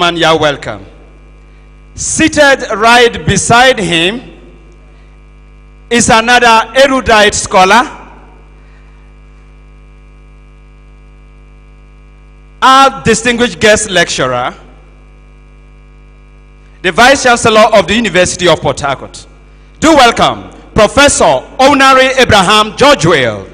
Man, you're welcome. Seated right beside him is another erudite scholar, our distinguished guest lecturer, the Vice Chancellor of the University of Port Harcourt. Do welcome Professor Onari Abraham Georgewell.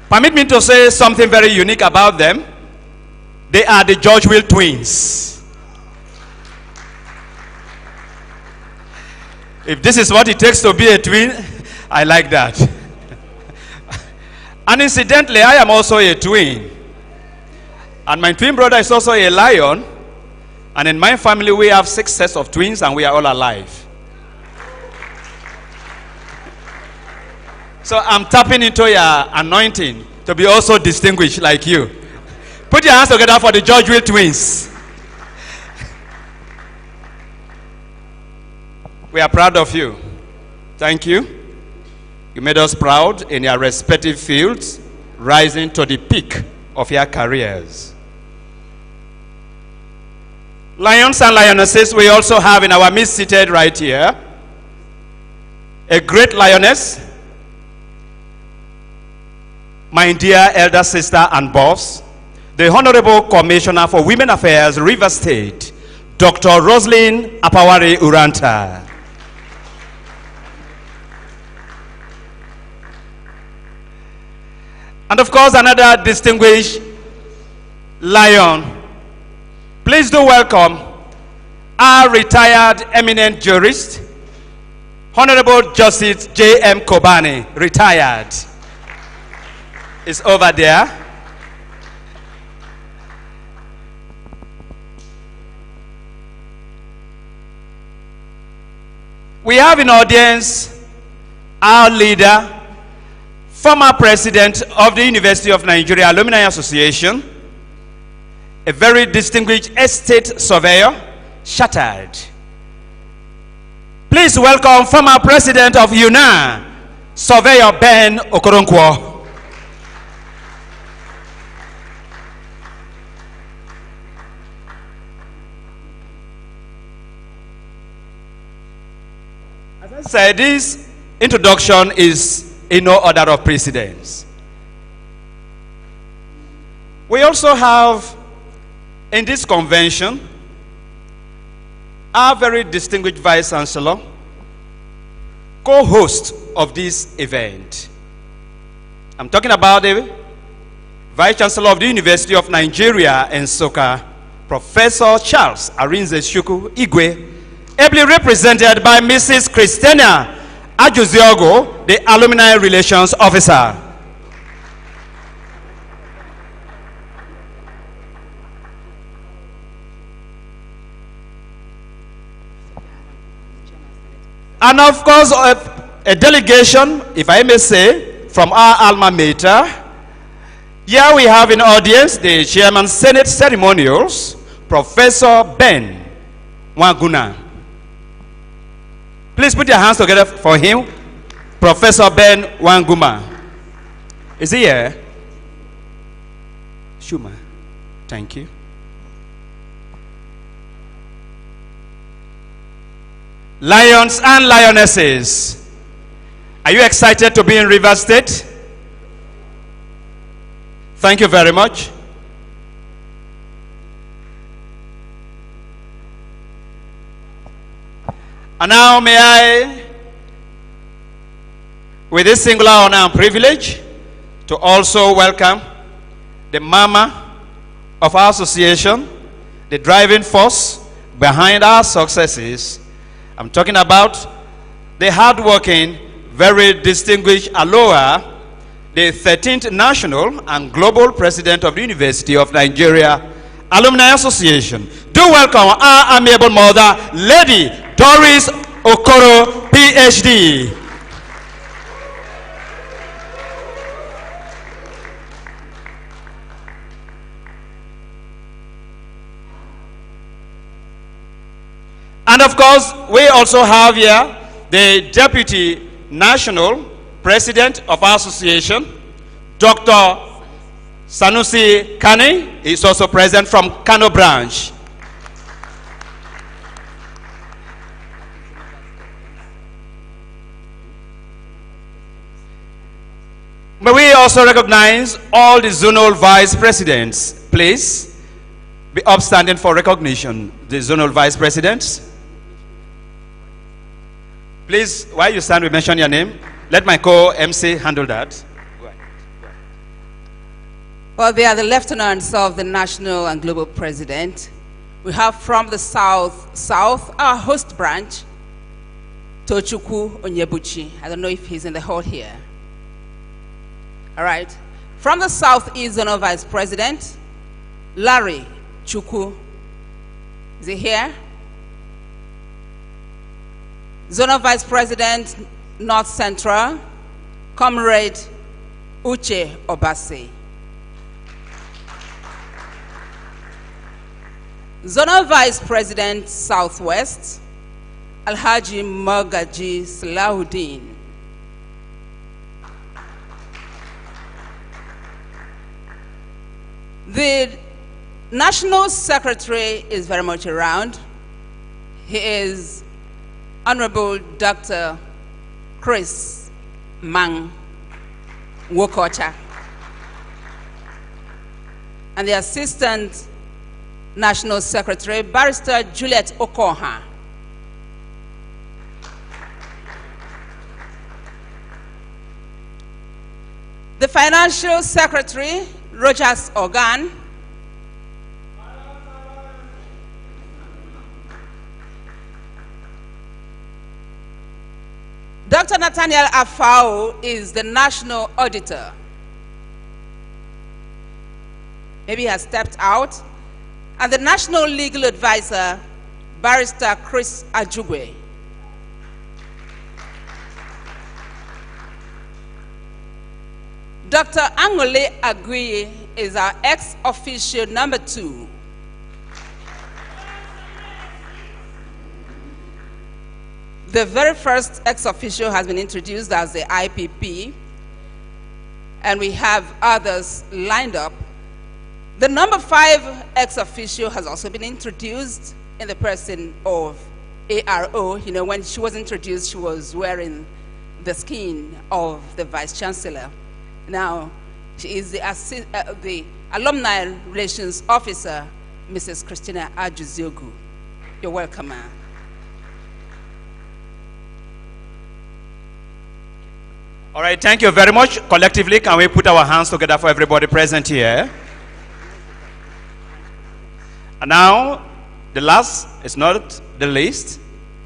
Permit me to say something very unique about them. They are the Georgewell twins. If this is what it takes to be a twin, I like that. And incidentally, I am also a twin. And my twin brother is also a lion. And in my family, we have 6 sets of twins, and we are all alive. So I'm tapping into your anointing to be also distinguished like you. Put your hands together for the Georgewell twins. We are proud of you. Thank you. You made us proud in your respective fields, rising to the peak of your careers. Lions and lionesses, we also have in our midst, seated right here, a great lioness, my dear elder sister and boss, the Honorable Commissioner for Women Affairs, Rivers State, Dr. Roslyn Apawari Uranta. And of course, another distinguished lion. Please do welcome our retired eminent jurist, Honorable Justice J.M. Kobani, retired, is over there. We have in audience our leader, former president of the University of Nigeria Alumni Association, a very distinguished estate surveyor, Shattered. Please welcome former president of UNAA, Surveyor Ben Okoronkwo. As I said, this introduction is in no order of precedence. We also have in this convention our very distinguished Vice Chancellor, co-host of this event. I'm talking about the Vice Chancellor of the University of Nigeria in Nsukka, Professor Charles Arinze-Chukwu Igwe, ably represented by Mrs. Christina Ajuziogo, the Alumni Relations Officer. And of course, a delegation, if I may say, from our alma mater. Here we have in audience the Chairman Senate Ceremonials, Professor Ben Wanguna. Please put your hands together for him, Professor Ben Wanguma. Is he here? Shuma, thank you. Lions and lionesses, are you excited to be in Rivers State? Thank you very much. And now may I, with this singular honor and privilege, to also welcome the mama of our association, the driving force behind our successes. I'm talking about the hardworking, very distinguished Aloha, the 13th National and Global President of the University of Nigeria Alumni Association. Do welcome our amiable mother, Lady Doris Okoro, PhD. And of course, we also have here the Deputy National President of our association, Dr. Sanusi Kane is also present from Kano branch. May we also recognize all the zonal vice presidents. Please be upstanding for recognition. The zonal vice presidents. Please, while you stand, we mention your name. Let my co-MC handle that. Well, they are the lieutenants of the national and global president. We have from the south, our host branch, Tochukwu Onyebuchi. I don't know if he's in the hall here. All right. From the southeast zonal vice president, Larry Chukwu. Is he here? Zonal vice president, North Central, Comrade Uche Obase. Zonal vice president, Southwest, Alhaji Magaji Salahuddin. The national secretary is very much around. He is Honorable Dr. Chris Mang Wokocha. And the assistant national secretary, Barrister Juliet Okoha. The financial secretary, Rogers Organ. Dr. Nathaniel Afao is the national auditor. Maybe he has stepped out. And the national legal advisor, Barrister Chris Ajugwe. Dr. Angole Agui is our ex-officio number 2. The very first ex-officio has been introduced as the IPP, and we have others lined up. The number 5 ex-officio has also been introduced in the person of ARO. You know, when she was introduced, she was wearing the skin of the Vice Chancellor. Now, she is the Alumni Relations Officer, Mrs. Christina Ajuziogu. You're welcome, ma'am. All right, thank you very much. Collectively, can we put our hands together for everybody present here? And now, the last is not the least.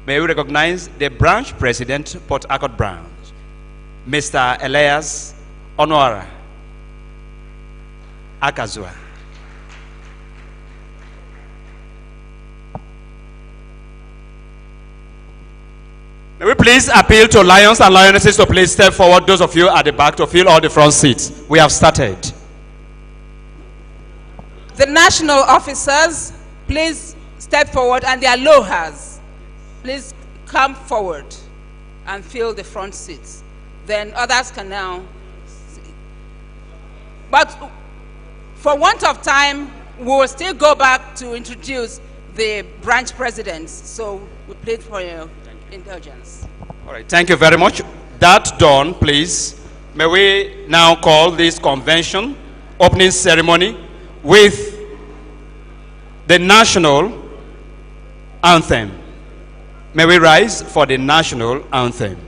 May we recognize the branch president, Port Harcourt branch, Mr. Elias Onwara Akazua. May we please appeal to lions and lionesses to please step forward, those of you at the back to fill all the front seats. We have started. The national officers, please step forward, and the alohas, please come forward and fill the front seats. Then others can now see. But for want of time, we will still go back to introduce the branch presidents. So we plead for your indulgence. All right, thank you very much. That done, please, may we now call this convention opening ceremony with the national anthem. May we rise for the national anthem.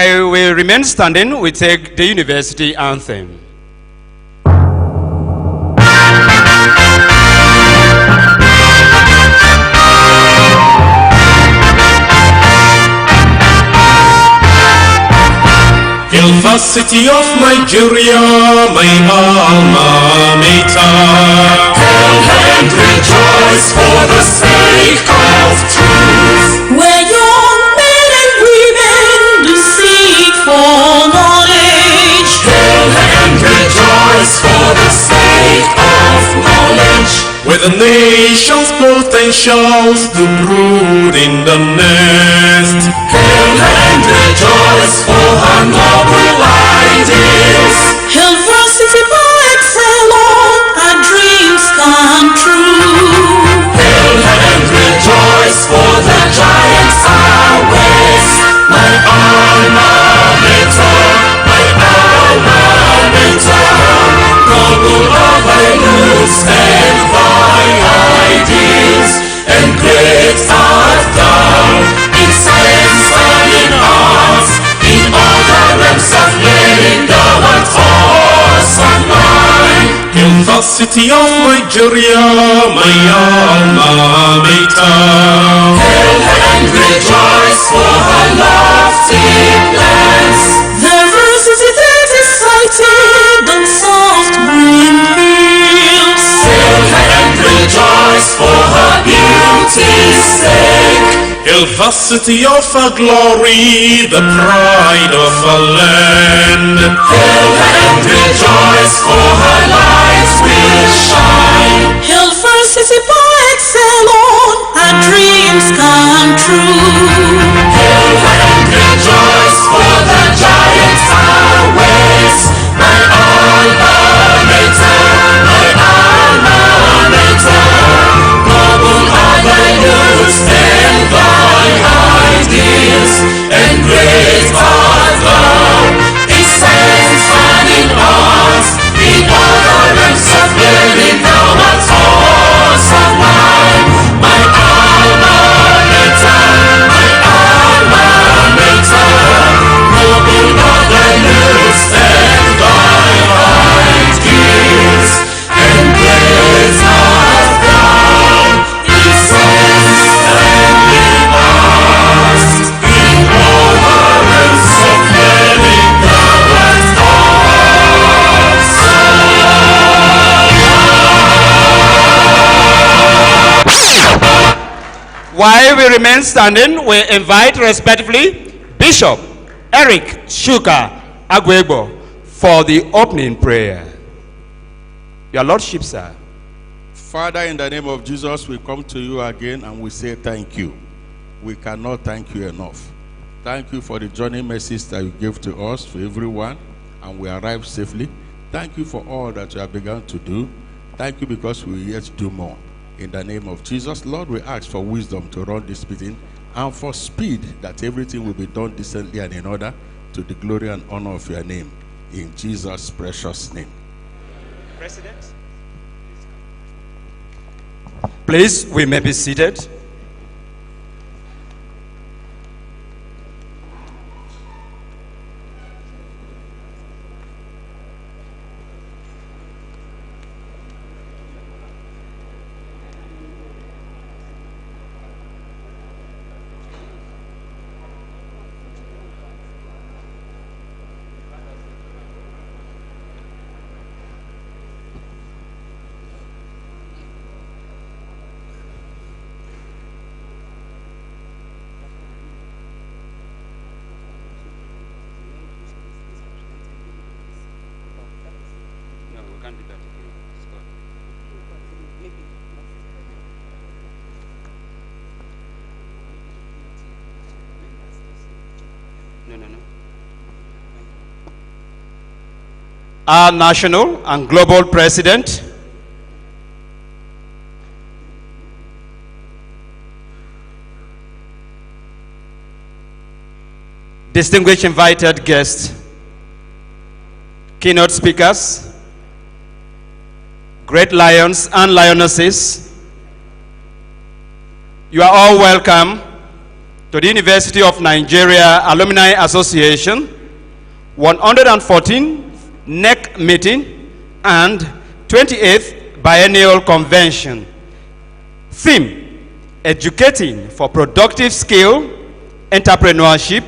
While we remain standing, we take the university anthem. University of Nigeria, my alma mater. Hail and rejoice for the sake of truth. Where young men and women do seek for knowledge. Hail and rejoice for the sake of knowledge. Where the nation's potentials do brood in the nest. Hail and rejoice for her noble ideals. Hail varsity by excel on our dreams come true. Hail and rejoice for the giants our ways. My alma mater, my alma mater. Noble are thy looks and thy ideals, and great art thou in science and in arts, in all the realms of learning thou art awesome mind. University of Nigeria, my alma mater. Hail and rejoice for her lofty plans. The rosity that is sighted on soft green fields. Hail and rejoice for her beauty's sake. University of her glory, the pride of her land. Hail and rejoice for her light will shine. Hail varsity by excel on our dreams come true. Hail and rejoice for the giants our ways. My alma mater, my alma mater. Noble are thy looks and thy ideals, and great art thou in science and in arts, in all the realms of learning thou art awesome mind. My alma mater, my alma mater. Noble are thy looks and thy ideals, and great art thou in science and in arts, in all the realms of learning thou art awesome. While we remain standing, we invite respectively Bishop Eric Shuka Agwebo for the opening prayer. Your Lordship, sir. Father, in the name of Jesus, we come to you again and we say thank you. We cannot thank you enough. Thank you for the journey message that you gave to us, for everyone, and we arrived safely. Thank you for all that you have begun to do. Thank you because we will yet do more. In the name of Jesus, Lord, we ask for wisdom to run this meeting and for speed, that everything will be done decently and in order to the glory and honor of your name. In Jesus' precious name. President, please, we may be seated. Our national and global president, distinguished invited guests, keynote speakers, great lions and lionesses, you are all welcome to the University of Nigeria Alumni Association 114th NEC meeting and 28th Biennial Convention. Theme: educating for productive skill, entrepreneurship,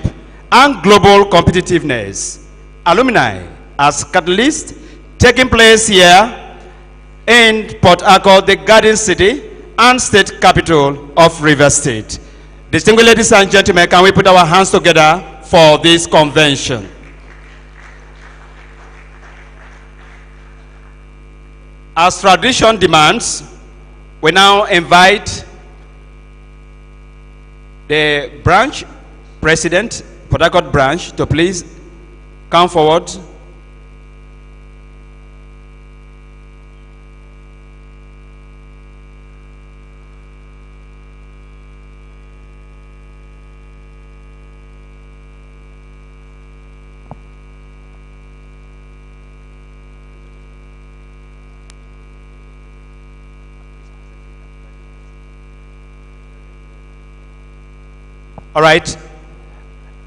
and global competitiveness. Alumni as catalyst, taking place here in Port Harcourt, the Garden City and state capital of Rivers State. Distinguished ladies and gentlemen, can we put our hands together for this convention? As tradition demands, we now invite the branch president, Port Harcourt branch, to please come forward. All right.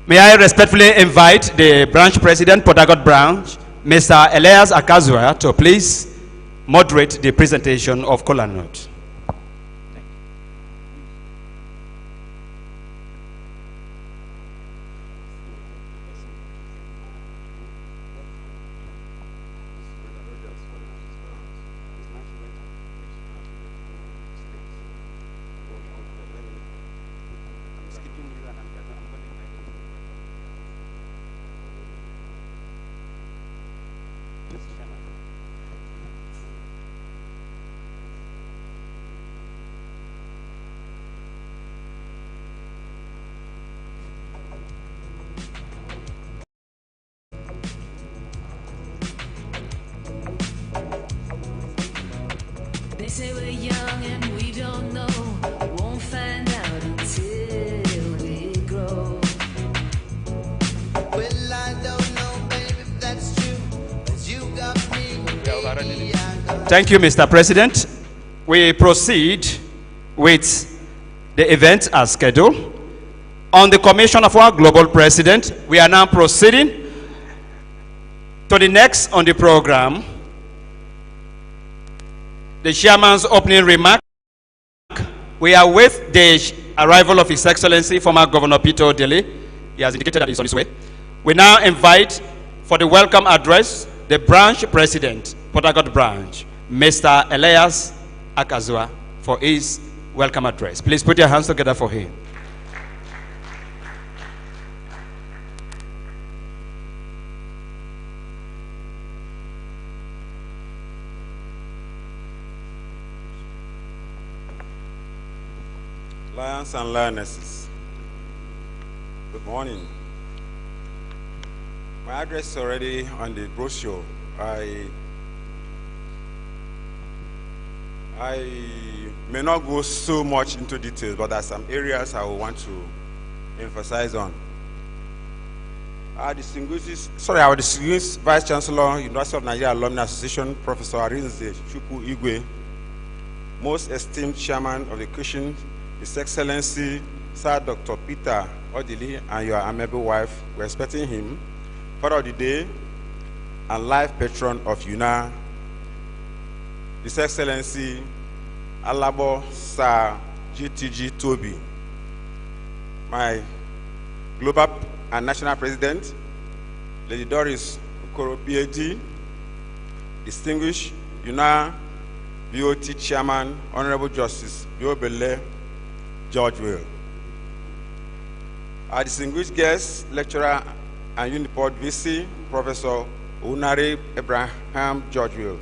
May I respectfully invite the branch president, Port Harcourt branch, Mr. Elias Akazua, to please moderate the presentation of Kola Note. They say we're young and we don't know. Won't find out until we grow. Well, I don't know, baby, if that's true. But you got me, baby, Thank you, Mr. President. We proceed with the event as scheduled. On the commission of our global president, we are now proceeding to the next on the program. The chairman's opening remark. We are with the arrival of His Excellency, former Governor Peter Odili. He has indicated that he's on his way. We now invite for the welcome address the branch president, Port Harcourt branch, Mr. Elias Akazua, for his welcome address. Please put your hands together for him. Lions and lionesses, good morning. My address is already on the brochure. I may not go so much into details, but there are some areas I will want to emphasize on. Our distinguished Vice Chancellor, University of Nigeria Alumni Association, Professor Arinze Chukwu Igwe, most esteemed Chairman of the Cushion, His Excellency, Sir Dr. Peter Odili, and your amiable wife, we're expecting him, Father of the Day, and life patron of UNAA, His Excellency, Alabo Sir GTG Toby, my global and national president, Lady Doris Okoro, PhD, distinguished UNAA VOT Chairman, Honorable Justice Biobele George Will. Our distinguished guest, lecturer and Uniport VC, Professor Unare Abraham George Will.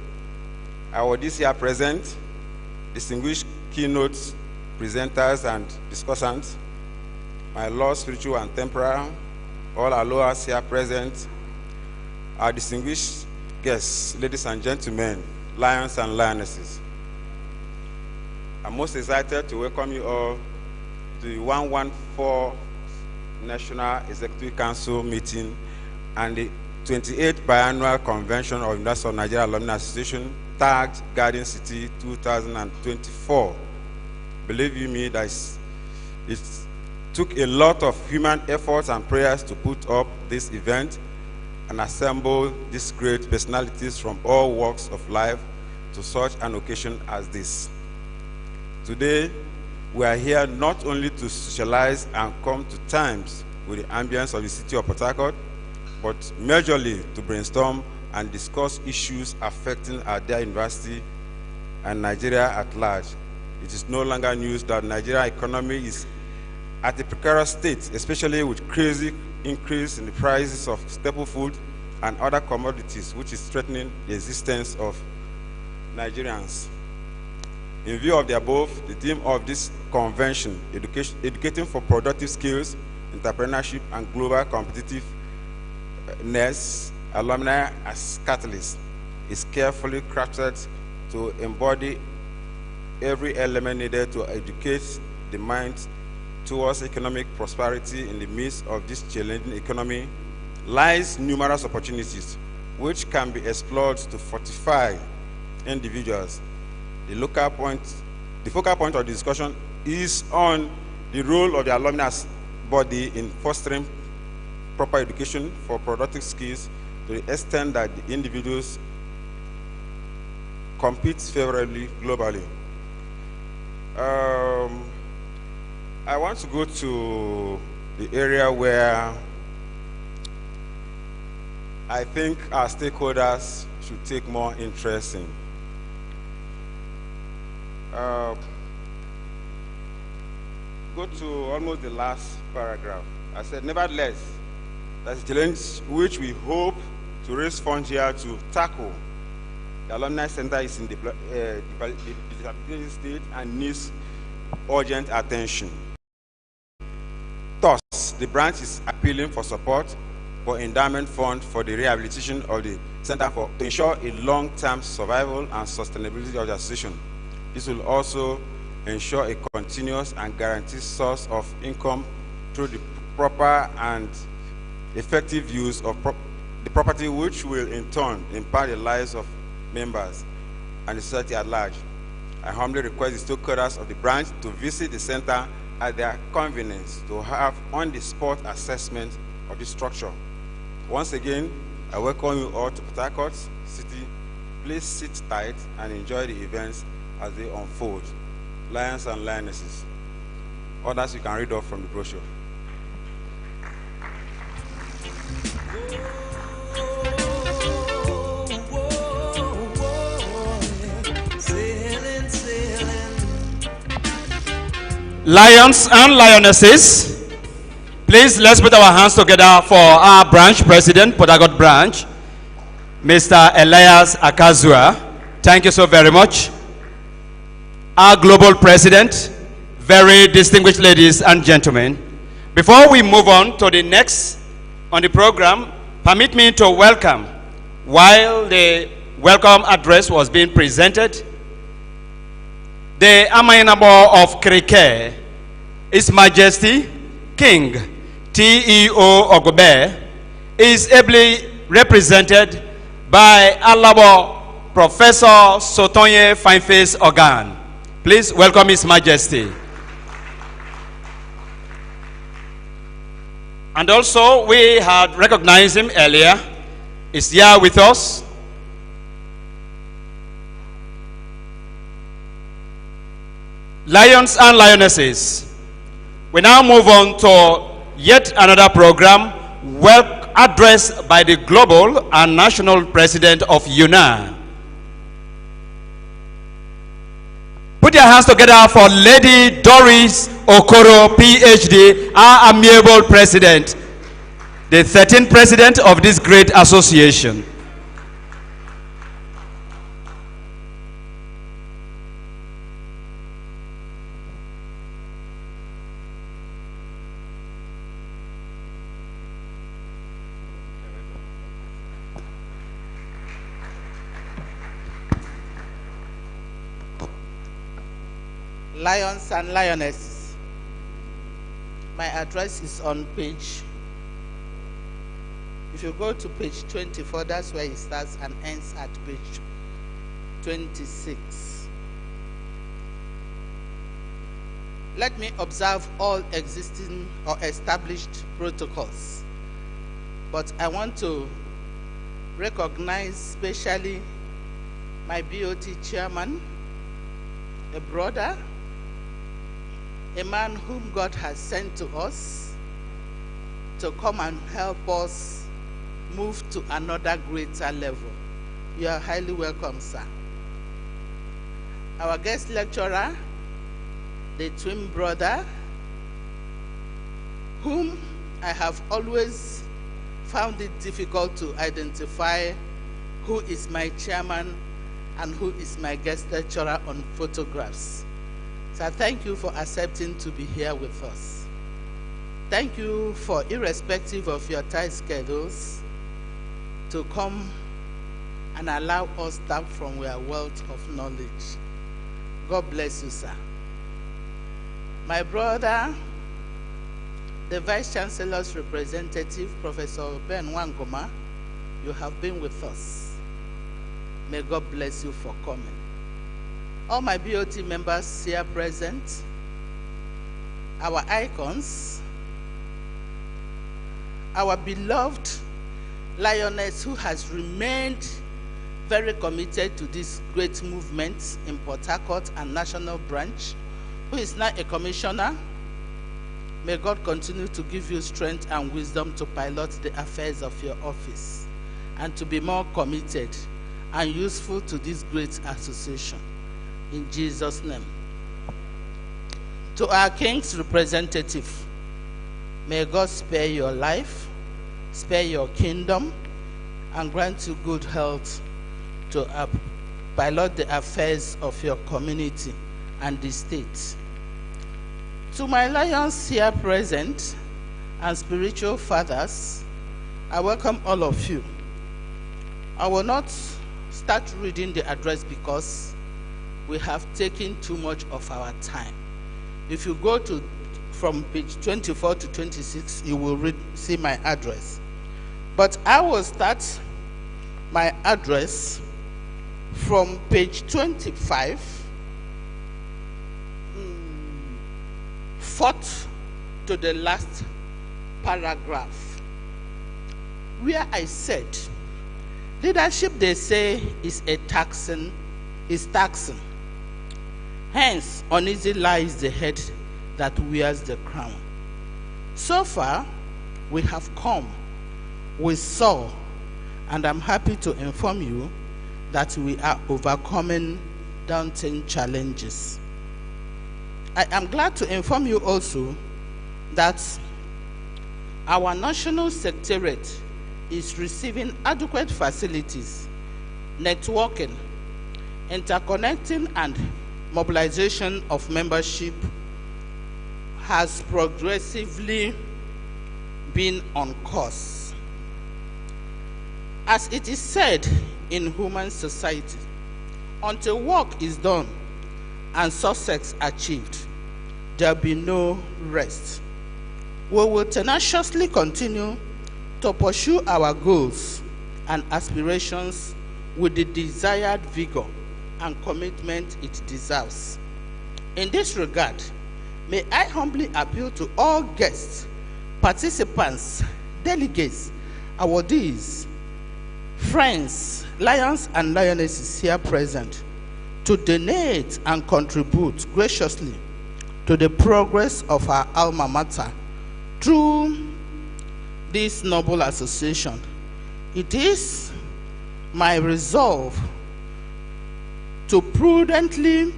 Our this year present, distinguished keynote presenters and discussants, my Lord, spiritual and temporal, all our lawyers here present, our distinguished guests, ladies and gentlemen, lions and lionesses. I'm most excited to welcome you all to the 114th National Executive Council meeting and the 28th Biannual Convention of University of Nigeria Alumni Association, tagged Garden City 2024. Believe you me, that it's took a lot of human efforts and prayers to put up this event and assemble these great personalities from all walks of life to such an occasion as this. Today, we are here not only to socialize and come to terms with the ambience of the city of Port Harcourt, but majorly to brainstorm and discuss issues affecting our dear university and Nigeria at large. It is no longer news that Nigeria economy is at a precarious state, especially with crazy increase in the prices of staple food and other commodities, which is threatening the existence of Nigerians. In view of the above, the theme of this convention, educating for productive skills, entrepreneurship, and global competitiveness, alumni as catalysts, is carefully crafted to embody every element needed to educate the mind towards economic prosperity. In the midst of this challenging economy lies numerous opportunities which can be explored to fortify individuals. The focal point of the discussion is on the role of the alumni body in fostering proper education for productive skills to the extent that the individuals compete favorably globally. I want to go to the area where I think our stakeholders should take more interest in. Go to almost the last paragraph. I said, nevertheless, that's a challenge which we hope to raise funds here to tackle. The Alumni Center is in the dilapidated state and needs urgent attention. Thus, the branch is appealing for support for endowment fund for the rehabilitation of the center to ensure a long-term survival and sustainability of the association. This will also ensure a continuous and guaranteed source of income through the proper and effective use of the property, which will in turn impact the lives of members and the society at large. I humbly request the stakeholders of the branch to visit the center at their convenience to have on-the-spot assessment of the structure. Once again, I welcome you all to Port Harcourt City. Please sit tight and enjoy the events as they unfold. Lions and lionesses. Others you can read off from the brochure. Lions and lionesses, please let's put our hands together for our branch president, Port Harcourt branch, Mr. Elias Akazua. Thank you so very much. Our global president, very distinguished ladies and gentlemen. Before we move on to the next on the program, permit me to welcome, while the welcome address was being presented, the Amainabo of Krike, His Majesty King T.E.O. Ogobe, is ably represented by Alabo Professor Sotonye Fineface Ogan. Please welcome His Majesty. And also, we had recognized him earlier. He's here with us. Lions and lionesses, we now move on to yet another program addressed by the global and national president of UNAA. Put your hands together for Lady Doris Okoro, PhD, our amiable president, the 13th president of this great association. Lions and lionesses, my address is on page, if you go to page 24, that's where it starts and ends at page 26. let me observe all existing or established protocols. But I want to recognize specially my BOT chairman, a brother, a man whom God has sent to us to come and help us move to another greater level. You are highly welcome, sir. Our guest lecturer, the twin brother, whom I have always found it difficult to identify who is my chairman and who is my guest lecturer on photographs. So thank you for accepting to be here with us. Thank you for, irrespective of your tight schedules, to come and allow us tap from your wealth of knowledge. God bless you, sir. My brother, the Vice Chancellor's representative, Professor Ben Wangoma, you have been with us. May God bless you for coming. All my BOT members here present, our icons, our beloved lioness who has remained very committed to this great movement in Port Harcourt and National Branch, who is now a commissioner. May God continue to give you strength and wisdom to pilot the affairs of your office and to be more committed and useful to this great association. In Jesus' name. To our King's representative, may God spare your life, spare your kingdom, and grant you good health to pilot the affairs of your community and the state. To my lions here present and spiritual fathers, I welcome all of you. I will not start reading the address because we have taken too much of our time. If you go to from page 24 to 26, you will see my address. But I will start my address from page 25, fourth to the last paragraph, where I said, leadership, they say, is taxing. Hence, uneasy lies the head that wears the crown. So far, we have come, we saw, and I'm happy to inform you that we are overcoming daunting challenges. I am glad to inform you also that our national secretariat is receiving adequate facilities, networking, interconnecting, and mobilization of membership has progressively been on course. As it is said in human society, until work is done and success achieved, there will be no rest. We will tenaciously continue to pursue our goals and aspirations with the desired vigor and commitment it deserves. In this regard, may I humbly appeal to all guests, participants, delegates, awardees, friends, lions and lionesses here present to donate and contribute graciously to the progress of our alma mater through this noble association. It is my resolve to prudently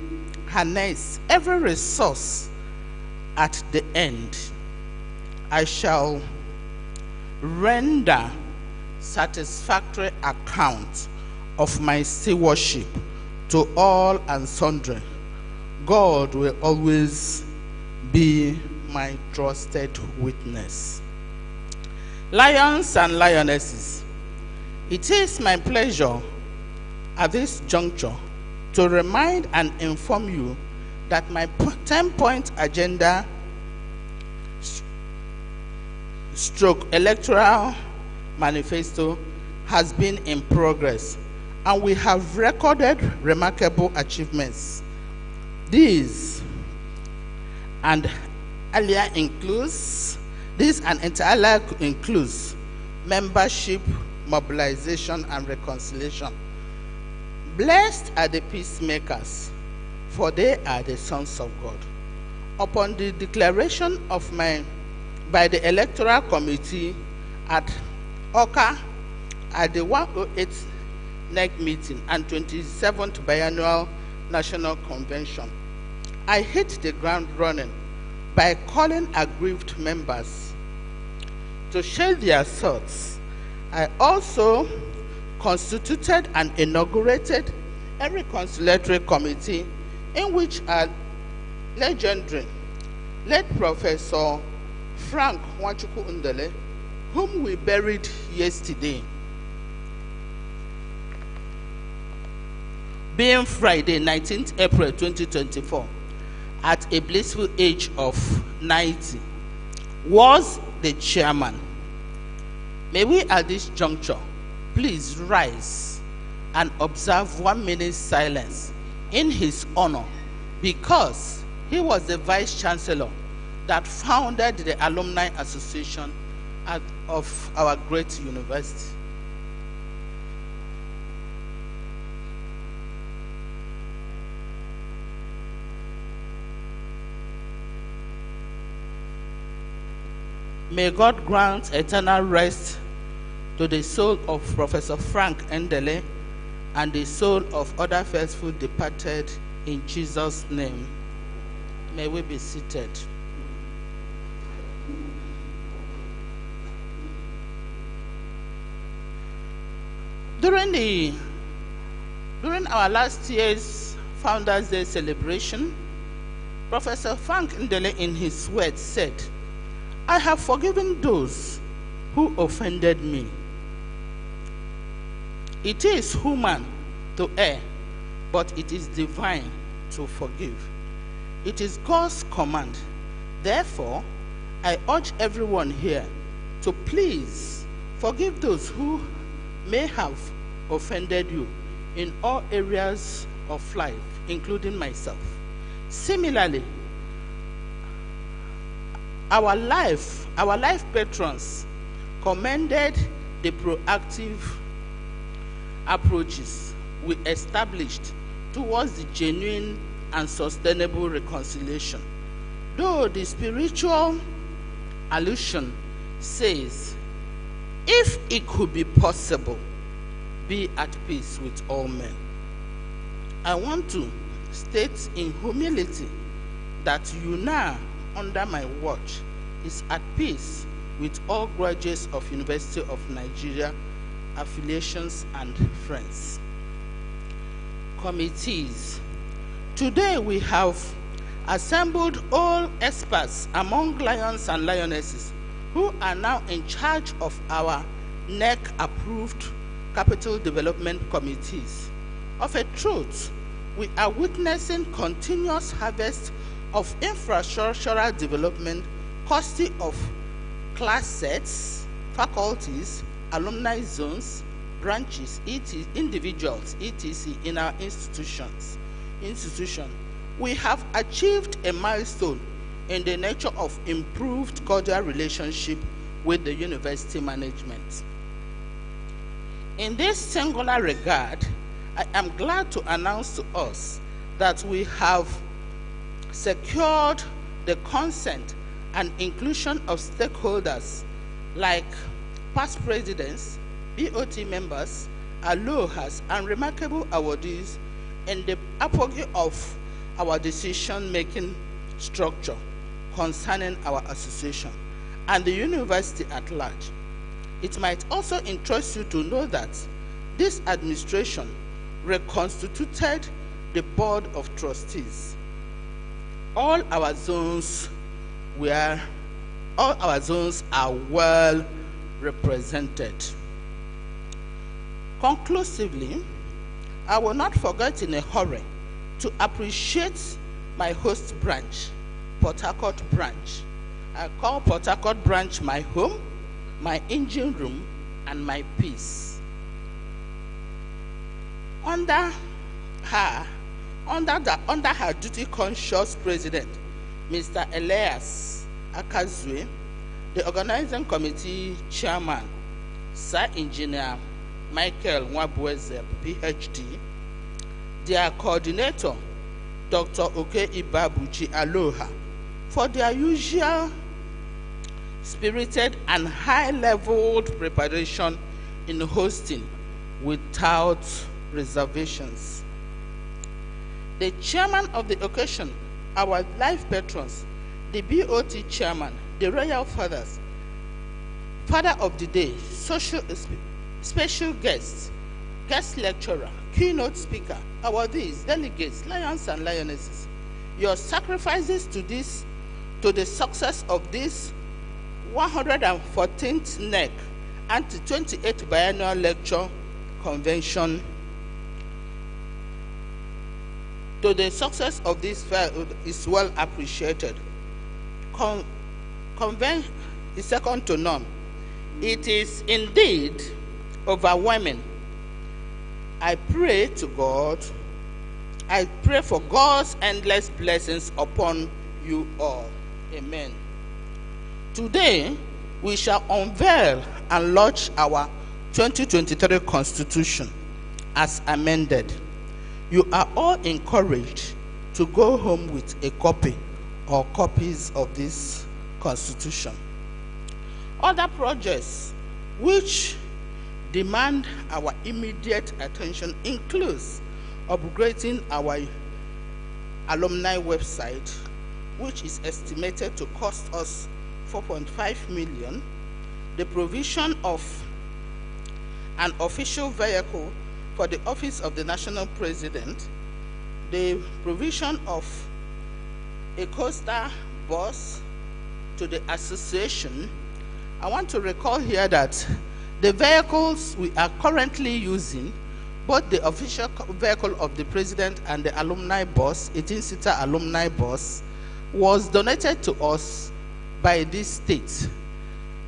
harness every resource at the end. I shall render satisfactory account of my stewardship to all and sundry. God will always be my trusted witness. Lions and lionesses, it is my pleasure at this juncture to remind and inform you that my 10-point agenda stroke electoral manifesto has been in progress, and we have recorded remarkable achievements. These and earlier includes, this and entirely includes membership, mobilization, and reconciliation. Blessed are the peacemakers, for they are the sons of God. Upon the declaration of by the Electoral Committee at Oka at the 108th NEC meeting and 27th Biennial National Convention, I hit the ground running by calling aggrieved members to share their thoughts. I also constituted and inaugurated a reconciliatory committee in which our legendary late Professor Frank Nwachukwu Ndele, whom we buried yesterday, being Friday, 19th April 2024, at a blissful age of 90, was the chairman. May we at this juncture please rise and observe 1 minute silence in his honor, because he was the vice chancellor that founded the Alumni Association of our great university. May God grant eternal rest to the soul of Professor Frank Ndele and the soul of other faithful departed, in Jesus' name. May we be seated. During our last year's Founders Day celebration, Professor Frank Ndele in his words said, "I have forgiven those who offended me. It is human to err, but it is divine to forgive. It is God's command. Therefore, I urge everyone here to please forgive those who may have offended you in all areas of life, including myself. Similarly, our life patrons commended the proactive approaches we established towards the genuine and sustainable reconciliation. Though the spiritual allusion says, if it could be possible, be at peace with all men. I want to state in humility that UNAA, under my watch, is at peace with all graduates of University of Nigeria, affiliations and friends. Committees. Today we have assembled all experts among lions and lionesses who are now in charge of our NEC-approved capital development committees. Of a truth, we are witnessing continuous harvest of infrastructural development courtesy of class sets, faculties, alumni zones, branches, individuals, etc. in our institution. We have achieved a milestone in the nature of improved cordial relationship with the university management. In this singular regard, I am glad to announce to us that we have secured the consent and inclusion of stakeholders like past presidents, BOT members, alohas, and remarkable awardees in the apogee of our decision-making structure concerning our association and the university at large. It might also interest you to know that this administration reconstituted the board of trustees. All our zones are well represented. Conclusively, I will not forget in a hurry to appreciate my host branch, Port Harcourt branch. I call Port Harcourt branch my home, my engine room, and my peace. Under her duty-conscious president, Mr. Elias Akazue, the organizing committee chairman, Sir Engineer Michael Nwabweze, PhD, their coordinator, Dr. Oke Ibabuchi Aloha, for their usual spirited and high-leveled preparation in hosting without reservations. The chairman of the occasion, our life patrons, the BOT chairman, the royal fathers, father of the day, special guests, guest lecturer, keynote speaker, our these delegates, lions and lionesses, your sacrifices to the success of this 114th NEC and 28th biennial lecture convention, to the success of this fair is well appreciated. Convention is second to none. It is indeed overwhelming. I pray to God, I pray for God's endless blessings upon you all. Amen. Today, we shall unveil and launch our 2023 Constitution as amended. You are all encouraged to go home with a copy or copies of this Constitution. Other projects which demand our immediate attention includes upgrading our alumni website, which is estimated to cost us 4.5 million, the provision of an official vehicle for the office of the national president, the provision of a coaster bus to the association. I want to recall here that the vehicles we are currently using, both the official vehicle of the president and the alumni bus, 18-seater alumni bus, was donated to us by this state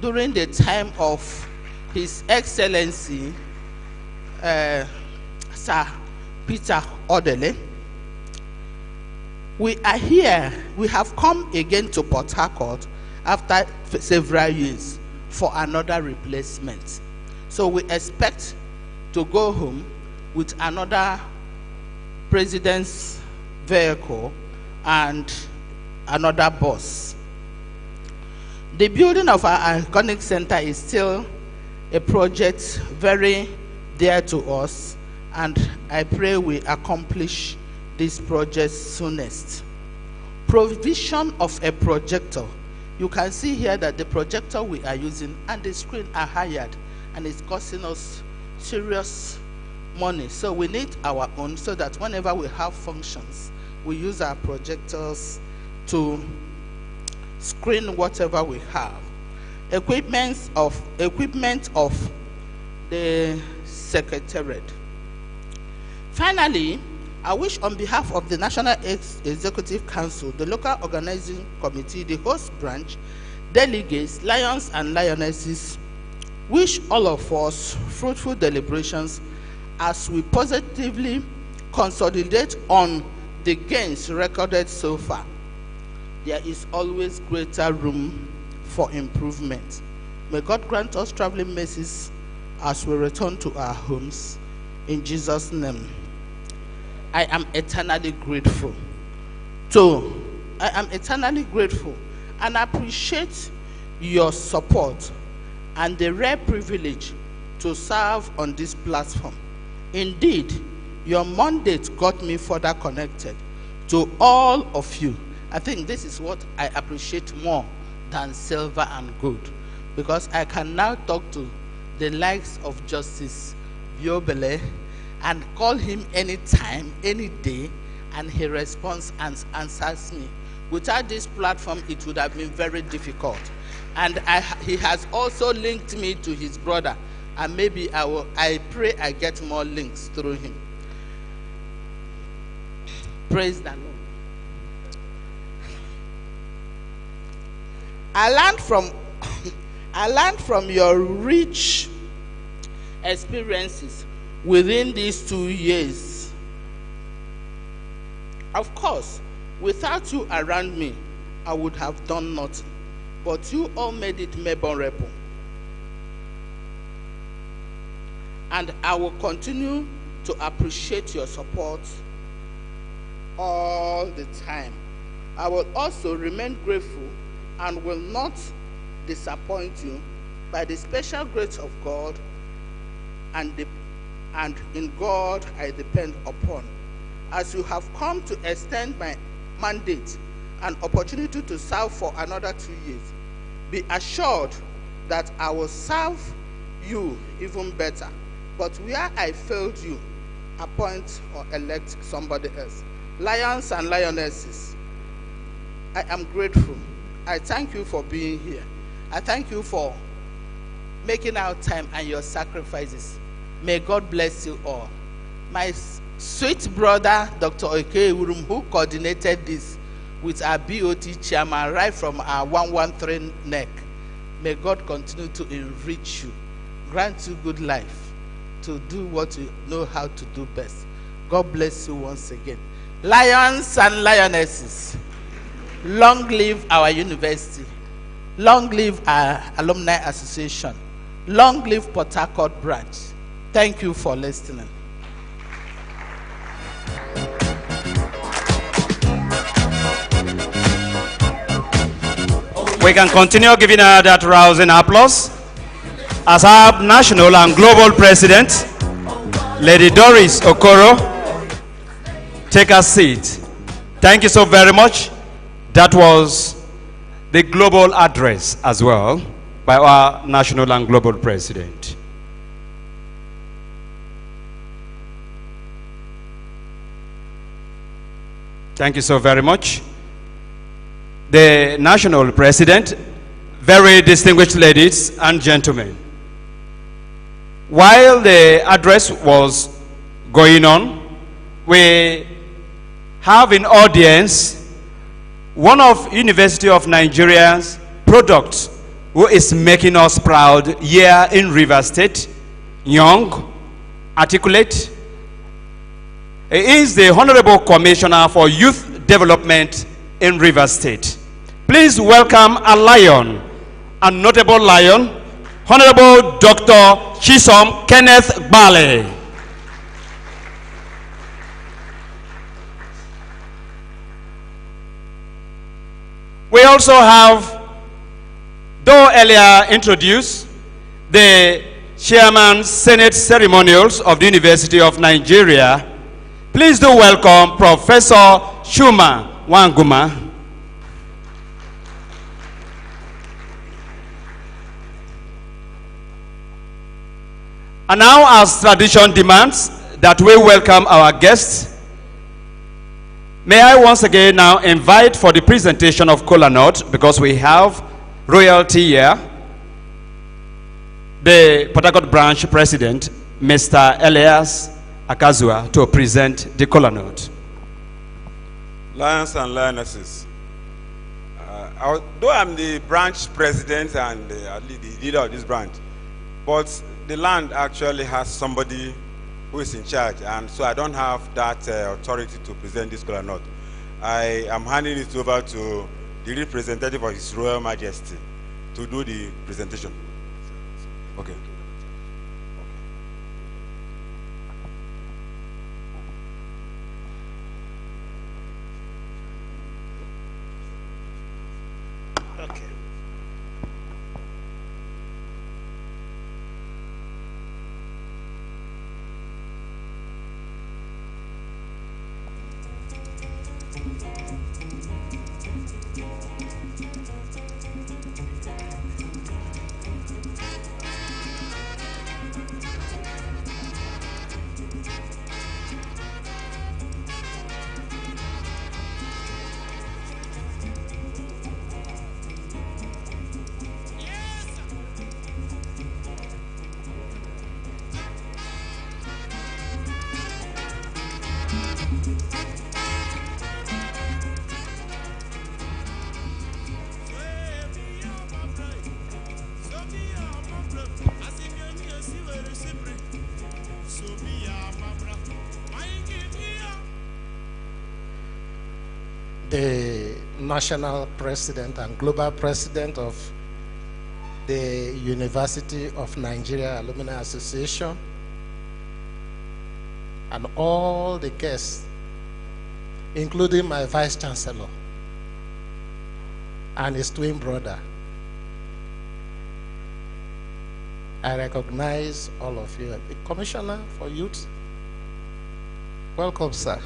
during the time of His Excellency Sir Peter Odele. We are here, we have come again to Port Harcourt after several years for another replacement. So we expect to go home with another president's vehicle and another bus. The building of our iconic center is still a project very dear to us, and I pray we accomplish this project soonest. Provision of a projector. You can see here that the projector we are using and the screen are hired, and it's costing us serious money. So we need our own so that whenever we have functions, we use our projectors to screen whatever we have. Equipment of the secretariat. Finally, I wish on behalf of the National Executive Council, the local organizing committee, the host branch, delegates, lions and lionesses, wish all of us fruitful deliberations as we positively consolidate on the gains recorded so far. There is always greater room for improvement. May God grant us traveling mercies as we return to our homes. In Jesus' name. I am eternally grateful and appreciate your support and the rare privilege to serve on this platform. Indeed, your mandate got me further connected to all of you. I think this is what I appreciate more than silver and gold, because I can now talk to the likes of Justice Biobele and call him anytime, any day, and he responds and answers me. Without this platform, it would have been very difficult. And he has also linked me to his brother, and maybe I pray I get more links through him. Praise the Lord. I learned from your rich experiences within these 2 years. Of course, without you around me, I would have done nothing. But you all made it memorable. And I will continue to appreciate your support all the time. I will also remain grateful and will not disappoint you by the special grace of God, and in God I depend upon. As you have come to extend my mandate and opportunity to serve for another 2 years, be assured that I will serve you even better. But where I failed you, appoint or elect somebody else. Lions and lionesses, I am grateful. I thank you for being here. I thank you for making out time and your sacrifices. May God bless you all. My sweet brother, Dr. Oke Urum, who coordinated this with our BOT chairman right from our 113 neck. May God continue to enrich you, grant you good life, to do what you know how to do best. God bless you once again. Lions and lionesses, long live our university. Long live our Alumni Association. Long live Port Harcourt branch. Thank you for listening. We can continue giving her that rousing applause as our national and global president, Lady Doris Okoro, take a seat. Thank you so very much. That was the global address as well by our national and global president. Thank you so very much. The national president, very distinguished ladies and gentlemen. While the address was going on, we have in audience one of University of Nigeria's products who is making us proud here in River State, young, articulate. He is the Honorable Commissioner for Youth Development in River State. Please welcome a lion, a notable lion, Honorable Dr. Chisom Kenneth Bale. We also have, though earlier introduced, the Chairman Senate Ceremonials of the University of Nigeria. Please do welcome Professor Shuma Wanguma. And now, as tradition demands that we welcome our guests, may I once again now invite for the presentation of Kola Nut, because we have royalty here, the Port Harcourt branch president, Mr. Elias Akazua, to present the Kola Nut. Lions and lionesses. Though I'm the branch president and the leader of this branch, but the land actually has somebody who is in charge, and so I don't have that authority to present this Kola Nut. I am handing it over to the representative of His Royal Majesty to do the presentation. Okay. The national president and global president of the University of Nigeria Alumni Association, and all the guests, including my vice chancellor and his twin brother. I recognize all of you. The Commissioner for Youth, welcome, sir.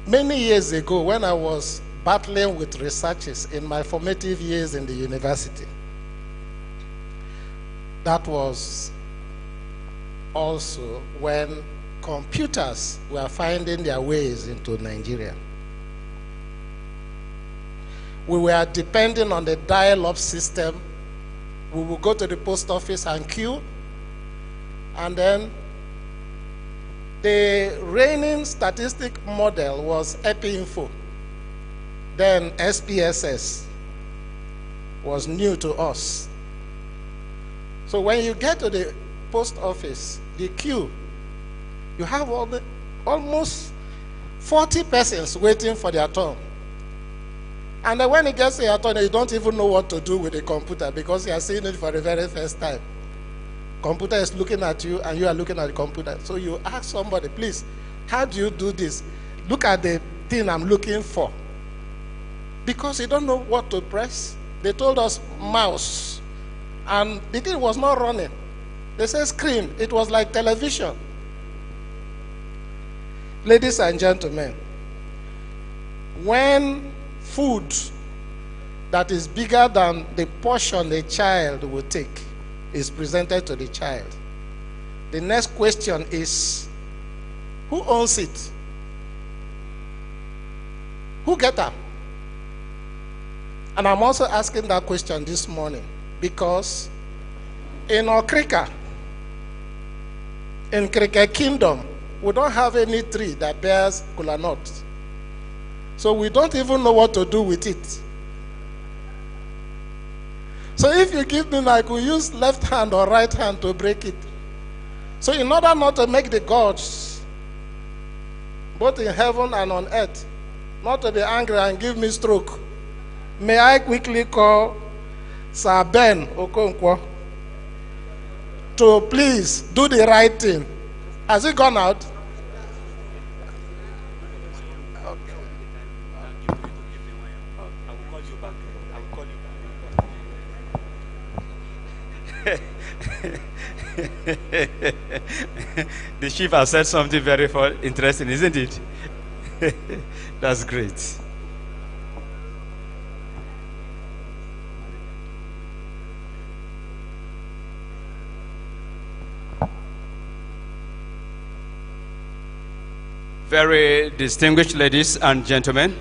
Many years ago, when I was battling with researches in my formative years in the university, that was also when computers were finding their ways into Nigeria. We were depending on the dial-up system. We would go to the post office and queue, and then the reigning statistic model was EpiInfo. Then SPSS was new to us. So when you get to the post office, the queue, you have almost 40 persons waiting for their turn. And then when it gets to your turn, you don't even know what to do with the computer because you are seeing it for the very first time. Computer is looking at you and you are looking at the computer. So you ask somebody, please, how do you do this? Look at the thing I'm looking for. Because you don't know what to press. They told us mouse. And the thing was not running. They said screen. It was like television. Ladies and gentlemen, when food that is bigger than the portion a child will take is presented to the child, the next question is, who owns it? Who get up? And I'm also asking that question this morning because in Okrika, in Krika Kingdom, we don't have any tree that bears kola nuts. So we don't even know what to do with it. So if you give me, like, we use left hand or right hand to break it. So in order not to make the gods, both in heaven and on earth, not to be angry and give me stroke, may I quickly call Sir Ben Okonkwo to please do the right thing. Has he gone out? The chief has said something very interesting, isn't it? That's great. Very distinguished ladies and gentlemen,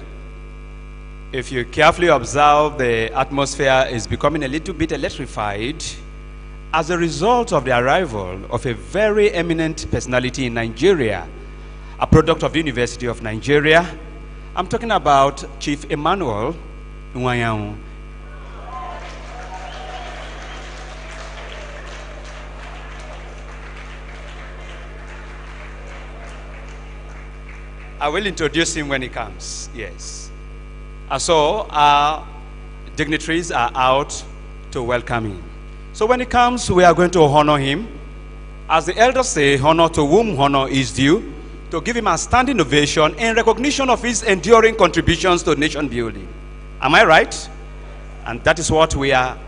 if you carefully observe, the atmosphere is becoming a little bit electrified as a result of the arrival of a very eminent personality in Nigeria, a product of the University of Nigeria. I'm talking about Chief Emmanuel Nwayahu. I will introduce him when he comes, yes. And so our dignitaries are out to welcome him. So when he comes, we are going to honor him. As the elders say, honor to whom honor is due, to give him a standing ovation in recognition of his enduring contributions to nation building. Am I right? And that is what we are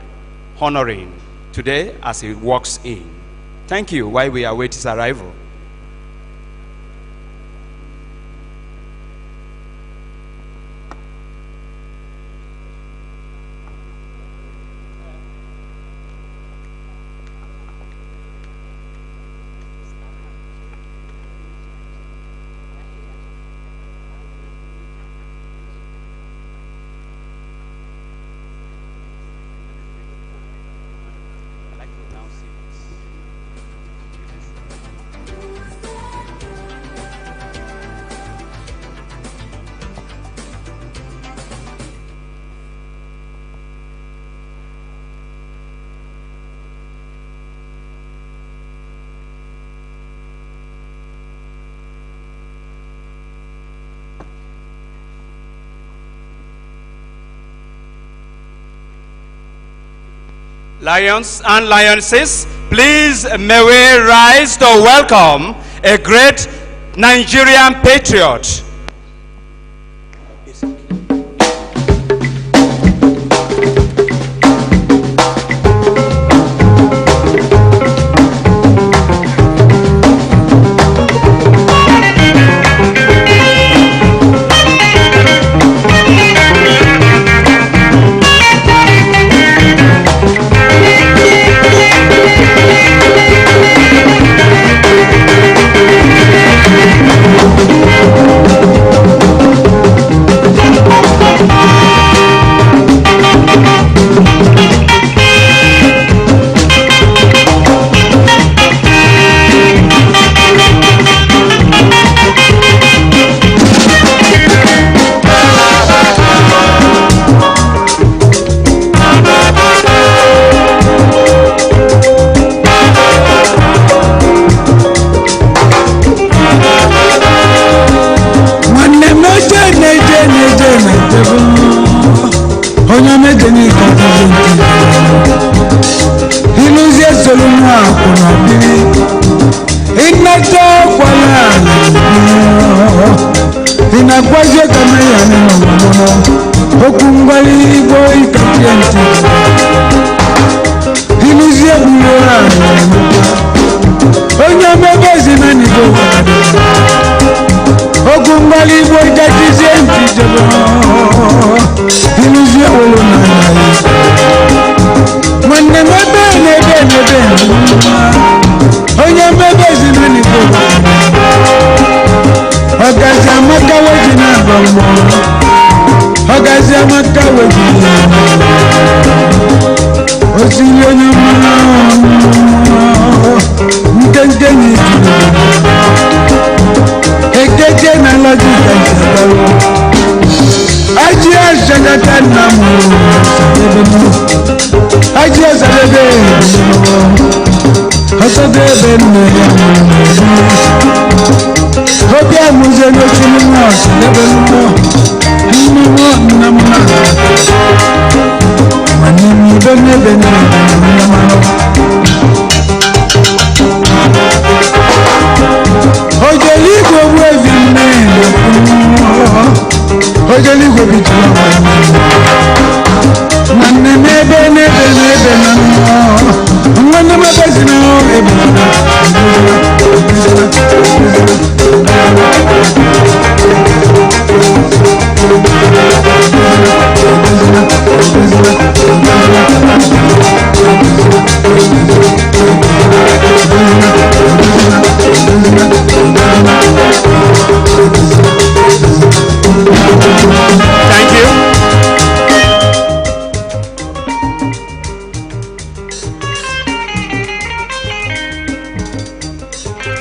honoring today as he walks in. Thank you while we await his arrival. Lions and lionesses, please may we rise to welcome a great Nigerian patriot.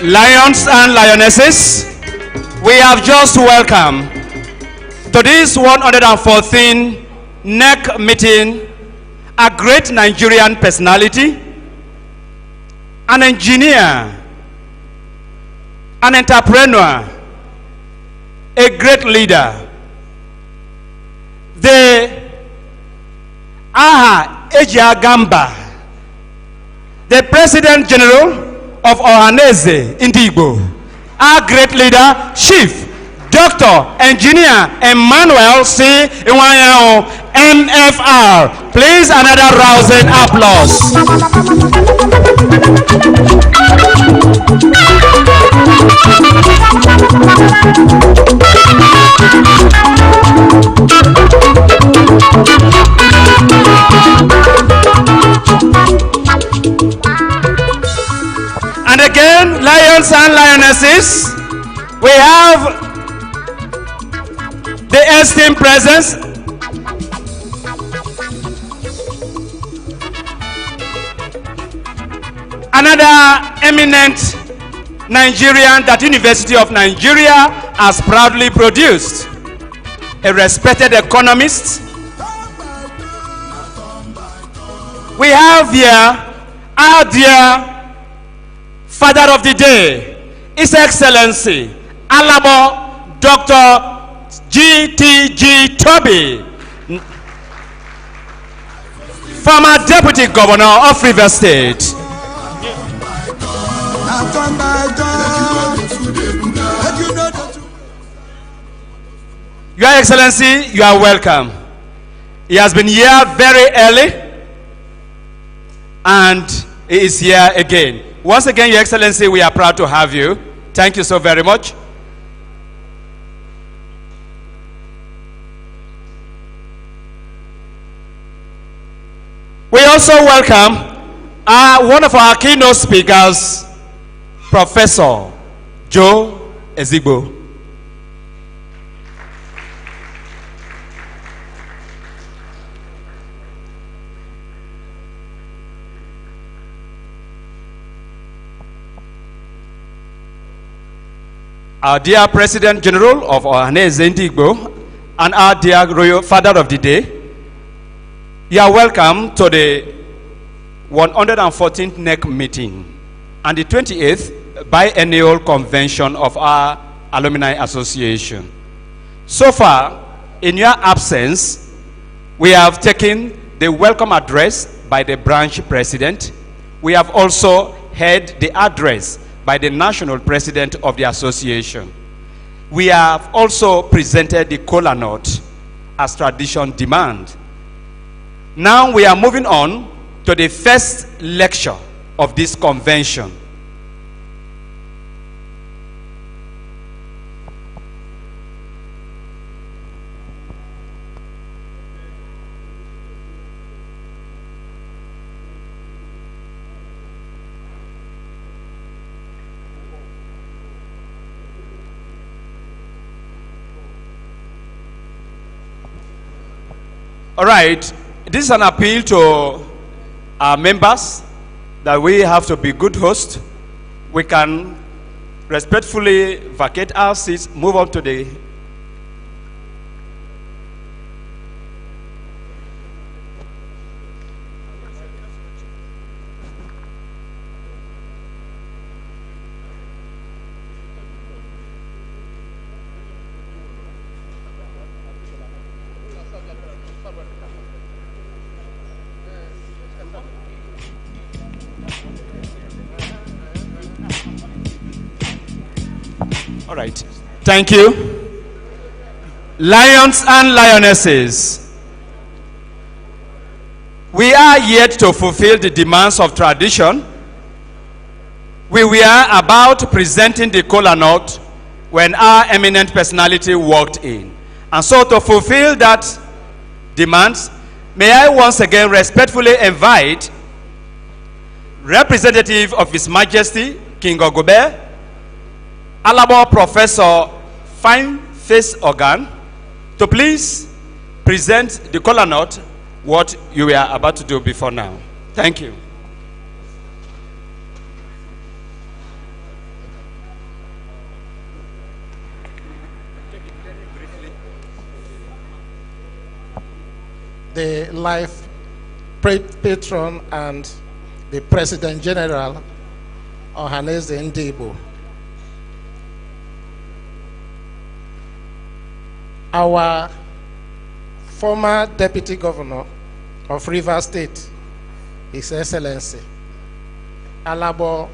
Lions and lionesses, we have just welcomed to this 114 NEC meeting a great Nigerian personality, an engineer, an entrepreneur, a great leader, the Aha Ejiagamba, the President General of Ohaneze Indigbo, our great leader, Chief Dr. Engineer Emmanuel C. Iwanyao, MFR. Please, another rousing applause. And again, lions and lionesses, we have the esteemed presence another eminent Nigerian that University of Nigeria has proudly produced, a respected economist. We have here our dear Father of the Day, His Excellency Alabo Dr. GTG Toby. former Deputy Governor of Rivers State. Your Excellency, you are welcome. He has been here very early and he is here again. Once again, Your Excellency, we are proud to have you. Thank you so very much. We also welcome one of our keynote speakers, Professor Joe Ezigbo. Our dear President General of Ohaneze Ndigbo and our dear Royal Father of the Day, you are welcome to the 114th NEC meeting and the 28th biennial convention of our Alumni Association. So far, in your absence, we have taken the welcome address by the branch president. We have also heard the address by the national president of the association. We have also presented the kola nut as tradition demand. Now we are moving on to the first lecture of this convention. All right, this is an appeal to our members that we have to be good hosts. We can respectfully vacate our seats, move on to the All right. Thank you. Lions and lionesses, we are yet to fulfill the demands of tradition. We were about presenting the kola nut when our eminent personality walked in. And so to fulfill that demands, may I once again respectfully invite representative of His Majesty, King Ogobert, Alabo Professor Fine Face Organ, to please present the kola nut, what you were about to do before now. Thank you. The life patron and the President General, Ohaneze Ndigbo. Our former Deputy Governor of Rivers State, His Excellency, Alabo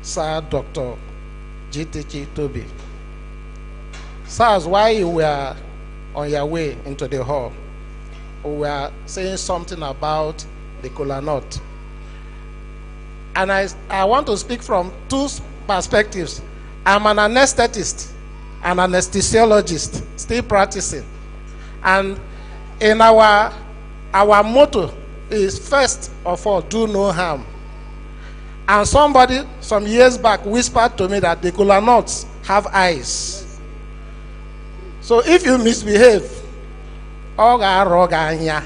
Sir Dr. GTG Toby. Sirs, while you were on your way into the hall, we were saying something about the kola nut. And I want to speak from two perspectives. I'm an anesthetist, an anesthesiologist, still practicing. And in our motto is, first of all, do no harm. And somebody some years back whispered to me that the kola nuts have eyes. So if you misbehave, oga roga anya.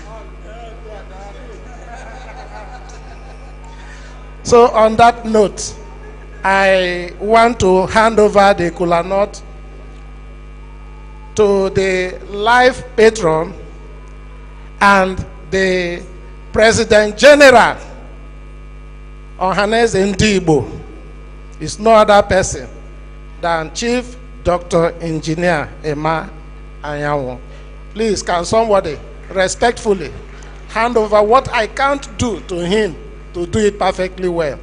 So on that note, I want to hand over the kola nut to the life patron and the President General, Ohaneze Ndigbo. Is no other person than Chief Dr. Engineer Emma Anyanwu. Please, can somebody respectfully hand over what I can't do to him to do it perfectly well.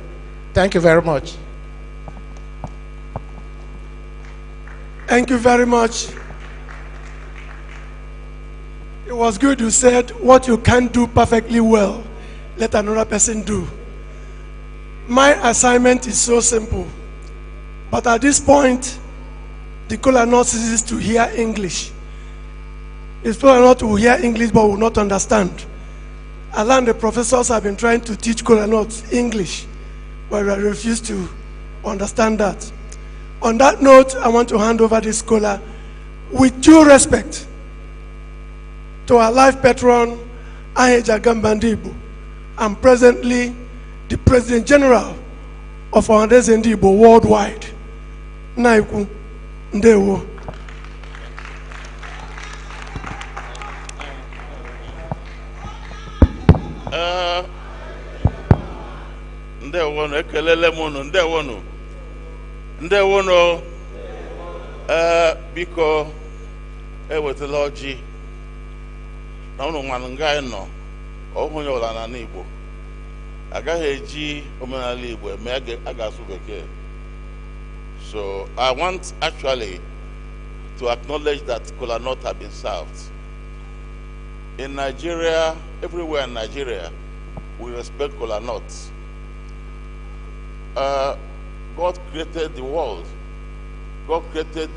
Thank you very much. Thank you very much. It was good you said what you can't do perfectly well, let another person do. My assignment is so simple. But at this point, the kola nut ceases to hear English. It's probably not to hear English but will not understand. Alan, the professors have been trying to teach kola nuts English, but I refuse to understand that. On that note, I want to hand over this kola with due respect to our life patron, Aheja Gambandibu, and presently the President General of Ohanese Ndibo worldwide. Naiku Ndewo. Ndewono ekelele mono ndewono ndewono biko ewetala ọjị na ụnụ nwanụ nga anyị nọ ọhụnye ọla na Igbo agaghị eji omenala Igbo eme a ga-asụ Bekee. So I want actually to acknowledge that kola nut have been served. In Nigeria, everywhere in Nigeria, we respect kola nuts. God created the world. God created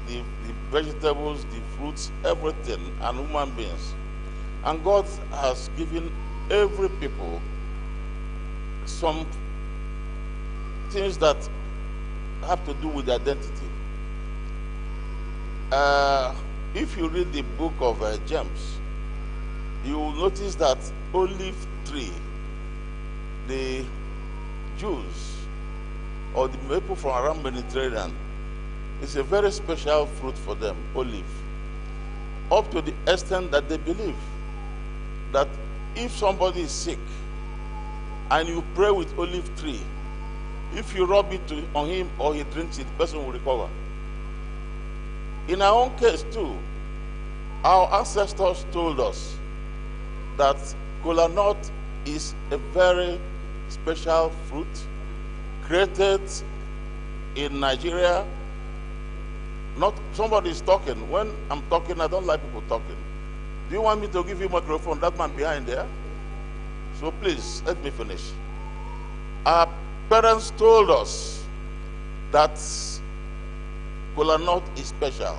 the vegetables, the fruits, everything, and human beings. And God has given every people some things that have to do with identity. If you read the book of James, you will notice that olive tree, the Jews or the people from around Mediterranean, is a very special fruit for them, olive. Up to the extent that they believe that if somebody is sick and you pray with olive tree, if you rub it on him or he drinks it, the person will recover. In our own case too, our ancestors told us that kola nut is a very special fruit created in Nigeria. Not somebody is talking. When I'm talking, I don't like people talking. Do you want me to give you a microphone? That man behind there? So please, let me finish. Our parents told us that kola nut is special.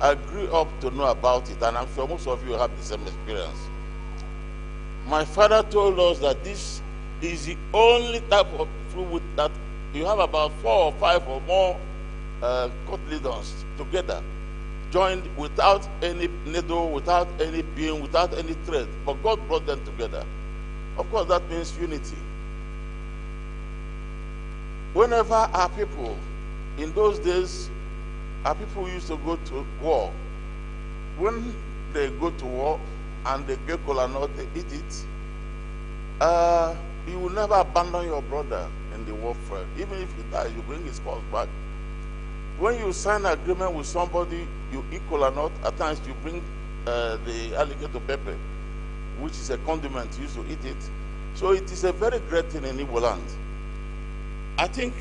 I grew up to know about it, and I'm sure most of you have the same experience. My father told us that this is the only type of fruit that you have about 4 or 5 or more cotyledons together, joined without any needle, without any beam, without any thread. But God brought them together. Of course, that means unity. Whenever our people, in those days, our people used to go to war. When they go to war and they get kola nut, they eat it, you will never abandon your brother in the warfare. Even if he dies, you bring his corpse back. When you sign an agreement with somebody, you eat kola nut. At times you bring the alligator pepper, which is a condiment used to eat it. So it is a very great thing in Igbo land. I think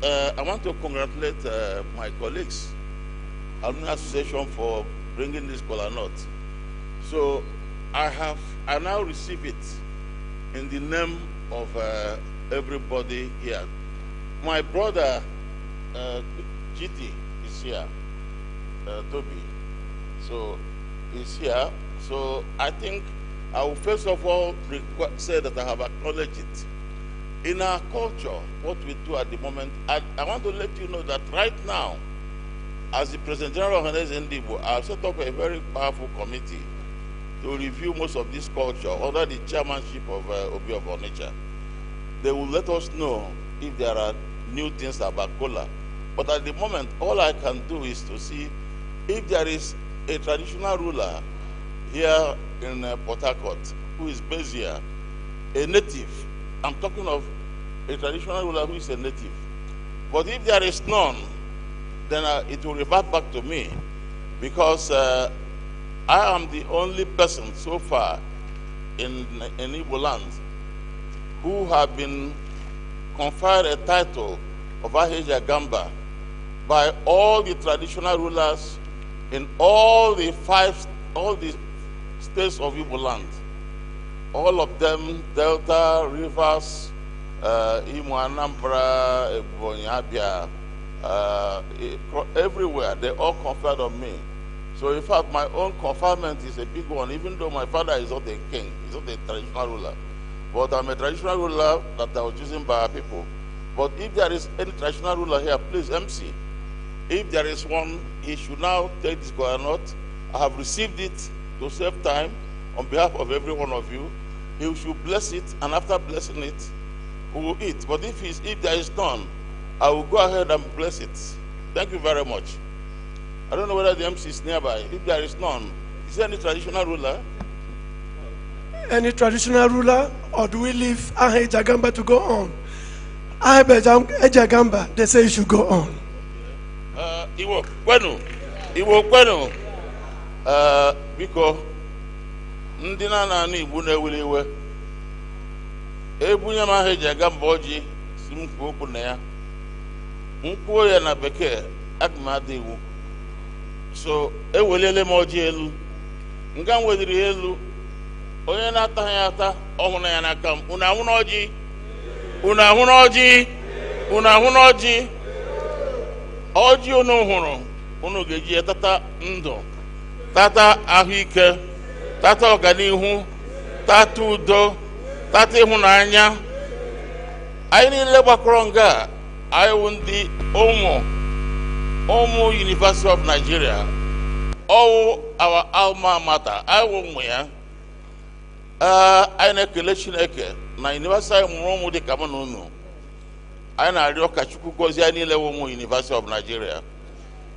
I want to congratulate my colleagues, Alumni Association, for bringing this kola nut. So I now receive it in the name of everybody here. My brother GT is here, Toby. So he's here. So I think I will first of all say that I have acknowledged it. In our culture, what we do at the moment, I want to let you know that right now, as the President General of Ohanese Ndibo, I have set up a very powerful committee to review most of this culture under the chairmanship of Obi of Onitsha. They will let us know if there are new things about kola. But at the moment, all I can do is to see if there is a traditional ruler here in Port Harcourt who is based here, a native. I'm talking of a traditional ruler who is a native. But if there is none, then it will revert back to me, because I am the only person so far in Igbo land who have been conferred a title of Ahija Gamba by all the traditional rulers in all the states of Igbo land. All of them, Delta, Rivers, Imo, Anambra, Ebonyi, Abia, everywhere, they all conferred on me. So in fact, my own conferment is a big one, even though my father is not a king, he's not a traditional ruler. But I'm a traditional ruler that I was chosen by our people. But if there is any traditional ruler here, please, MC, if there is one, he should now take this kolanut. I have received it to save time on behalf of every one of you. He should bless it, and after blessing it, we will eat. But if there is none, I will go ahead and bless it. Thank you very much. I don't know whether the MC is nearby. If there is none, is there any traditional ruler? Any traditional ruler, or do we leave Ahija Gamba to go on? Ahija Gamba, they say you should go on. Iwo kwenu, biko, ndị na-anụ Igbo na-ewuli iwe, ebunye m Ahija Gamba ọjị si m kwuo okwu na ya, nkwuo ya na bekee, aga m ada iwu. So ewelele m ọjị elu, nga m weliri elu, onye na-ata ya ata ọhụrụ ya n'aka m. Unu ahụ n'ọjị, unu ahụ n'ọjị, unu ahụ n'ọjị. Ọjị unu hụrụ, unu ga-eji tata ndụ, tata ahụike, tata ọganihu, tata udo, tata ịhụnanya. Anyị niile gbakọrọ nga anyị wụ ndị ụmụ University of Nigeria. All our alma mater, anyị wụ ụmụ ya. Anyị na-ekele Chineke na University mụrụ ụmụ dị ka mụ na unu. Anyị na-arịọ ka Chukwu gọzie anyị niile wụ ụmụ University of Nigeria.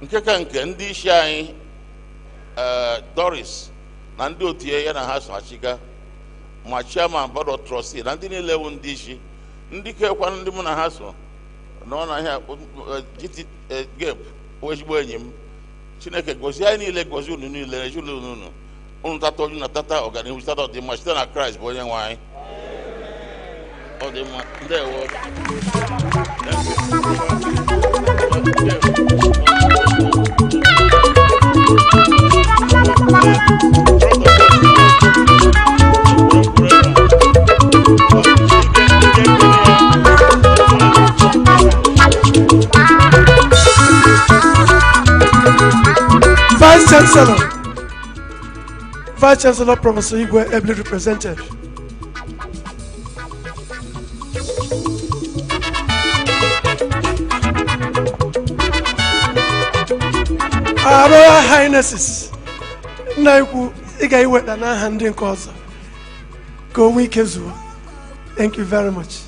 Nke ka nke ndị isi anyị Doris na ndị otu ya na ha so achịga, ma chairman board of trustee na ndị niile wụ ndị isi, ndị kekwa ndị mụ na ha so nọ na ihe GT Gabe wụ ezigbo enyi m. Chineke gọzie anyị niile, gọzie unu niile, ezinụlọ unu. Unu tata ọjụ na tata ọganihu, tata ọdịmma site na Kraịst bụ onye nwe anyị. Ọdịmma, ndewo. Vice Chancellor Professor Igwe, ably represented. Our Royal Highnesses, Naiku Igaiwe Dana Handing Kosa, Go Wikezu. Thank you very much.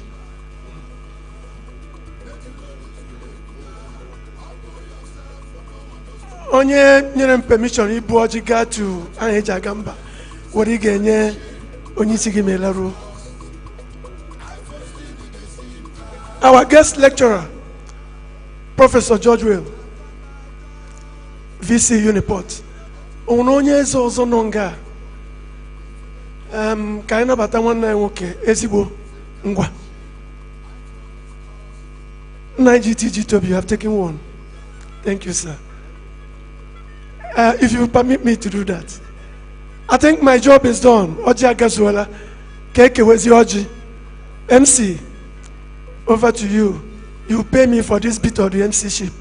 Onye nyere permission ibu ọjị gaa to Ahija Gamba, were ga-enye onye isi gị melaruo. Our guest lecturer, Professor George Will, VC Uniport. Onye eze ọzọ nọ nga ka anyị nabata nwanne anyị nwoke ezigbo ngwa. NIGTG Toby, you have taken one. Thank you, sir. If you permit me to do that, I think my job is done. Oji Agazuela, Keke Wezi Oji, MC, over to you. You pay me for this bit of the MC-ship.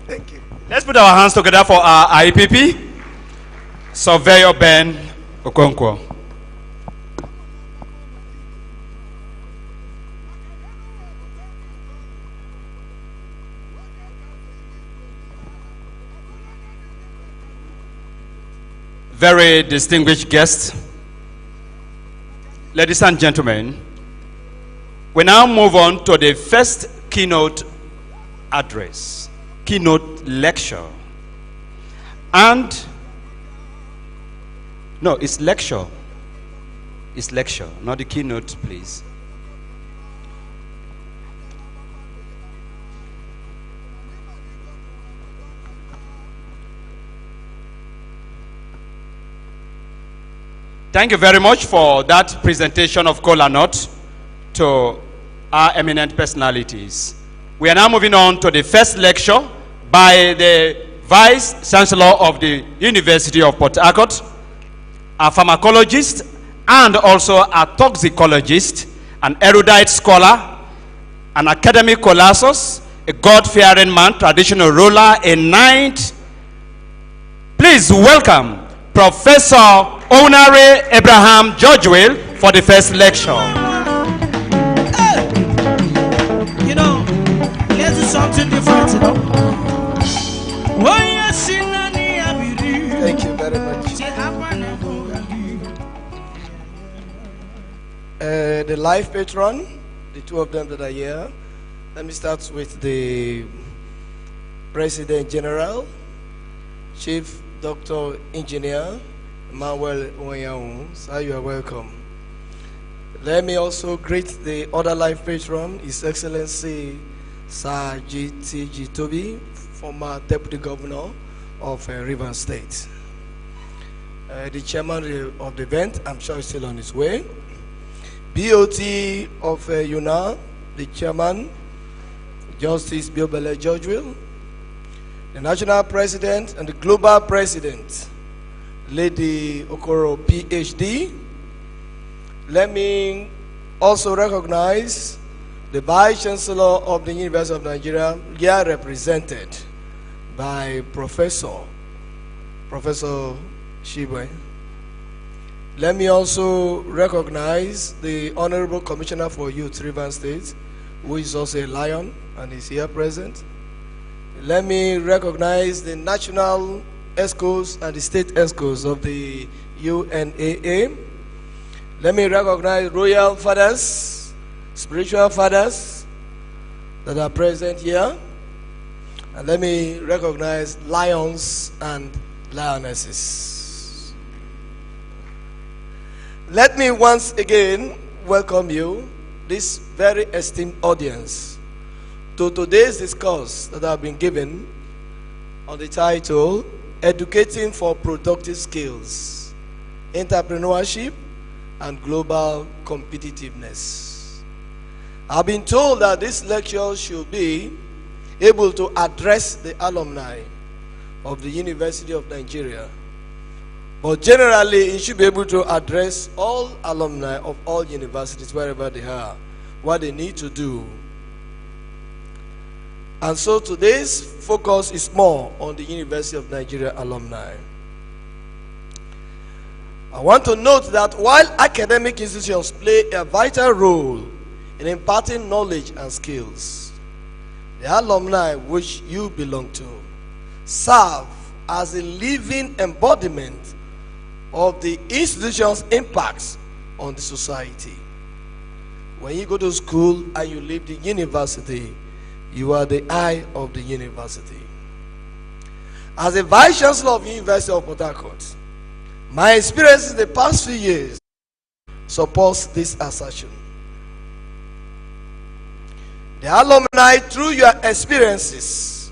Thank you. Let's put our hands together for our IPP, Surveyor Ben Okonkwo. Very distinguished guests, ladies and gentlemen, we now move on to the first keynote address, keynote lecture. And, no, it's lecture. It's lecture, not the keynote, please. Thank you very much for that presentation of Kola Nut to our eminent personalities. We are now moving on to the first lecture by the Vice Chancellor of the University of Port Harcourt, a pharmacologist and also a toxicologist, an erudite scholar, an academic colossus, a God-fearing man, traditional ruler, a knight. Please welcome Professor Onare Abraham Georgewell for the first lecture. You know, let's do something different, you know. Thank you very much. The life patron, the two of them that are here. Let me start with the President General, Chief Dr. Engineer Emmanuel Onyaun. Sir, you are welcome. Let me also greet the other life patron, His Excellency Sir G.T. Toby, former Deputy Governor of Rivers State. The chairman of the event, I'm sure is still on his way. BOT of UNAA, the chairman, Justice Biobele Georgewell, the national president and the global president, Lady Okoro, PhD. Let me also recognize the Vice Chancellor of the University of Nigeria, here represented by Professor Shibwe. Let me also recognize the Honorable Commissioner for Youth, Rivers State, who is also a lion and is here present. Let me recognize the national ESCOs and the state ESCOs of the UNAA. Let me recognize royal fathers, spiritual fathers that are present here. And let me recognize lions and lionesses. Let me once again welcome you, this very esteemed audience, to today's discourse that I've been given on the title, Educating for Productive Skills, Entrepreneurship and Global Competitiveness. I've been told that this lecture should be able to address the alumni of the University of Nigeria. But generally, it should be able to address all alumni of all universities, wherever they are, what they need to do. And so today's focus is more on the University of Nigeria alumni. I want to note that while academic institutions play a vital role in imparting knowledge and skills, the alumni which you belong to serve as a living embodiment of the institution's impacts on the society. When you go to school and you leave the university, you are the eye of the university. As a Vice Chancellor of the University of Port Harcourt, my experience in the past few years supports this assertion. The alumni, through your experiences,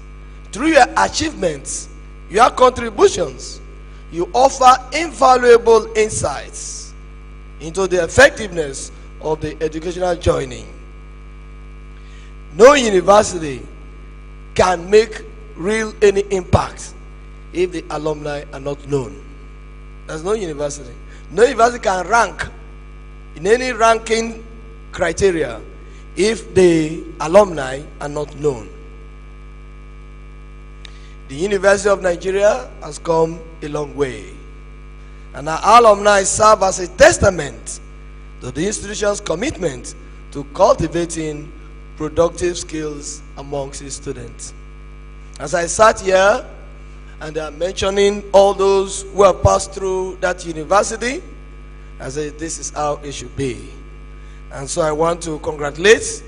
through your achievements, your contributions, you offer invaluable insights into the effectiveness of the educational journey. No university can make real any impact if the alumni are not known. There's no university. No university can rank in any ranking criteria if the alumni are not known. The University of Nigeria has come a long way, and our alumni serve as a testament to the institution's commitment to cultivating productive skills amongst its students. As I sat here and I'm mentioning all those who have passed through that university, I said this is how it should be. And so I want to congratulate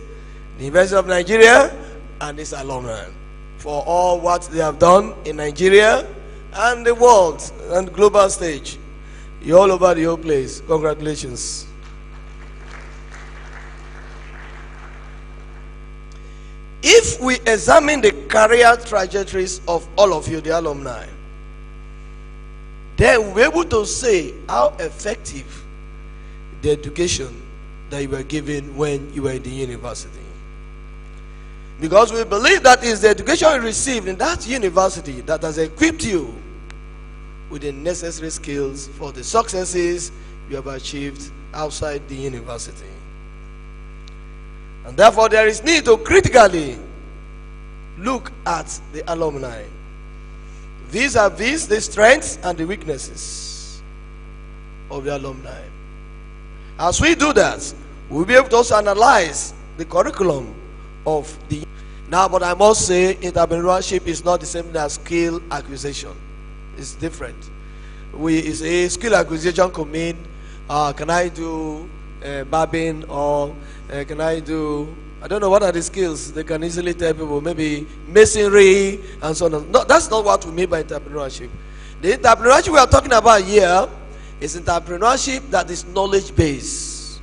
the University of Nigeria and its alumni for all what they have done in Nigeria and the world and global stage. You're all over the whole place. Congratulations. If we examine the career trajectories of all of you, the alumni, then we'll be able to say how effective the education that you were given when you were in the university. Because we believe that it's the education you received in that university that has equipped you with the necessary skills for the successes you have achieved outside the university. And therefore, there is need to critically look at the alumni. These are the strengths and the weaknesses of the alumni. As we do that, we'll be able to also analyze the curriculum of the. Now, but I must say, entrepreneurship is not the same as skill acquisition. It's different. We say skill acquisition could mean, can I do barbing, or can I do, I don't know, what are the skills? They can easily tell people, maybe masonry and so on. No, that's not what we mean by entrepreneurship. The entrepreneurship we are talking about here is entrepreneurship that is knowledge-based.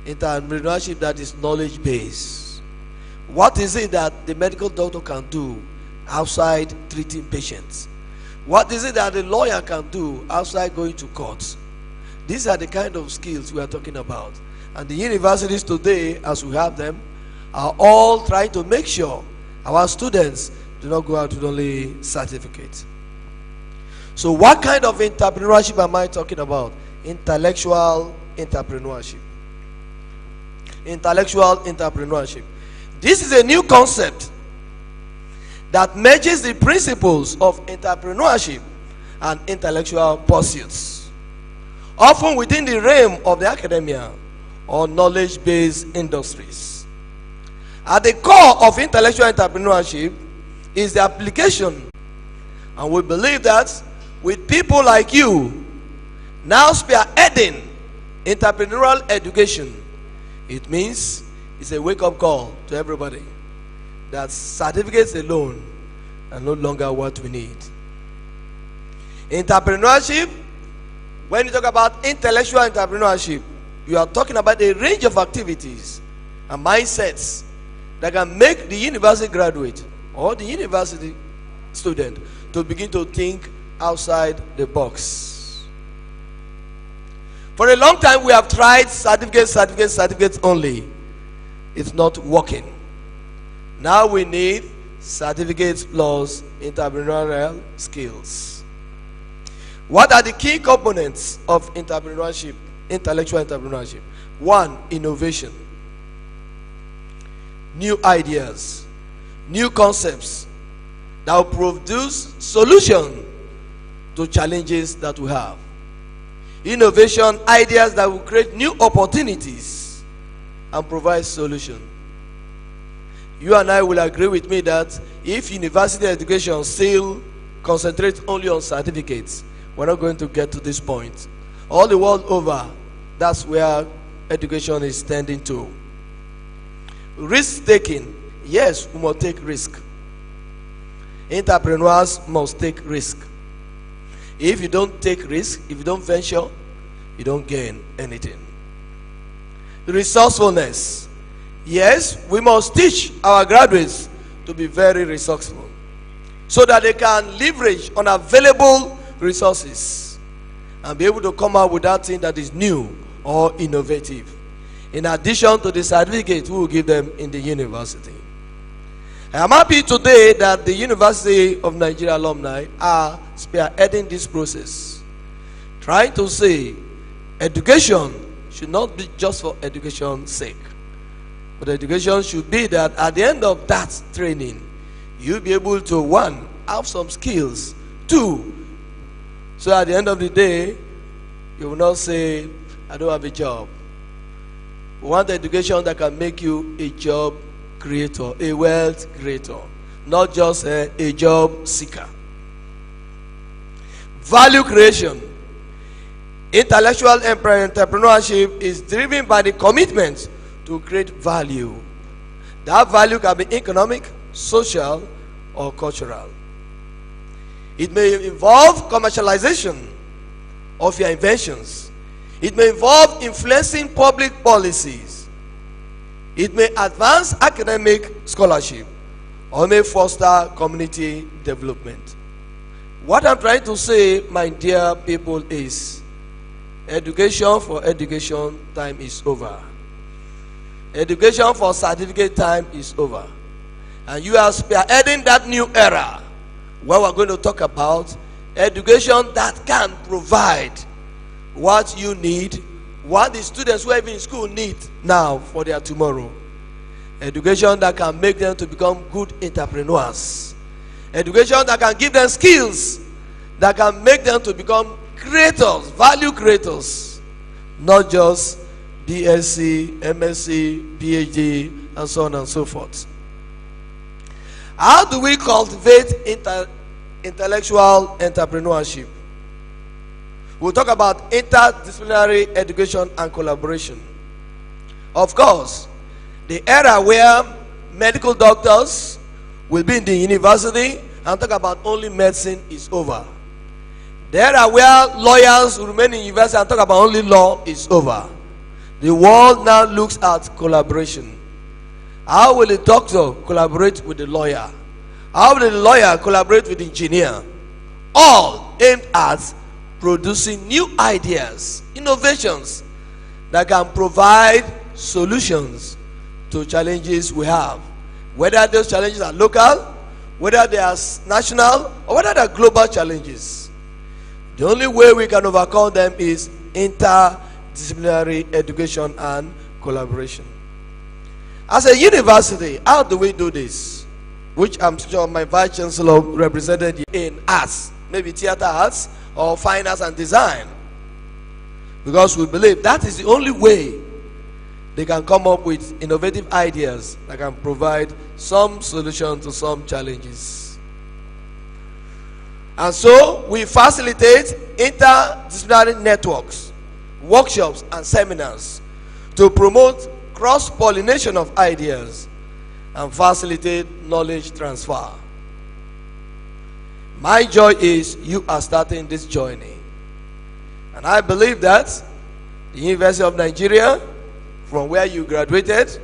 Entrepreneurship that is knowledge-based. What is it that the medical doctor can do outside treating patients? What is it that the lawyer can do outside going to court? These are the kind of skills we are talking about. And the universities today, as we have them, are all trying to make sure our students do not go out with only certificates. So what kind of entrepreneurship am I talking about? Intellectual entrepreneurship. Intellectual entrepreneurship. This is a new concept that merges the principles of entrepreneurship and intellectual pursuits, often within the realm of the academia or knowledge-based industries. At the core of intellectual entrepreneurship is the application, and we believe that with people like you now spearheading entrepreneurial education, it means it's a wake-up call to everybody that certificates alone are no longer what we need. Entrepreneurship, when you talk about intellectual entrepreneurship, you are talking about a range of activities and mindsets that can make the university graduate or the university student to begin to think outside the box. For a long time, we have tried certificates only. It's not working. Now we need certificates plus entrepreneurial skills. What are the key components of entrepreneurship, intellectual entrepreneurship? One, innovation. New ideas, new concepts that will produce solutions to challenges that we have. Innovation, ideas that will create new opportunities and provide solution. You and I will agree with me that if university education still concentrates only on certificates, we're not going to get to this point. All the world over, that's where education is tending to. Risk taking, yes, we must take risk. Entrepreneurs must take risk. If you don't take risk, if you don't venture, you don't gain anything. Resourcefulness. Yes, we must teach our graduates to be very resourceful so that they can leverage on available resources and be able to come out with that thing that is new or innovative, in addition to the certificate we will give them in the university. I am happy today that the University of Nigeria alumni are spearheading this process, trying to say education should not be just for education's sake, but education should be that at the end of that training, you'll be able to, one, have some skills, two, so at the end of the day, you will not say, I don't have a job. We want education that can make you a job creator, a wealth creator, not just a job seeker. Value creation. Intellectual entrepreneurship is driven by the commitment to create value. That value can be economic, social, or cultural. It may involve commercialization of your inventions. It may involve influencing public policies. It may advance academic scholarship or may foster community development. What I'm trying to say, my dear people, is education for education time is over. Education for certificate time is over. And you are spearheading that new era where we're going to talk about education that can provide what you need, what the students who are in school need now for their tomorrow. Education that can make them to become good entrepreneurs. Education that can give them skills that can make them to become creators, value creators, not just BSc, MSc, PhD, and so on and so forth. How do we cultivate intellectual entrepreneurship? We'll talk about interdisciplinary education and collaboration. Of course, the era where medical doctors will be in the university and talk about only medicine is over. The era where lawyers will remain in university and talk about only law is over. The world now looks at collaboration. How will the doctor collaborate with the lawyer? How will the lawyer collaborate with the engineer? All aimed at producing new ideas, innovations that can provide solutions to challenges we have. Whether those challenges are local, whether they are national, or whether they are global challenges. The only way we can overcome them is interdisciplinary education and collaboration. As a university, how do we do this? Which I'm sure my vice chancellor represented in arts, maybe theater arts or fine arts and design. Because we believe that is the only way they can come up with innovative ideas that can provide some solution to some challenges. And so we facilitate interdisciplinary networks, workshops, and seminars to promote cross-pollination of ideas and facilitate knowledge transfer. My joy is you are starting this journey. And I believe that the University of Nigeria, from where you graduated,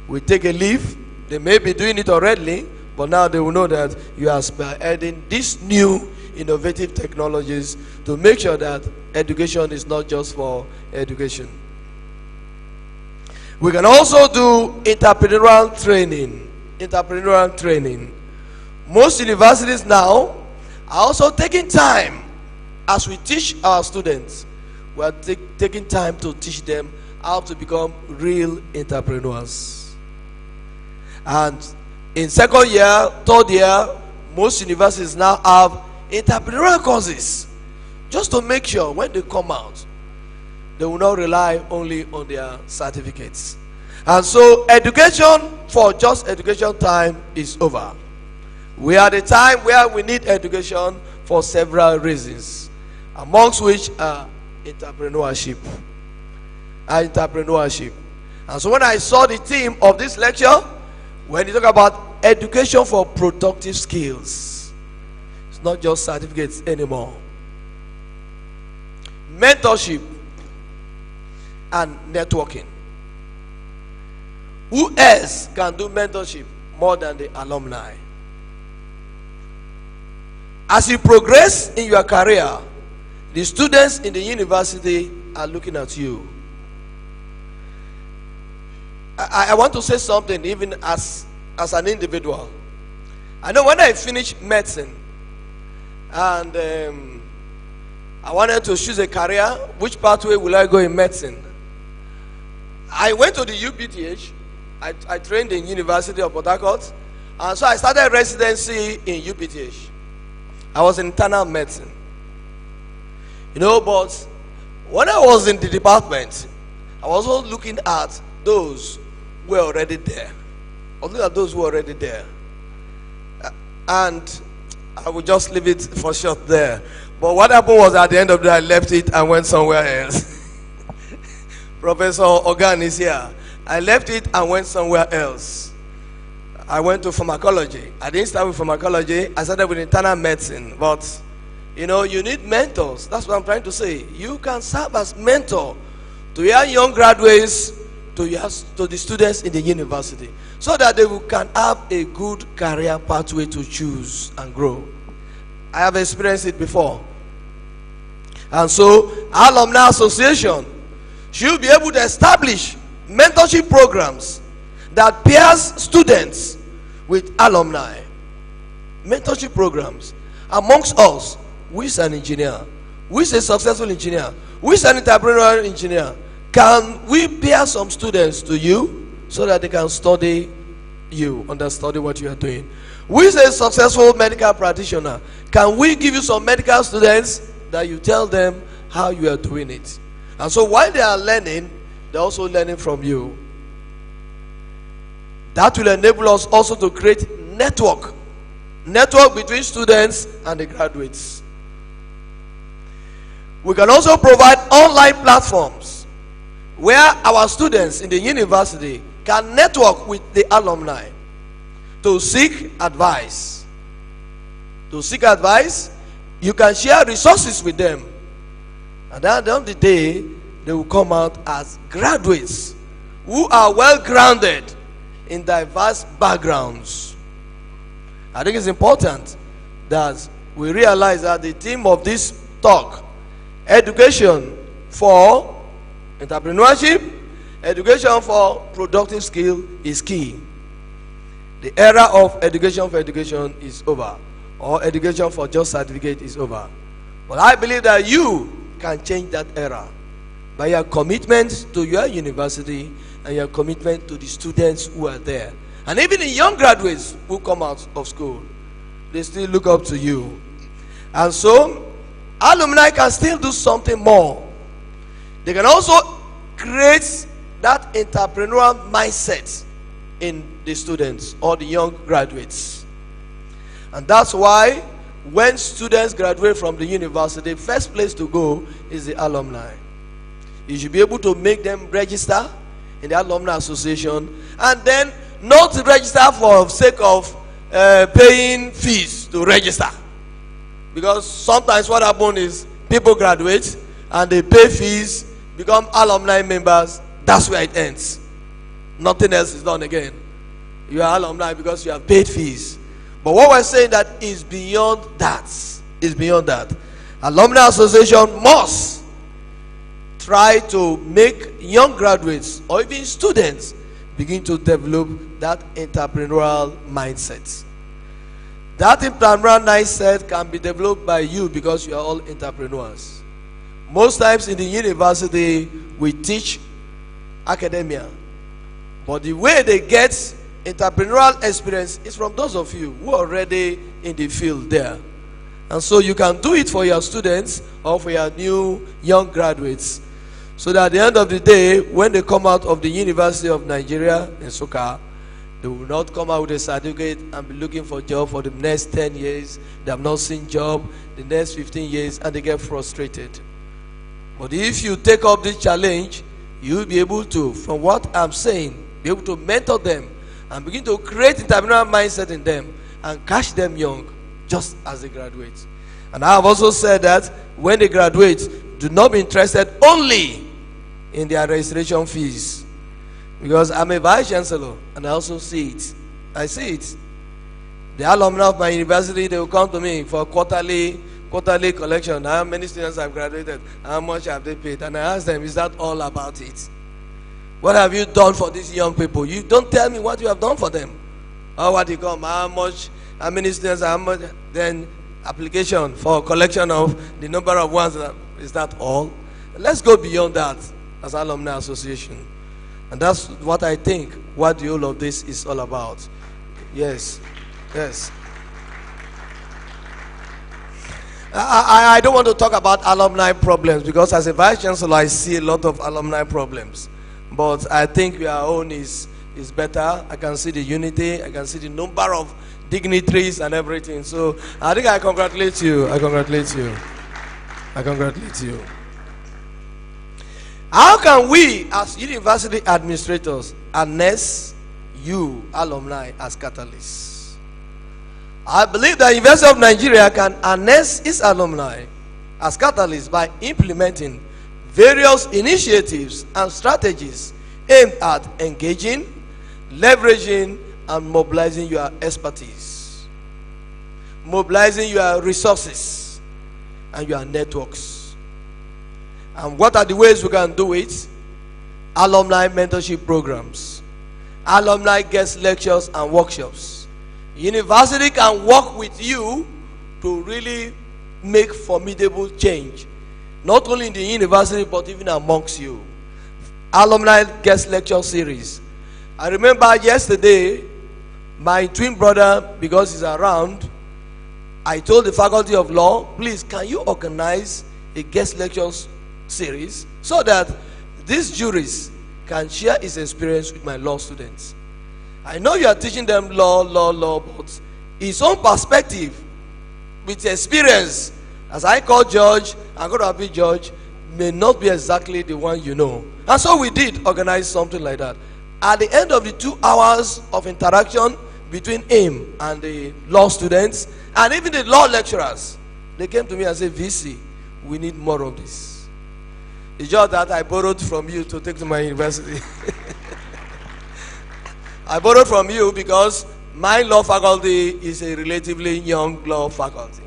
will take a leave. They may be doing it already, but now they will know that you are spearheading these new innovative technologies to make sure that education is not just for education. We can also do entrepreneurial training. Most universities now are also taking time as we teach our students. We are taking time to teach them how to become real entrepreneurs. And in second year, third year, most universities now have entrepreneurial courses, just to make sure when they come out, they will not rely only on their certificates. And so education for just education time is over. We are at a time where we need education for several reasons, amongst which are entrepreneurship. And so when I saw the theme of this lecture, when you talk about education for productive skills, it's not just certificates anymore. Mentorship and networking. Who else can do mentorship more than the alumni? As you progress in your career, the students in the university are looking at you. I want to say something even as an individual. I know when I finished medicine and I wanted to choose a career, which pathway will I go in medicine? I went to the UPTH. I trained in University of Port Harcourt, and so I started residency in UPTH. I was in internal medicine. But when I was in the department, I was also looking at those who were already there. And I will just leave it for short there. But what happened was at the end of the day, I left it and went somewhere else. Professor Ogan is here. I left it and went somewhere else. I went to pharmacology. I didn't start with pharmacology. I started with internal medicine. But, you need mentors. That's what I'm trying to say. You can serve as mentor to your young graduates, to the students in the university, so that they can have a good career pathway to choose and grow. I have experienced it before. And so, Alumni Association should be able to establish mentorship programs that pairs students with alumni. Mentorship programs amongst us. Who is an engineer? Who is a successful engineer? Who is an entrepreneurial engineer? Can we pair some students to you so that they can study you, understudy what you are doing? Who is a successful medical practitioner? Can we give you some medical students that you tell them how you are doing it? And so while they are learning, they're also learning from you. That will enable us also to create network between students and the graduates. We can also provide online platforms where our students in the university can network with the alumni to seek advice. To seek advice, you can share resources with them. And at the end of the day, they will come out as graduates who are well grounded in diverse backgrounds. I think it's important that we realize that the theme of this talk, education for entrepreneurship, education for productive skill, is key. The era of education for education is over, or education for just certificate is over. But I believe that you can change that era by your commitment to your university and your commitment to the students who are there. And even the young graduates who come out of school, they still look up to you. And so, alumni can still do something more. They can also create that entrepreneurial mindset in the students or the young graduates. And that's why when students graduate from the university, the first place to go is the alumni. You should be able to make them register in the Alumni Association, and then not register for sake of paying fees to register. Because sometimes what happens is people graduate and they pay fees, become alumni members. That's where it ends. Nothing else is done again. You are alumni because you have paid fees. But what we're saying that is beyond that. Is beyond that. Alumni Association must try to make young graduates or even students begin to develop that entrepreneurial mindset. That entrepreneurial mindset can be developed by you because you are all entrepreneurs. Most times in the university, we teach academia. But the way they get entrepreneurial experience is from those of you who are already in the field there. And so you can do it for your students or for your new young graduates. So that at the end of the day, when they come out of the University of Nigeria in Nsukka, they will not come out with a certificate and be looking for a job for the next 10 years. They have not seen job the next 15 years and they get frustrated. But if you take up this challenge, you will be able to, from what I'm saying, be able to mentor them and begin to create entrepreneurial mindset in them and catch them young, just as they graduate. And I have also said that when they graduate, do not be interested only in their registration fees. Because I'm a vice chancellor and I also see it. I see it. The alumni of my university, they will come to me for quarterly collection. How many students have graduated? How much have they paid? And I ask them, is that all about it? What have you done for these young people? You don't tell me what you have done for them. Or what you come, how much, how many students, how much, then application for collection of the number of ones. Is that all? Let's go beyond that as Alumni Association. And that's what I think what the whole of this is all about. Yes. Yes. I don't want to talk about alumni problems because as a vice chancellor I see a lot of alumni problems. But I think our own is better. I can see the unity, I can see the number of dignitaries and everything. So I think I congratulate you. I congratulate you. I congratulate you. How can we as university administrators harness you alumni as catalysts? I believe the University of Nigeria can harness its alumni as catalysts by implementing various initiatives and strategies aimed at engaging, leveraging, and mobilizing your expertise. mobilizing your resources and your networks. And what are the ways we can do it? Alumni mentorship programs, alumni guest lectures and workshops. University can work with you to really make formidable change, not only in the university but even amongst you. Alumni guest lecture series. I remember yesterday, my twin brother, because he's around, I told the faculty of law, please, can you organize a guest lectures series so that these juries can share his experience with my law students. I know you are teaching them law, but his own perspective with experience, as I call judge, I'm going to be judge, may not be exactly the one you know. And so we did organize something like that. At the end of the 2 hours of interaction between him and the law students, and even the law lecturers, they came to me and said, VC, we need more of this. It's just that I borrowed from you to take to my university. I borrowed from you because my law faculty is a relatively young law faculty.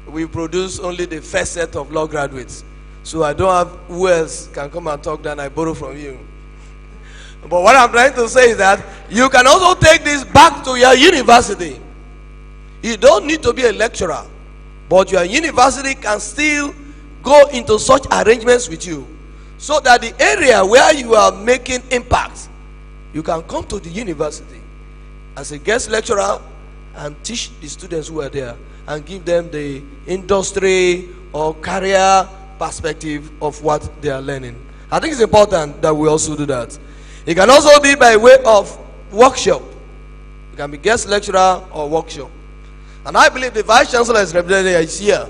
We produce only the first set of law graduates. So I don't have who else can come and talk, then I borrow from you. But what I'm trying to say is that you can also take this back to your university. You don't need to be a lecturer, but your university can still go into such arrangements with you so that the area where you are making impact, you can come to the university as a guest lecturer and teach the students who are there and give them the industry or career perspective of what they are learning. I think it's important that we also do that. It can also be by way of workshop. It can be guest lecturer or workshop. And I believe the Vice Chancellor is represented is here.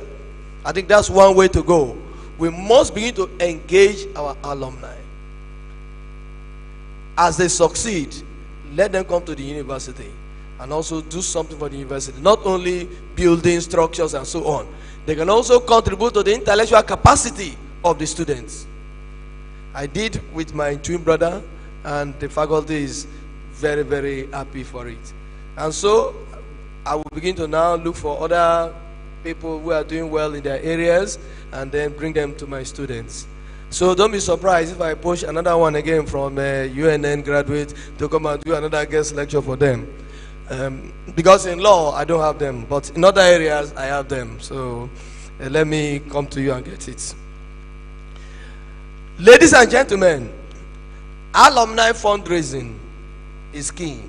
I think that's one way to go. We must begin to engage our alumni. As they succeed, let them come to the university and also do something for the university. Not only building structures and so on. They can also contribute to the intellectual capacity of the students. I did with my twin brother, and the faculty is very, very happy for it. And so I will begin to now look for other people who are doing well in their areas and then bring them to my students. So don't be surprised if I push another one again from UNN graduate to come and do another guest lecture for them. Because in law I don't have them, but in other areas I have them. So let me come to you and get it. Ladies and gentlemen, alumni fundraising is key.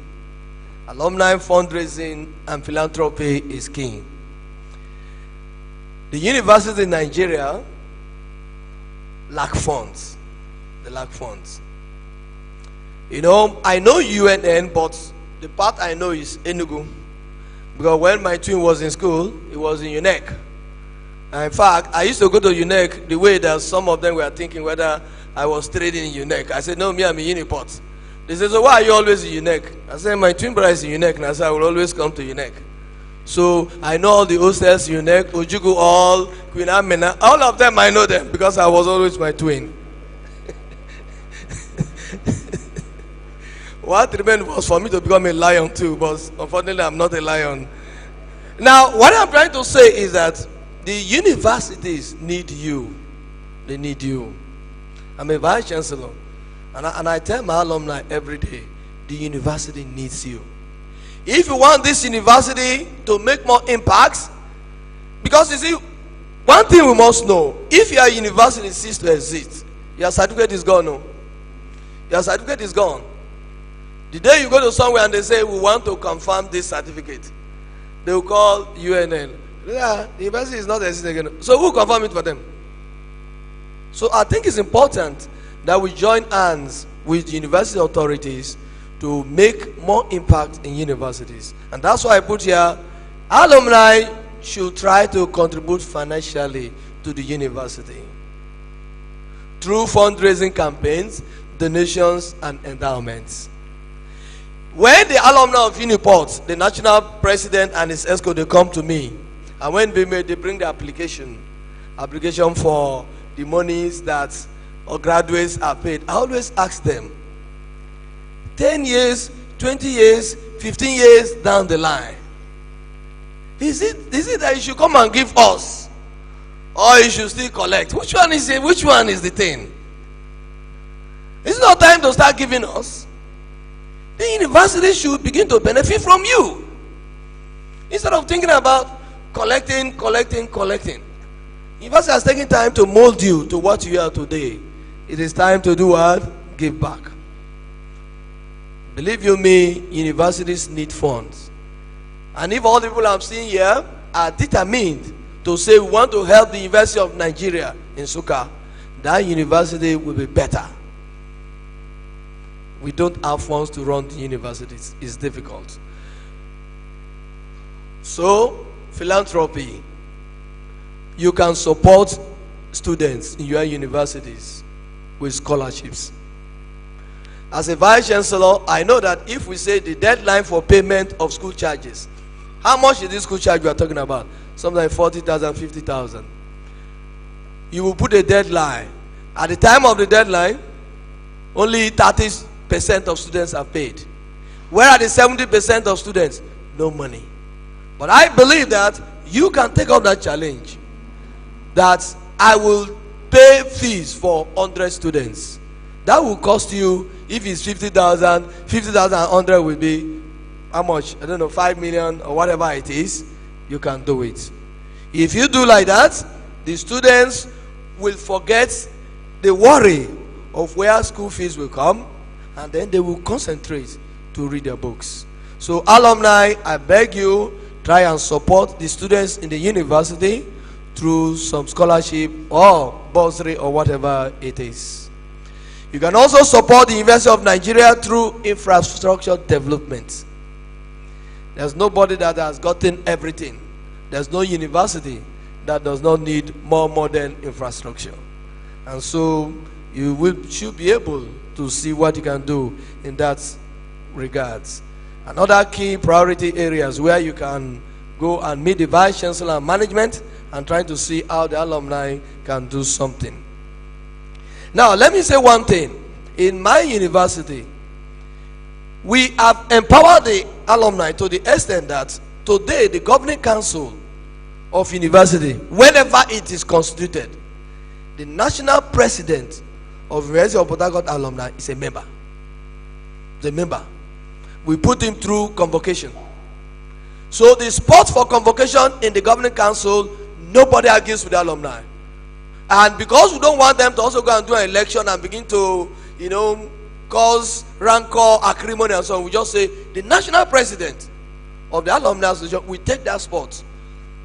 Alumni fundraising and philanthropy is key. The universities in Nigeria lack funds. They lack funds. You know, I know UNN, but the part I know is Enugu. Because when my twin was in school, it was in UNEC. And in fact, I used to go to UNEC the way that some of them were thinking whether I was trading in UNEC. I said, no, me, I'm in Uniport. They said, so why are you always in UNEC? I said, my twin brother is in UNEC. And I said, I will always come to UNEC. So I know all the hostels, UNEC, Ojugu, all, Queen Amina, all of them I know them because I was always my twin. What remained was for me to become a lion too, but unfortunately I'm not a lion. Now, what I'm trying to say is that the universities need you. They need you. I'm a vice chancellor, and I tell my alumni every day, the university needs you. If you want this university to make more impacts, because you see, one thing we must know, if your university ceases to exist, your certificate is gone. No? Your certificate is gone. The day you go to somewhere and they say, we want to confirm this certificate, they will call UNN. Yeah, the university is not existing again. So who confirm it for them? So I think it's important that we join hands with university authorities to make more impact in universities. And that's why I put here, alumni should try to contribute financially to the university through fundraising campaigns, donations, and endowments. When the alumni of Uniport, the national president and his ESCO, they come to me, and when they bring the application for the monies that our graduates are paid, I always ask them, 10 years, 20 years, 15 years down the line, Is it that you should come and give us, or you should still collect? Which one is it? Which one is the thing? It's not time to start giving us. The university should begin to benefit from you, instead of thinking about collecting. University has taken time to mold you to what you are today. It is time to do what? Give back. Believe you me, universities need funds. And if all the people I'm seeing here are determined to say we want to help the University of Nigeria in Nsukka, that university will be better. We don't have funds to run the universities. It's difficult. So, philanthropy. You can support students in your universities with scholarships. As a vice chancellor, I know that if we say the deadline for payment of school charges, how much is this school charge we are talking about? Something like 40,000, 50,000. You will put a deadline. At the time of the deadline, only 30% of students are paid. Where are the 70% of students? No money. But I believe that you can take up that challenge. That I will pay fees for 100 students. That will cost you, if it's 50,000, 50,000 and 100 will be how much? I don't know, 5 million or whatever it is. You can do it. If you do like that, the students will forget the worry of where school fees will come, and then they will concentrate to read their books. So alumni, I beg you, try and support the students in the university through some scholarship or bursary or whatever it is. You can also support the University of Nigeria through infrastructure development. There's nobody that has gotten everything. There's no university that does not need more modern infrastructure. And so should be able to see what you can do in that regards. Another key priority areas where you can go and meet the vice chancellor and management and trying to see how the alumni can do something. Now, let me say one thing. In my university, we have empowered the alumni to the extent that today the governing council of university, whenever it is constituted, the national president of University of Port Harcourt alumni is a member. The member. We put him through convocation. So the spot for convocation in the governing council, nobody argues with the alumni. And because we don't want them to also go and do an election and begin to, cause rancor, acrimony and so on, we just say the national president of the alumni association will take that spot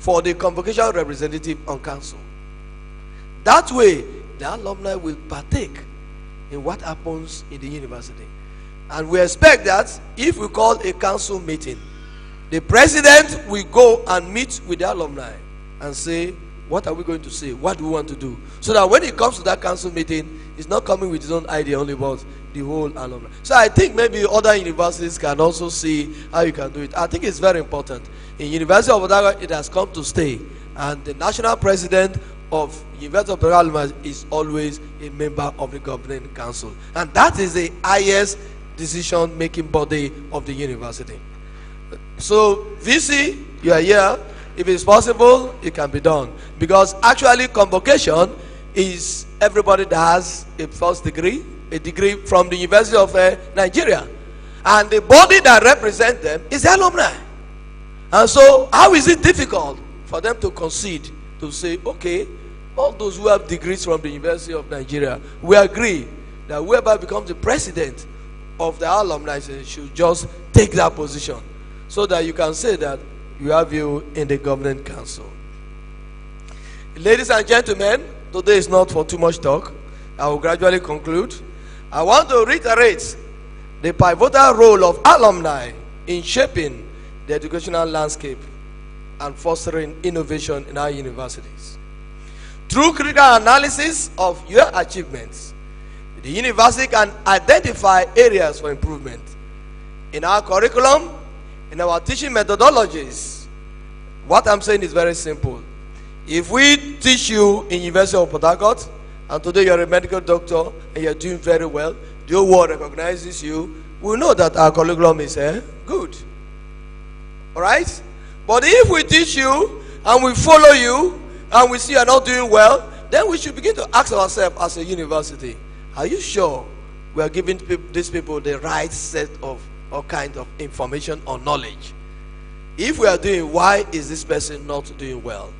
for the convocation representative on council. That way, the alumni will partake in what happens in the university. And we expect that if we call a council meeting, the president will go and meet with the alumni and say, what are we going to say? What do we want to do? So that when it comes to that council meeting, he's not coming with his own idea only, but the whole alumni. So I think maybe other universities can also see how you can do it. I think it's very important. In University of Port Harcourt, it has come to stay. And the national president of University of Port Harcourt is always a member of the governing council. And that is the highest decision-making body of the university. So, VC, you are here. If it's possible, it can be done. Because actually, convocation is everybody that has a first degree, a degree from the University of Nigeria. And the body that represents them is the alumni. And so, how is it difficult for them to concede, to say, okay, all those who have degrees from the University of Nigeria, we agree that whoever becomes the president of the alumni should just take that position, so that you can say that you have you in the governing council. Ladies and gentlemen, today is not for too much talk. I will gradually conclude. I want to reiterate the pivotal role of alumni in shaping the educational landscape and fostering innovation in our universities. Through critical analysis of your achievements, the university can identify areas for improvement in our curriculum, in our teaching methodologies. What I'm saying is very simple. If we teach you in University of Port Harcourt, and today you're a medical doctor and you're doing very well, the whole world recognizes you, we know that our curriculum is good. Alright? But if we teach you and we follow you and we see you are not doing well, then we should begin to ask ourselves as a university, are you sure we are giving these people the right set of all kinds of information or knowledge? If we are doing, why is this person not doing well?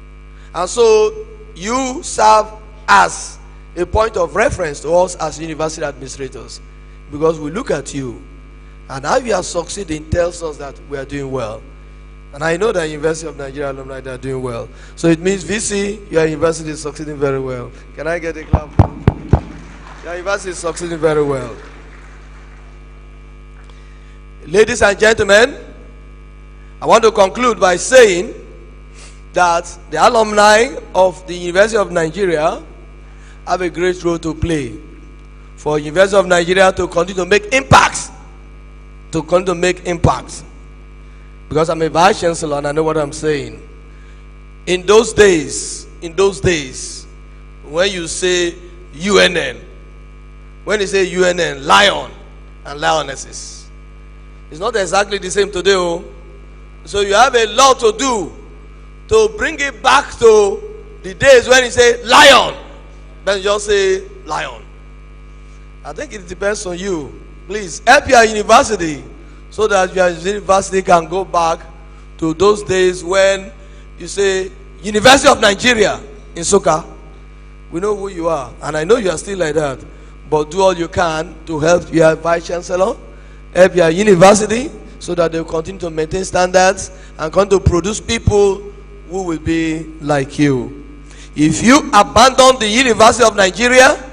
And so you serve as a point of reference to us as university administrators, because we look at you and how you are succeeding tells us that we are doing well. And I know that University of Nigeria alumni are doing well. So it means VC, your university is succeeding very well. Can I get a clap? Your university is succeeding very well. Ladies and gentlemen, I want to conclude by saying that the alumni of the University of Nigeria have a great role to play for University of Nigeria to continue to make impacts. To continue to make impacts. Because I'm a vice chancellor and I know what I'm saying. In those days, when you say UNN, when you say UNN, lion and lionesses, it's not exactly the same today. Oh. So you have a lot to do to bring it back to the days when you say lion, then you just say lion. I think it depends on you. Please help your university so that your university can go back to those days when you say University of Nigeria in Soka. We know who you are, and I know you are still like that. But do all you can to help your vice chancellor, help your university, so that they will continue to maintain standards and continue to produce people who will be like you. If you abandon the University of Nigeria,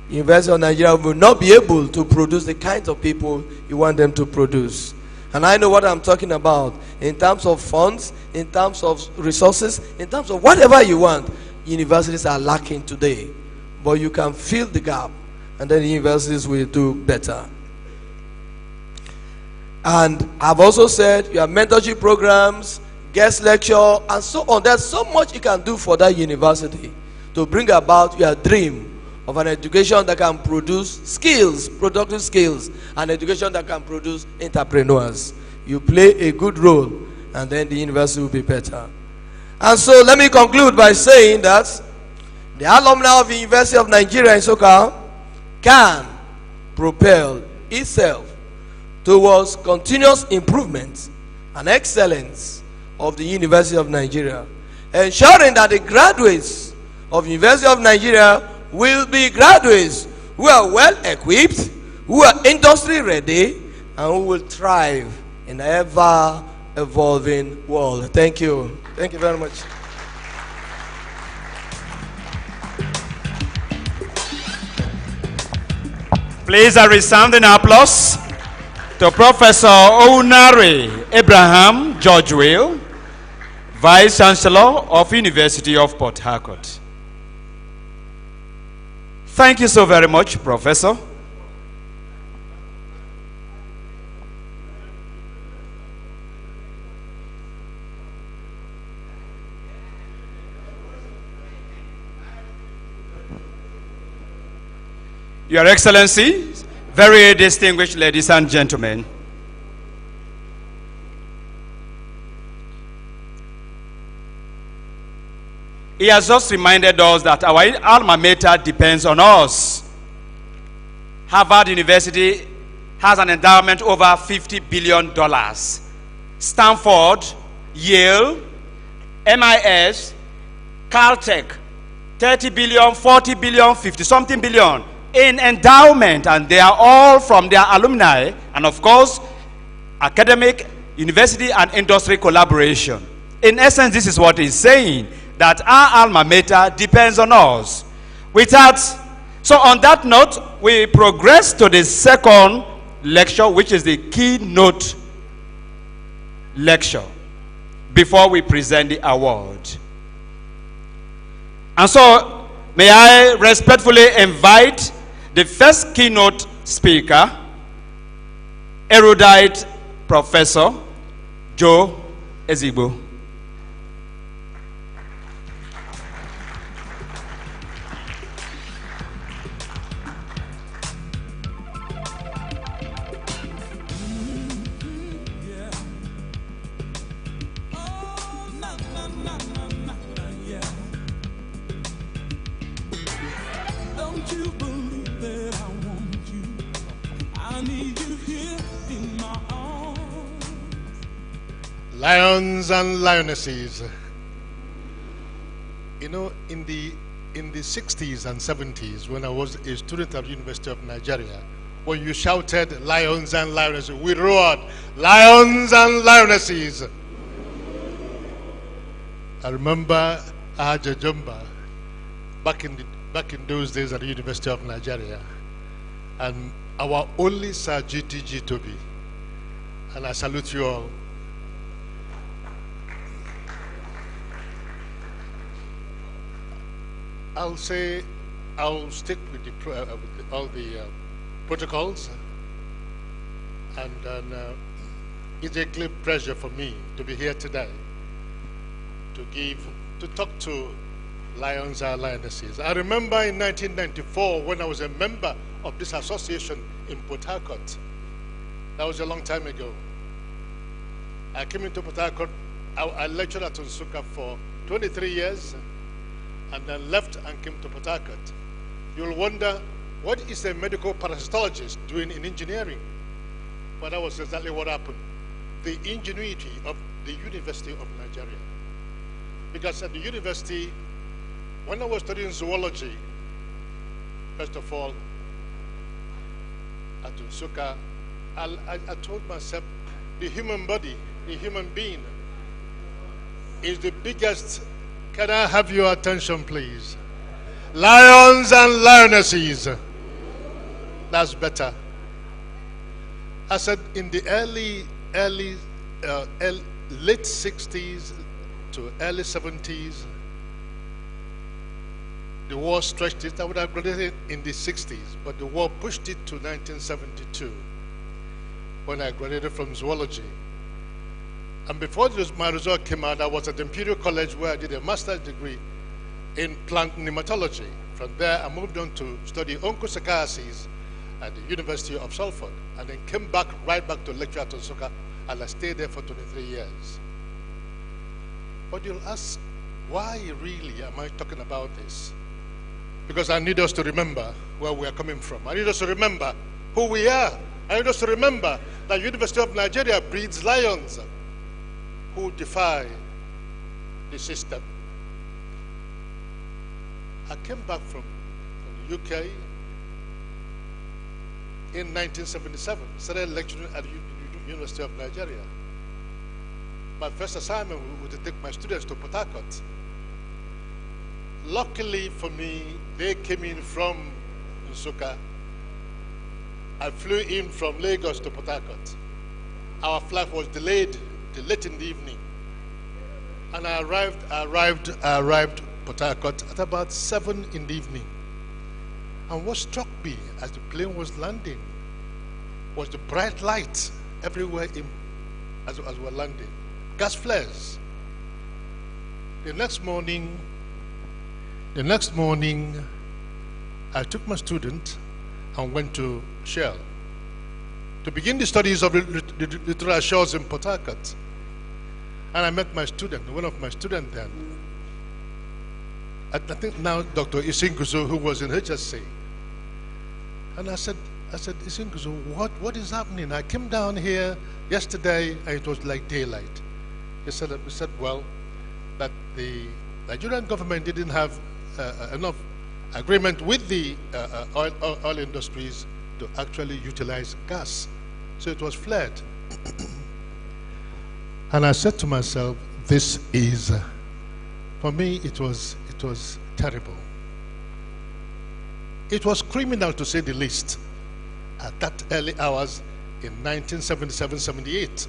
University of Nigeria will not be able to produce the kinds of people you want them to produce. And I know what I'm talking about in terms of funds, in terms of resources, in terms of whatever you want. Universities are lacking today, but you can fill the gap, and then the universities will do better. And I've also said you have mentorship programs, guest lecture, and so on. There's so much you can do for that university to bring about your dream of an education that can produce skills, productive skills, an education that can produce entrepreneurs. You play a good role, and then the university will be better. And so let me conclude by saying that the alumni of the University of Nigeria in Soka can propel itself towards continuous improvement and excellence of the University of Nigeria, ensuring that the graduates of the University of Nigeria will be graduates who are well equipped, who are industry ready, and who will thrive in an ever evolving world. Thank you. Thank you very much. Please a resounding applause to Professor Onare Abraham George Will, Vice Chancellor of University of Port Harcourt. Thank you so very much, Professor. Your Excellency, very distinguished ladies and gentlemen, he has just reminded us that our alma mater depends on us. Harvard University has an endowment over $50 billion. Stanford, Yale, MIS, Caltech, 30 billion, 40 billion, 50 something billion in endowment, and they are all from their alumni, and of course academic, university and industry collaboration. In essence, this is what he's saying, that our alma mater depends on us. So on that note, we progress to the second lecture, which is the keynote lecture, before we present the award. And so may I respectfully invite the first keynote speaker, erudite Professor Joe Ezigbo. I need you here in my arms. Lions and lionesses. You know, in the 60s and 70s, when I was a student at the University of Nigeria, when you shouted lions and lionesses, we roared, lions and lionesses. I remember Aja Jumba back in those days at the University of Nigeria, and our only Sir GTG Toby, and I salute you all. I'll stick with all the protocols, and it's a great pleasure for me to be here today to talk to Lions and Lionesses. I remember in 1994 when I was a member of this association in Port Harcourt. That was a long time ago. I came into Port Harcourt. I lectured at Nsukka for 23 years, and then left and came to Port Harcourt. You'll wonder, what is a medical parasitologist doing in engineering? But that was exactly what happened. The ingenuity of the University of Nigeria. Because at the university, when I was studying zoology, first of all, at Nsukka, I told myself, the human body, the human being, is the biggest. Can I have your attention, please? Lions and lionesses. That's better. I said in the late 60s to early 70s, the war stretched it. I would have graduated in the 60s, but the war pushed it to 1972 when I graduated from zoology. And before my result came out, I was at Imperial College where I did a master's degree in plant nematology. From there, I moved on to study onchocerciasis at the University of Salford, and then came right back to lecture at Nsukka, and I stayed there for 23 years. But you'll ask, why really am I talking about this? Because I need us to remember where we are coming from. I need us to remember who we are. I need us to remember that University of Nigeria breeds lions who defy the system. I came back from the UK in 1977, started lecturing at the University of Nigeria. My first assignment was to take my students to Port Harcourt. Luckily for me, they came in from Nsukka. I flew in from Lagos to Port Harcourt. Our flight was delayed till late in the evening. And I arrived Port Harcourt at about 7 in the evening. And what struck me as the plane was landing was the bright light everywhere as we were landing. Gas flares. The next morning, I took my student and went to Shell to begin the studies of the littoral shores in Port Harcourt. And I met my student, one of my students then, I think now Dr. Isinguzo, who was in HSC. And I said, Isinguzo, what is happening? I came down here yesterday and it was like daylight. He said, well, that the Nigerian government didn't have enough agreement with the oil industries to actually utilize gas. So it was flared. And I said to myself, this is, for me, it was terrible. It was criminal, to say the least, at that early hours in 1977-78.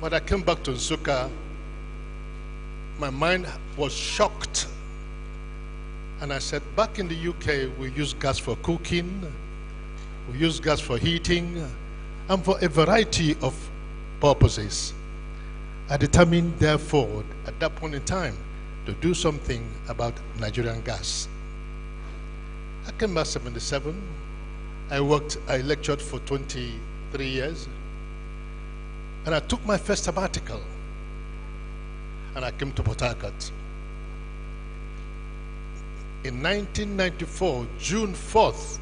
When I came back to Nsukka, my mind was shocked. And I said, back in the UK, we use gas for cooking, we use gas for heating, and for a variety of purposes. I determined, therefore, at that point in time, to do something about Nigerian gas. I came back 77. I lectured for 23 years. And I took my first sabbatical. And I came to Port Harcourt. In 1994, June 4th,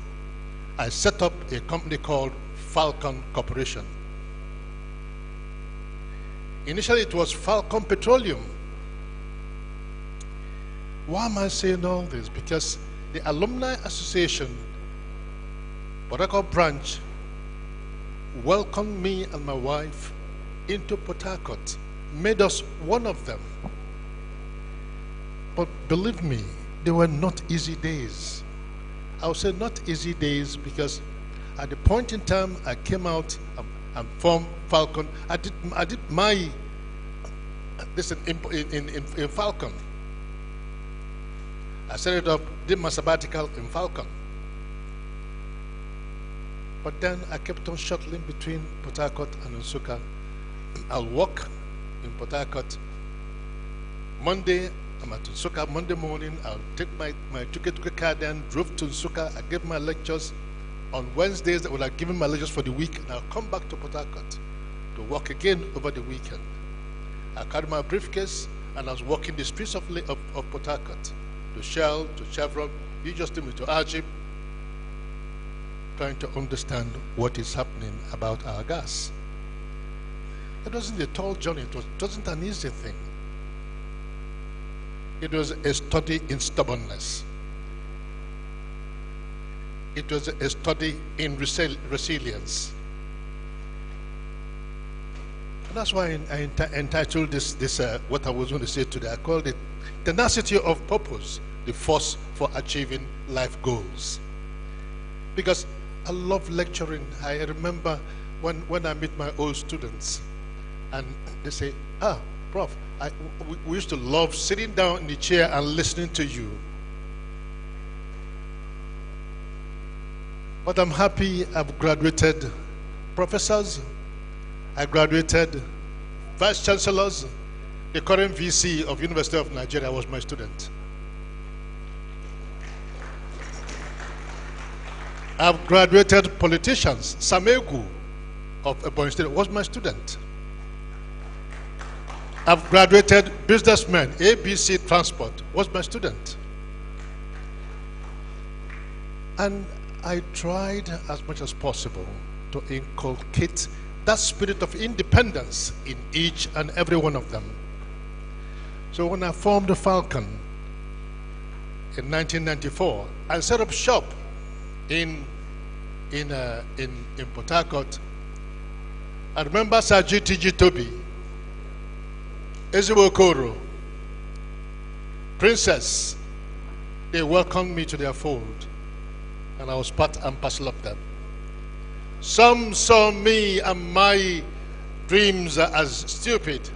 I set up a company called Falcon Corporation. Initially, it was Falcon Petroleum. Why am I saying all this? Because the Alumni Association, Port Harcourt branch, welcomed me and my wife into Port Harcourt, made us one of them. But believe me, they were not easy days. I would say not easy days because at the point in time I came out and formed Falcon, I did my this in Falcon. I set it up, did my sabbatical in Falcon. But then I kept on shuttling between Port Harcourt and Nsukka. I'll walk in Port Harcourt. Monday, I'm at Nsukka. Monday morning, I'll take my tuk-tuk car then, drove to Nsukka. I gave my lectures. On Wednesdays, I would have given my lectures for the week, and I'll come back to Port Harcourt to work again over the weekend. I carried my briefcase, and I was walking the streets of Port Harcourt, to Shell, to Chevron, you just took me to Ajib, trying to understand what is happening about our gas. It wasn't a tall journey, it wasn't an easy thing. It was a study in stubbornness. It was a study in resilience. And that's why I entitled this what I was going to say today. I called it Tenacity of Purpose, the Force for Achieving Life Goals. Because I love lecturing. I remember when I meet my old students and they say, Prof, we used to love sitting down in the chair and listening to you. But I'm happy I've graduated professors, I graduated vice chancellors. The current VC of University of Nigeria was my student. I've graduated politicians. Samegu of Ebonyi State was my student. I've graduated businessmen. ABC Transport was my student. And I tried as much as possible to inculcate that spirit of independence in each and every one of them. So when I formed the Falcon in 1994, I set up shop in Port Harcourt. I remember Sir G.T.G. Toby, Ezebo Okoro, Princess. They welcomed me to their fold, and I was part and parcel of them. Some saw me and my dreams as stupid.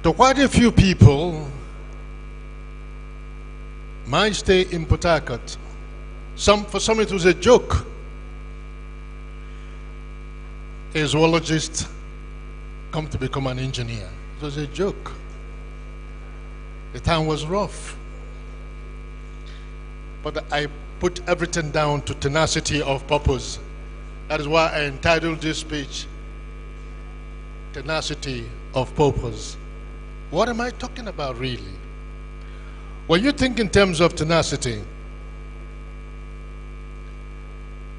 To quite a few people, my stay in Port Harcourt, for some it was a joke. A zoologist come to become an engineer. It was a joke. The time was rough. But I put everything down to tenacity of purpose. That is why I entitled this speech, Tenacity of Purpose. What am I talking about really? When you think in terms of tenacity,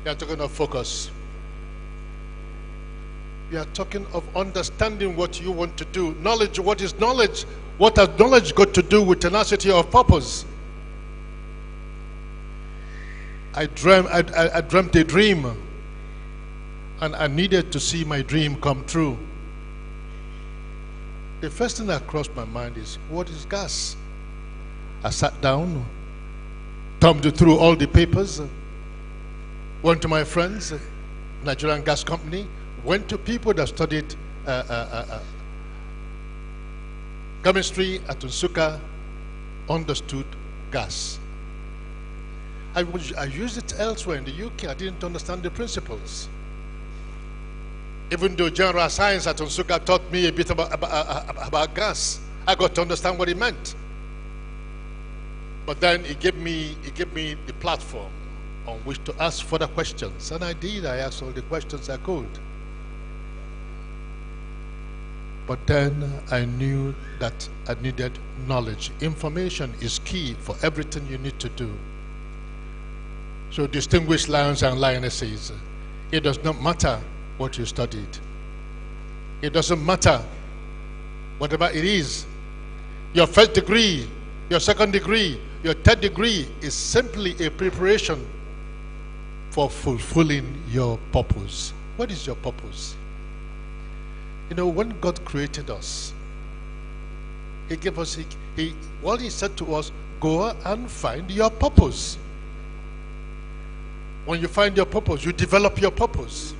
you are talking of focus. You are talking of understanding what you want to do. Knowledge, what is knowledge? What has knowledge got to do with tenacity of purpose? I dreamt a dream, and I needed to see my dream come true. the first thing that crossed my mind is, what is gas? I sat down, thumbed through all the papers, went to my friends, Nigerian Gas Company, went to people that studied chemistry at Nsukka, understood gas. I used it elsewhere in the UK. I didn't understand the principles. Even though general science at Nsukka taught me a bit about gas, I got to understand what it meant. But then it gave me the platform on which to ask further questions, and I did. I asked all the questions I could. But then I knew that I needed knowledge. Information is key for everything you need to do. So, distinguished lions and lionesses, it does not matter what you studied. It doesn't matter whatever it is. Your first degree, your second degree, your third degree is simply a preparation for fulfilling your purpose. What is your purpose? You know, when God created us, He gave us, what He said to us, go and find your purpose. When you find your purpose, you develop your purpose.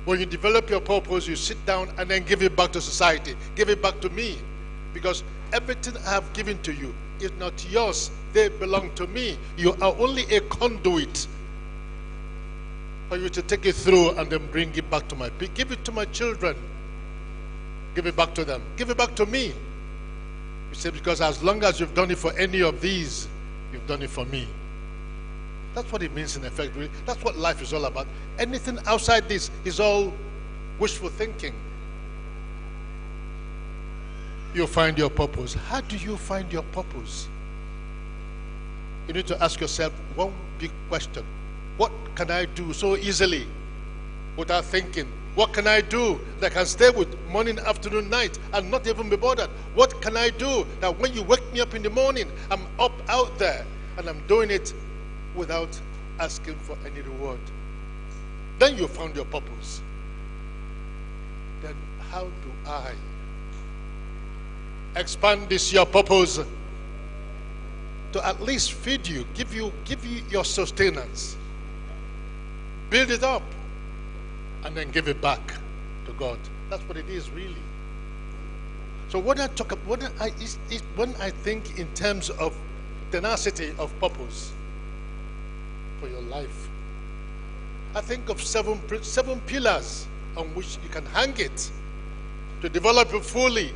When you develop your purpose, you sit down and then give it back to society, give it back to me. Because everything I have given to you is not yours, they belong to me. You are only a conduit for you to take it through and then bring it back to my people. Give it to my children. Give it back to them. Give it back to me. You say, because as long as you've done it for any of these, you've done it for me. That's what it means in effect. Really. That's what life is all about. Anything outside this is all wishful thinking. You find your purpose. How do you find your purpose? You need to ask yourself one big question. What can I do so easily without thinking? What can I do that can stay with morning, afternoon, night and not even be bothered? What can I do that when you wake me up in the morning, I'm up out there and I'm doing it without asking for any reward? Then you found your purpose. Then how do I expand this your purpose to at least feed you, give you your sustenance, build it up, and then give it back to God? That's what it is, really. So when I talk about, when I think in terms of tenacity of purpose for your life, I think of seven pillars on which you can hang it to develop it fully.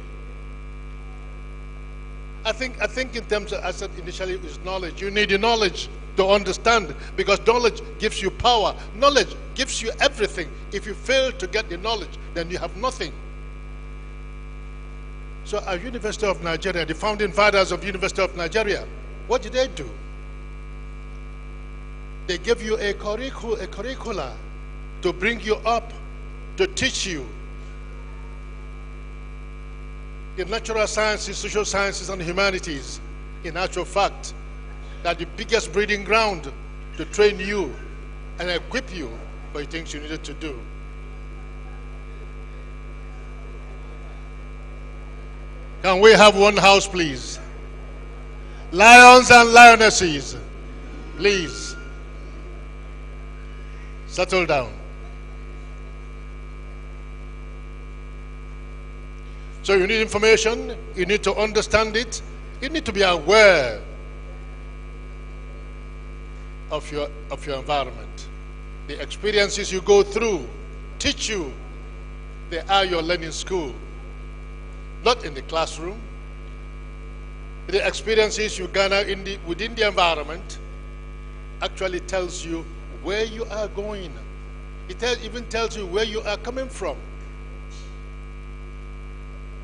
I think in terms of, I said initially, is knowledge. You need the knowledge to understand, because knowledge gives you power. Knowledge gives you everything. If you fail to get the knowledge, then you have nothing. So at University of Nigeria, the founding fathers of University of Nigeria, what did they do? They gave you a curricula to bring you up, to teach you the natural sciences, social sciences, and humanities. In actual fact, that the biggest breeding ground to train you and equip you for the things you needed to do. Can we have one house, please? Lions and lionesses, please. Settle down. So you need information, you need to understand it, you need to be aware of your environment. The experiences you go through teach you. They are your learning school, not in the classroom. The experiences you garner within the environment actually tells you where you are going. It even tells you where you are coming from.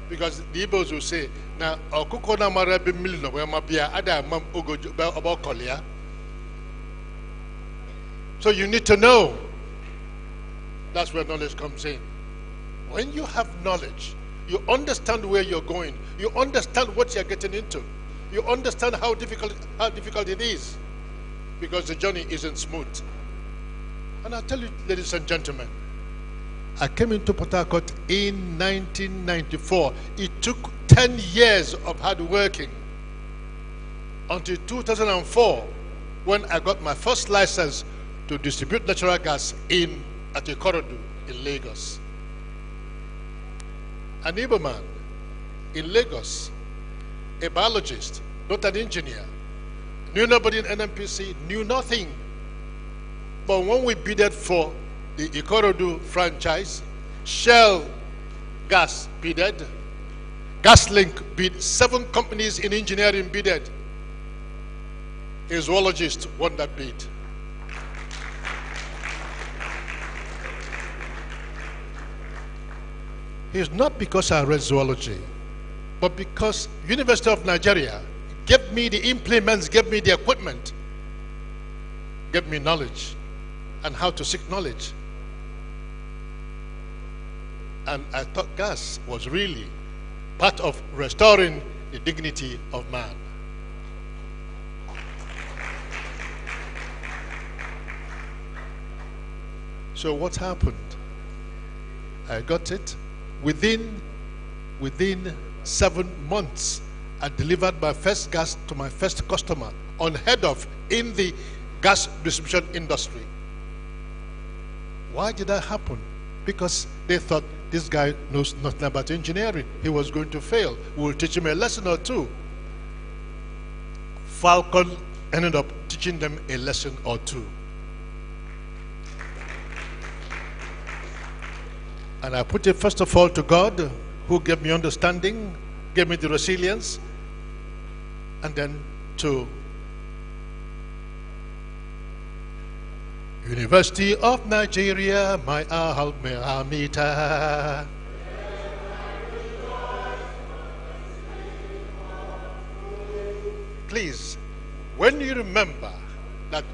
Because the Igbos will say, "Na okuko na mara be milino we mabia ada mam ogojo about kolia." So you need to know. That's where knowledge comes in. When you have knowledge, you understand where you're going. You understand what you're getting into. You understand how difficult it is, because the journey isn't smooth. And I'll tell you, ladies and gentlemen, I came into Port Harcourt in 1994. It took 10 years of hard working until 2004 when I got my first license to distribute natural gas at Ikorodu in Lagos. An Igbo man in Lagos, a biologist, not an engineer, knew nobody in NNPC, knew nothing. But when we bidded for the Ikorodu franchise, Shell Gas bidded, GasLink bid, 7 companies in engineering bidded. A zoologist won that bid. It's not because I read zoology, but because University of Nigeria gave me the implements, gave me the equipment, gave me knowledge and how to seek knowledge. And I thought gas was really part of restoring the dignity of man. So what happened? I got it. Within 7 months, I delivered my first gas to my first customer, unheard of in the gas distribution industry. Why did that happen? Because they thought this guy knows nothing about engineering. He was going to fail. We'll teach him a lesson or two. Falcon ended up teaching them a lesson or two. And I put it first of all to God, who gave me understanding, gave me the resilience, and then to University of Nigeria, my alma mater. Please, when you remember that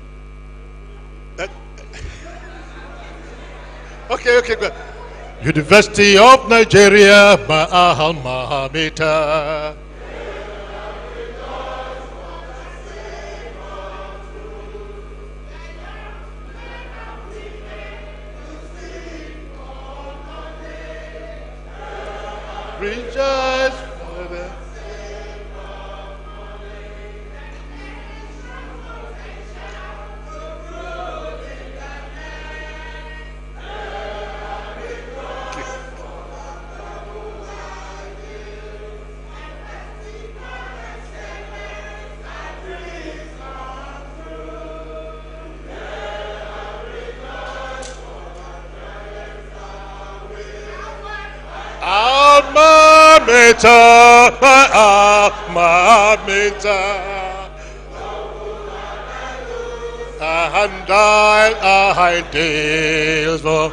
okay, good. University of Nigeria, my alma mater. Rejoice, Father. Alma mater, my alma mater. And I deals for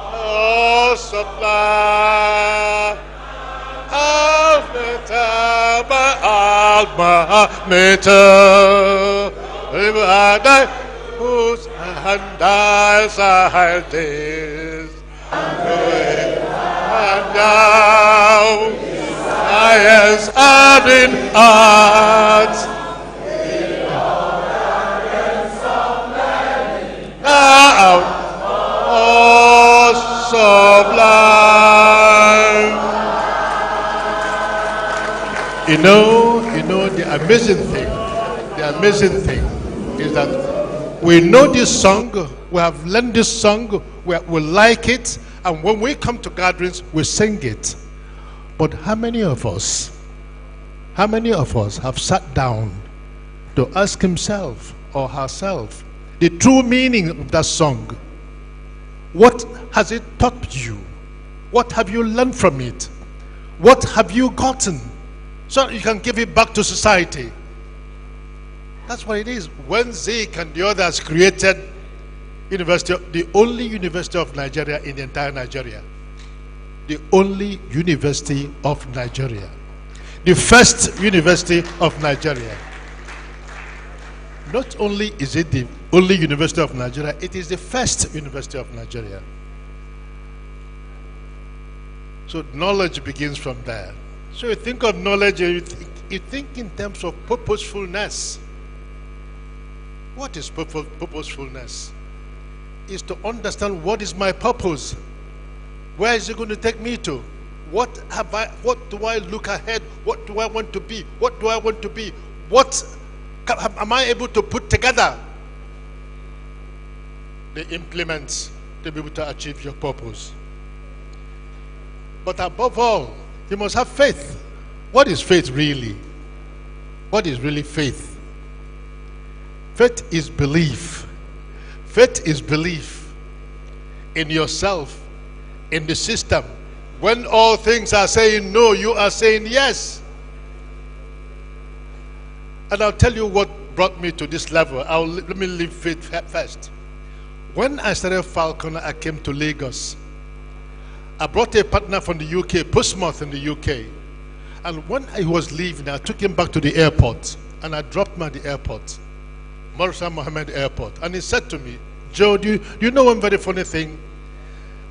oh, supply alma mater, whose hand I this, and now highest in art. Now, oh, sublime. You know, the amazing thing is that we know this song, we have learned this song, we like it, and when we come to gatherings, we sing it. But how many of us have sat down to ask himself or herself the true meaning of that song? What has it taught you? What have you learned from it? What have you gotten so you can give it back to society? That's what it is. When Zeke and the others created the only university of Nigeria in the entire Nigeria, the only university of Nigeria, the first university of Nigeria. Not only is it the only university of Nigeria, it is the first university of Nigeria. So knowledge begins from there. So you think of knowledge, and you think in terms of purposefulness. What is purposefulness? Is to understand what is my purpose. Where is it going to take me to? What do I look ahead? What do I want to be? What do I want to be? What am I able to put together? The implements to be able to achieve your purpose. But above all, you must have faith. What is faith really? What is really faith? Faith is belief. Faith is belief in yourself, in the system. When all things are saying no, you are saying yes. And I'll tell you what brought me to this level. Let me leave faith first. When I started Falcon, I came to Lagos. I brought a partner from the UK, Portsmouth in the UK. And when I was leaving, I took him back to the airport. And I dropped him at the airport, Morsa Mohammed Airport. And he said to me, Joe, do you know one very funny thing?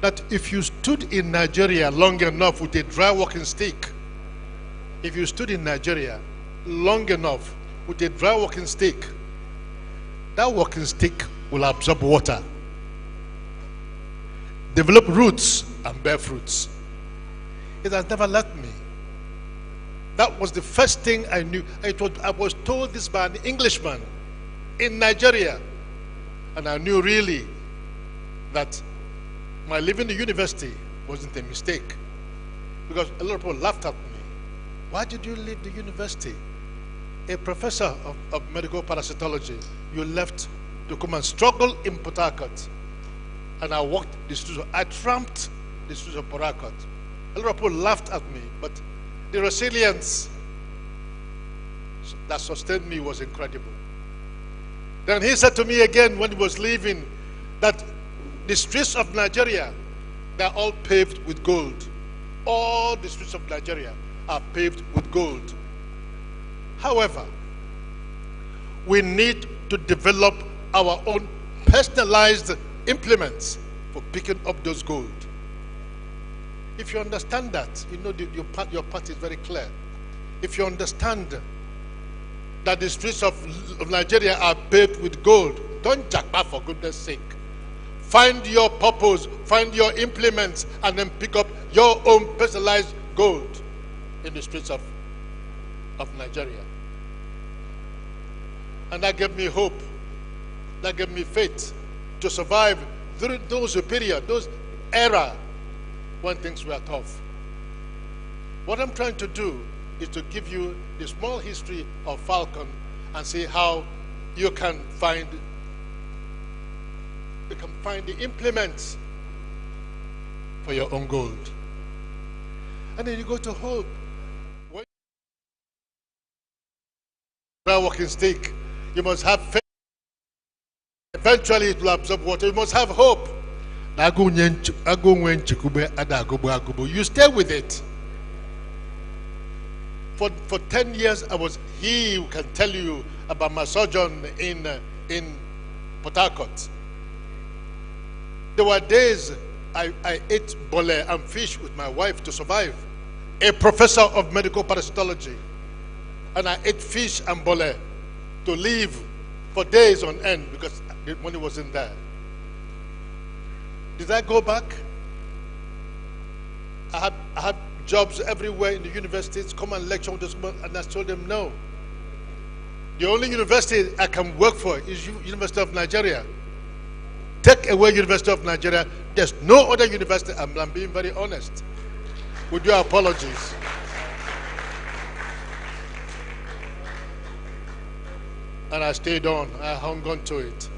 That if you stood in Nigeria long enough with a dry walking stick, if you stood in Nigeria long enough with a dry walking stick, that walking stick will absorb water, develop roots, and bear fruits. It has never left me. That was the first thing I knew. I was told this by an Englishman in Nigeria. And I knew really that my leaving the university wasn't a mistake. Because a lot of people laughed at me. Why did you leave the university? A professor of medical parasitology, you left to come and struggle in Port Harcourt. And I walked the streets, I tramped the streets of Port Harcourt. A lot of people laughed at me, but the resilience that sustained me was incredible. Then he said to me again when he was leaving that the streets of Nigeria, they're all paved with gold. All the streets of Nigeria are paved with gold. However, we need to develop our own personalized implements for picking up those gold. If you understand that, you know your path is very clear. If you understand that the streets of Nigeria are paved with gold, don't jack back for goodness sake. Find your purpose, find your implements, and then pick up your own personalized gold in the streets of Nigeria. And that gave me hope. That gave me faith to survive during those period, those era when things were tough. What I'm trying to do is to give you the small history of Falcon and see how you can find the implements for your own gold. And then you go to hope. When you are walking stick, you must have faith. Eventually it will absorb water. You must have hope. You stay with it. For 10 years, I was he who can tell you about my sojourn in Port Harcourt. There were days I ate bole and fish with my wife to survive. A professor of medical parasitology. And I ate fish and bole to live for days on end because the money wasn't there. Did I go back? I had jobs everywhere in the universities, come and lecture with us, and I told them no. The only university I can work for is University of Nigeria. Take away University of Nigeria, there's no other university. I'm being very honest. With your apologies. And I stayed on, I hung on to it.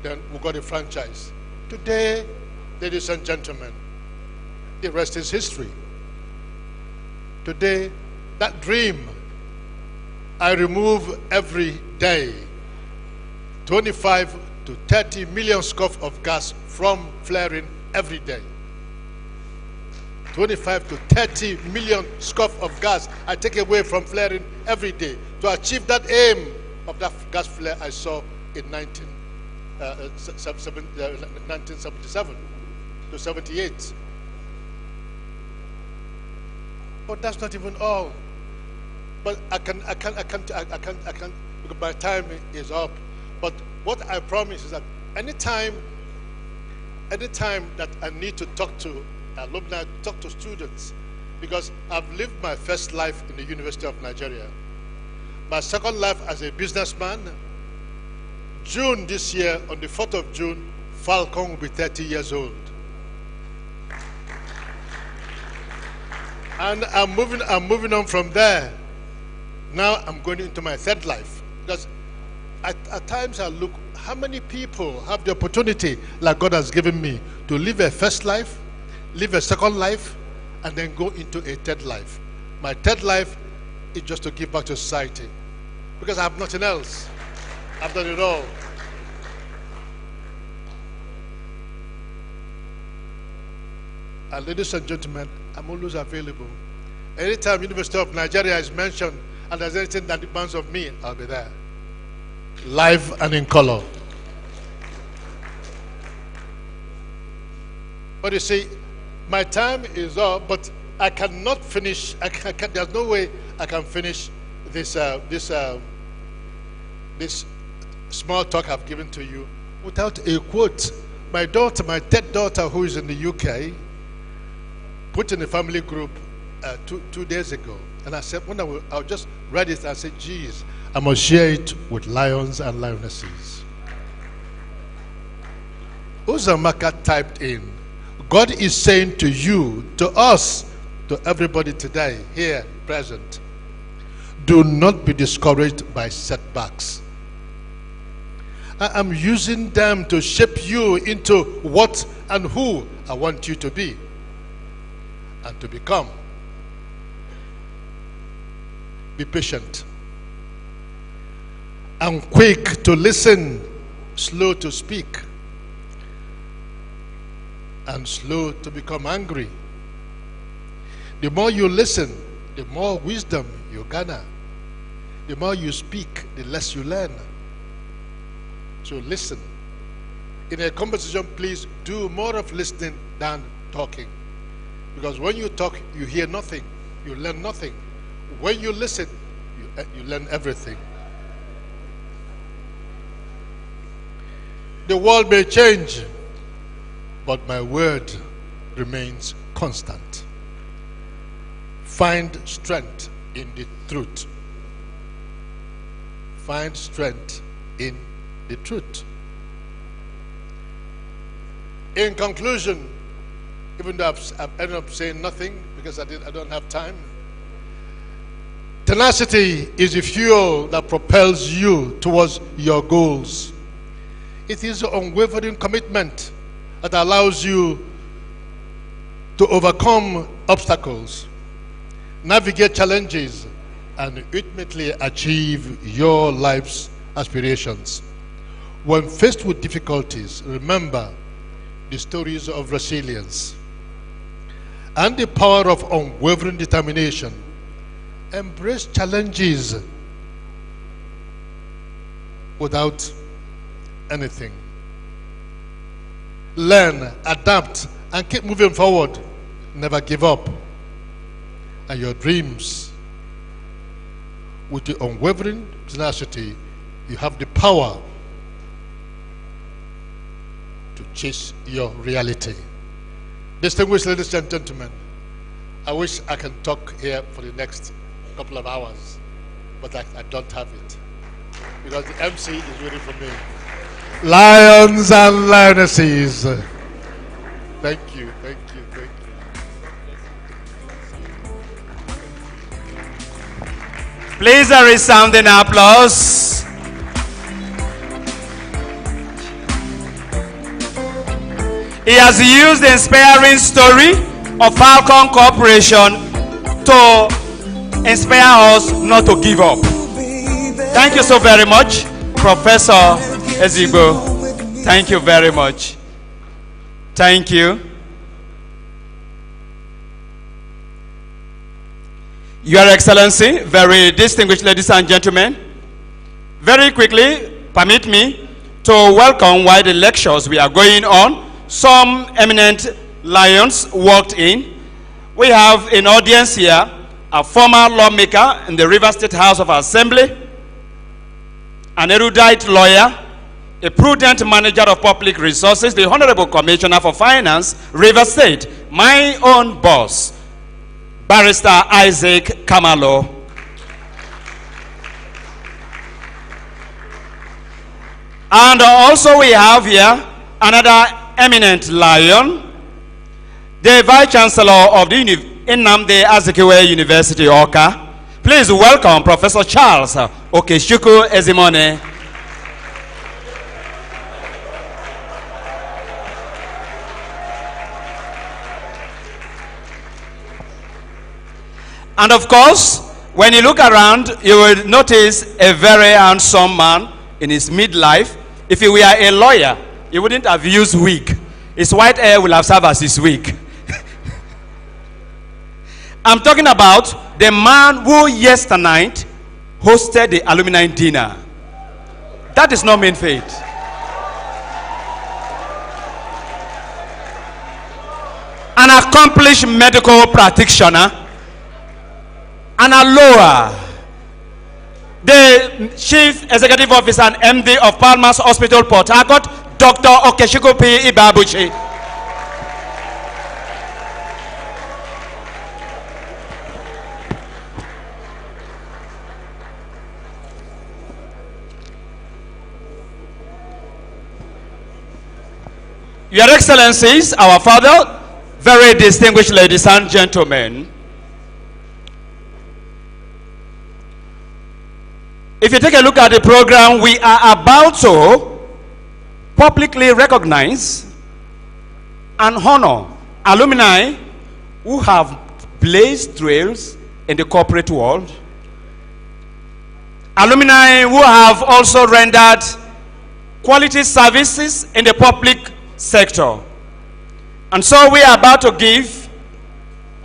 Then we got a franchise. Today, ladies and gentlemen, the rest is history. Today, that dream, I remove every day 25 to 30 million scoff of gas from flaring every day. 25 to 30 million scoff of gas I take away from flaring every day to achieve that aim of that gas flare I saw in 1977 to 78. But that's not even all. But I can't, because my time is up. But what I promise is that anytime that I need to talk to alumni, talk to students, because I've lived my first life in the University of Nigeria. My second life as a businessman. June this year, on the 4th of June, Falcon will be 30 years old. And I'm moving on from there. Now I'm going into my third life. Because at times I look, how many people have the opportunity, like God has given me, to live a first life, live a second life, and then go into a third life. My third life is just to give back to society. Because I have nothing else. I've done it all. And ladies and gentlemen, I'm always available. Anytime University of Nigeria is mentioned and there's anything that demands of me, I'll be there. Live and in color. But you see, my time is up, but I cannot finish. There's no way I can finish this small talk I've given to you without a quote. My daughter, my third daughter, who is in the UK, put in a family group 2 days ago, and I said, I'll just read it. I said, geez, I must share it with lions and lionesses. Uzamaka typed in, God is saying to you, to us, to everybody today, here, present, do not be discouraged by setbacks. I am using them to shape you into what and who I want you to be and to become. Be patient and quick to listen, slow to speak, and slow to become angry. The more you listen, the more wisdom you garner. The more you speak, the less you learn. So listen. In a conversation, please do more of listening than talking. Because when you talk, you hear nothing, you learn nothing. When you listen, you learn everything. The world may change, but my word remains constant. Find strength in the truth. Find strength in the truth. In conclusion, even though I've ended up saying nothing because I don't have time, tenacity is the fuel that propels you towards your goals. It is an unwavering commitment that allows you to overcome obstacles, navigate challenges, and ultimately achieve your life's aspirations. When faced with difficulties, remember the stories of resilience and the power of unwavering determination. Embrace challenges without anything. Learn, adapt, and keep moving forward. Never give up. And your dreams, with the unwavering tenacity, you have the power to chase your reality. Distinguished ladies and gentlemen, I wish I can talk here for the next couple of hours, but I don't have it because the MC is waiting for me. Lions and lionesses, thank you, thank you, thank you. Please, a resounding applause. He has used the inspiring story of Falcon Corporation to inspire us not to give up. Thank you so very much, Professor Ezigbo. Thank you very much. Thank you. Your Excellency, very distinguished ladies and gentlemen, very quickly, permit me to welcome, while the lectures we are going on, some eminent lions walked in. We have an audience here a former lawmaker in the River State House of Assembly, an erudite lawyer, a prudent manager of public resources, the Honorable Commissioner for Finance, River State, my own boss, Barrister Isaac Kamalo. And also we have here another eminent lion, the Vice Chancellor of the Nnamdi Azikiwe University, Awka. Please welcome Professor Charles Okechukwu Ezimone. And of course, when you look around, you will notice a very handsome man in his midlife. If he were a lawyer, he wouldn't have used wig. His white hair will have served as his wig. I'm talking about the man who yesterday hosted the alumni dinner. That is not mean faith. An accomplished medical practitioner, and a lawyer, the Chief Executive Officer and MD of Palmer's Hospital, Port Harcourt, Dr. Okechukwu P. Ibabuchi. Your Excellencies, our Father, very distinguished ladies and gentlemen, if you take a look at the program, we are about to publicly recognize and honor alumni who have blazed trails in the corporate world, alumni who have also rendered quality services in the public sector. And so we are about to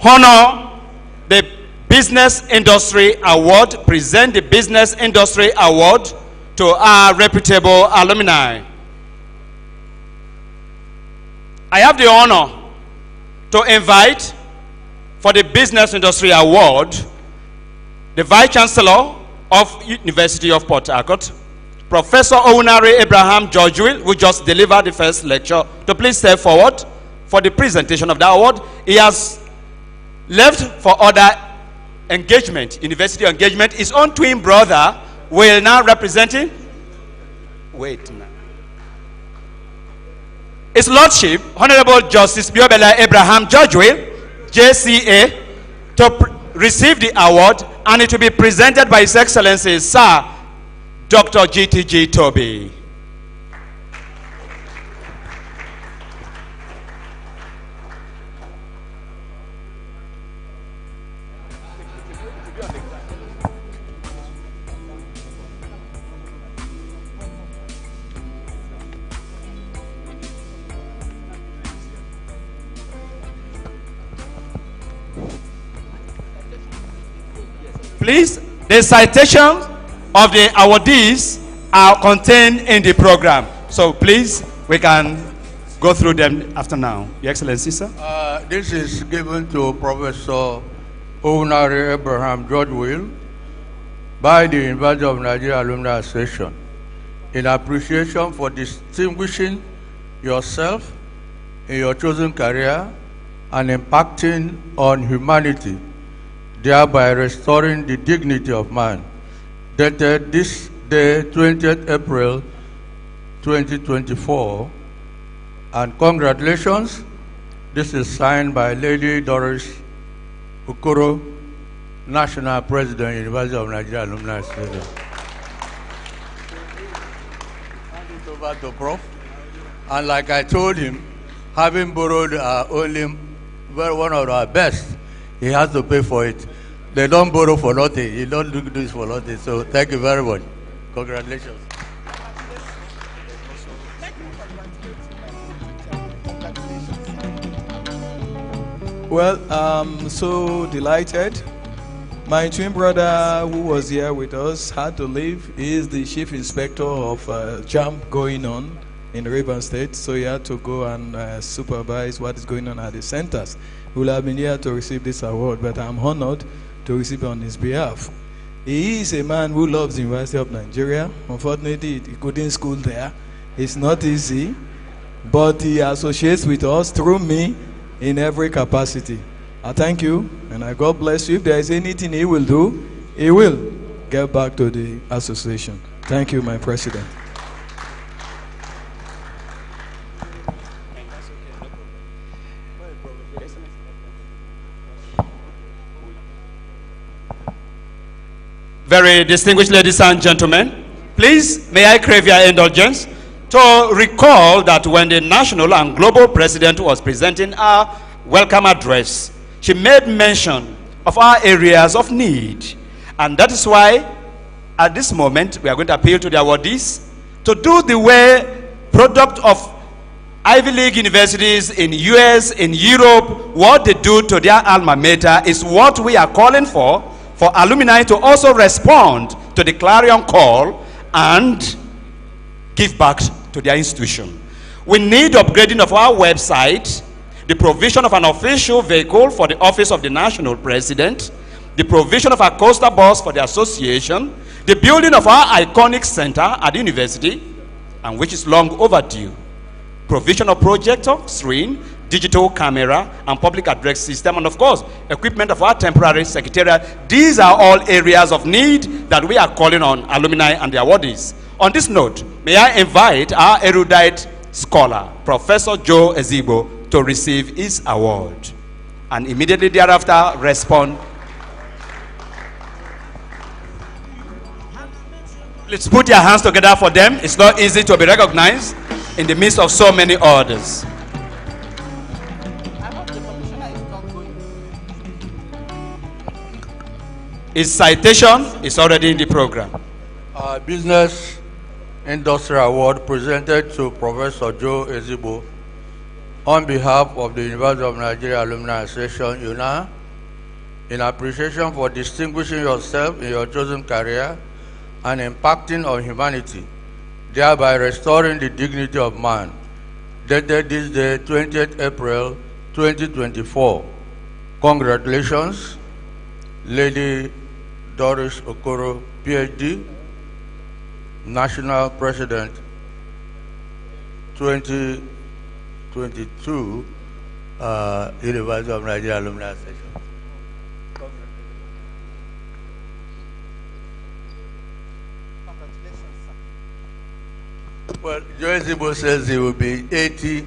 honor the Business Industry Award, present the Business Industry Award to our reputable alumni. I have the honor to invite for the Business Industry Award the Vice Chancellor of University of Port Harcourt, Professor Owunare Abraham Georgeville, who just delivered the first lecture, to please step forward for the presentation of the award. He has left for other engagement, university engagement. His own twin brother will now represent him. Wait now. His Lordship, Honorable Justice Biobele Abraham Georgeville, JCA, to receive the award, and it will be presented by His Excellency, Sir Dr. GTG Toby. Please, the citation of the awardees are contained in the program. So please, we can go through them after now. Your Excellency, sir. This is given to Professor Owunare Abraham Georgeville by the University of Nigeria Alumni Association in appreciation for distinguishing yourself in your chosen career and impacting on humanity, thereby restoring the dignity of man. Dated this day, 20th April 2024, and congratulations. This is signed by Lady Doris Ukoro, National President, University of Nigeria Alumni Association. Hand it over to Prof. And like I told him, having borrowed one of our best, he has to pay for it. They don't borrow for nothing. You don't do this for nothing. So thank you very much. Congratulations. Well, I'm so delighted. My twin brother, who was here with us, had to leave. He is the chief inspector of jump going on in River State, so he had to go and supervise what is going on at the centers. He will have been here to receive this award, but I'm honored to receive on his behalf. He is a man who loves the University of Nigeria. Unfortunately, he couldn't school there. It's not easy, but he associates with us through me in every capacity. I thank you, and I God bless you. If there is anything he will do, he will get back to the association. Thank you, my president. Very distinguished ladies and gentlemen, please, may I crave your indulgence to recall that when the national and global president was presenting our welcome address, she made mention of our areas of need. And that is why, at this moment, we are going to appeal to the awardees to do the way product of Ivy League universities in US, in Europe, what they do to their alma mater is what we are calling for alumni to also respond to the clarion call and give back to their institution. We need upgrading of our website, the provision of an official vehicle for the office of the national president, the provision of a coaster bus for the association, the building of our iconic center at the university, and which is long overdue, provision of projector, screen, digital camera, and public address system, and of course, equipment of our temporary secretariat. These are all areas of need that we are calling on alumni and the awardees. On this note, may I invite our erudite scholar, Professor Joe Ezigbo, to receive his award, and immediately thereafter respond. Let's put your hands together for them. It's not easy to be recognized in the midst of so many others. His citation is already in the program. Business Industry Award presented to Professor Joe Ezigbo on behalf of the University of Nigeria Alumni Association, UNAA, in appreciation for distinguishing yourself in your chosen career and impacting on humanity, thereby restoring the dignity of man. Dated this day, 20th April 2024. Congratulations, Lady Doris Okoro, PhD, National President, 2022, University of Nigeria Alumni Association. Well, Joe Ezigbo says he will be 80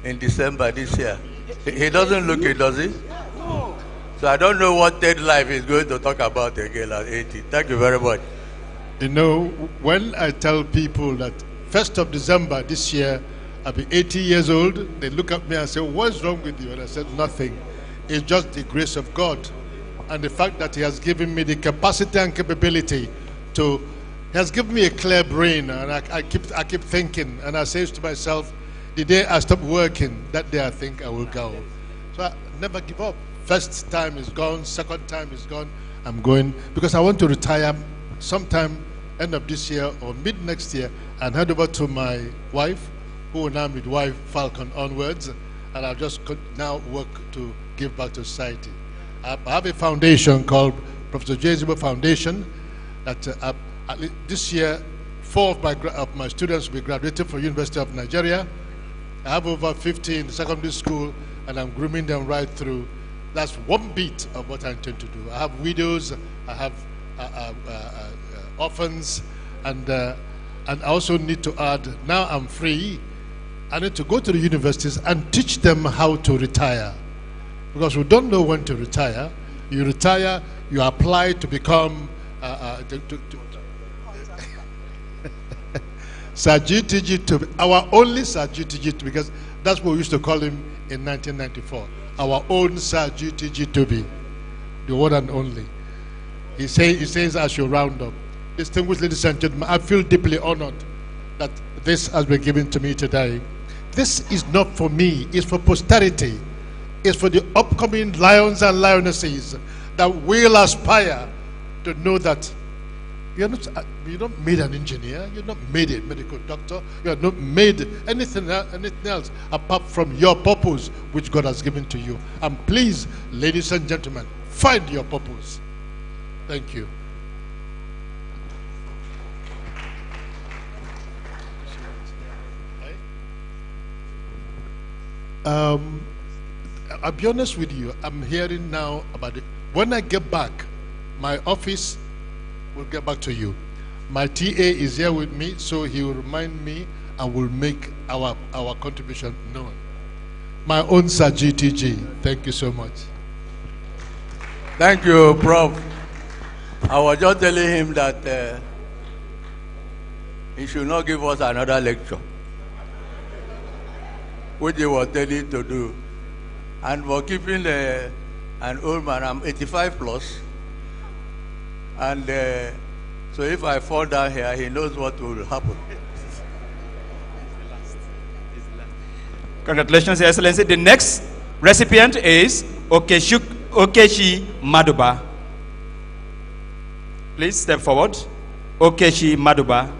in December this year. He doesn't look it, does he? So I don't know what third life is going to talk about again at 80. Thank you very much. You know, when I tell people that 1st of December this year, I'll be 80 years old, they look at me and say, what's wrong with you? And I said, nothing. It's just the grace of God and the fact that he has given me the capacity and capability to, he has given me a clear brain, and I keep thinking, and I say to myself, the day I stop working, that day I think I will go. So I never give up. First time is gone, second time is gone, I'm going, because I want to retire sometime end of this year or mid next year and head over to my wife, who will now midwife Falcon onwards, and I'll just now work to give back to society. I have a foundation called Professor Joe Ezigbo Foundation that this year 4 of my students will be graduating from University of Nigeria. I have over 50 in secondary school, and I'm grooming them right through. That's one bit of what I intend to do. I have widows, I have orphans, and I also need to add, now I'm free, I need to go to the universities and teach them how to retire. Because we don't know when to retire. You retire, you apply to become Sir GTG, our only Sir GTG, because that's what we used to call him in 1994. Our own Sir GTG Toby, the one and only. He says I should round up. Distinguished ladies and gentlemen, I feel deeply honored that this has been given to me today. This is not for me, it's for posterity. It's for the upcoming lions and lionesses that will aspire to know that you're not made an engineer, you're not made a medical doctor, you're not made anything else apart from your purpose which God has given to you. And please, ladies and gentlemen, find your purpose. Thank you. I'll be honest with you, I'm hearing now about it. When I get back, my office will get back to you. My TA is here with me, so he will remind me and will make our contribution known. My own Sir GTG, thank you so much. Thank you, Prof. I was just telling him that he should not give us another lecture, which he was telling to do. And for keeping an old man, I'm 85 plus, and so if I fall down here, he knows what will happen. Congratulations, Your Excellency. The next recipient is Okechi Maduba. Please step forward. Okechi Maduba.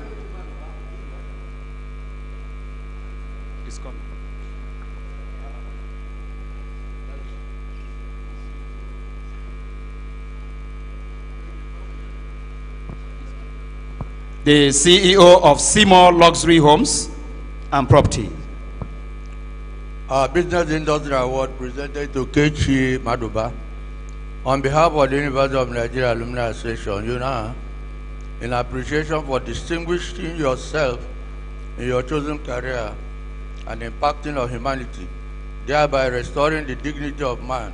The CEO of Seymour Luxury Homes and Property. Our Business Industry Award presented to Okechi Maduba on behalf of the University of Nigeria Alumni Association, UNAA, in appreciation for distinguishing yourself in your chosen career and impacting on humanity, thereby restoring the dignity of man,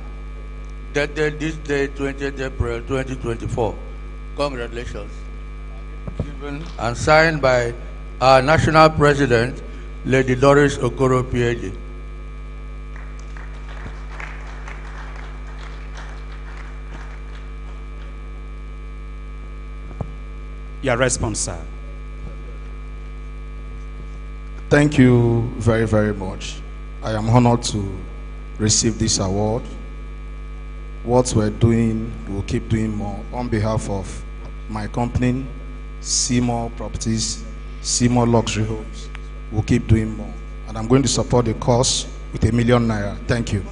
dated this day, 20th April 2024. Congratulations. Given and signed by our National President, Lady Doris Okoro, PhD. Your response, sir. Thank you very, very much. I am honored to receive this award. What we're doing, we'll keep doing more. On behalf of my company, Seymour Properties, Seymour Luxury Homes, we'll keep doing more. And I'm going to support the cause with ₦1 million. Thank you.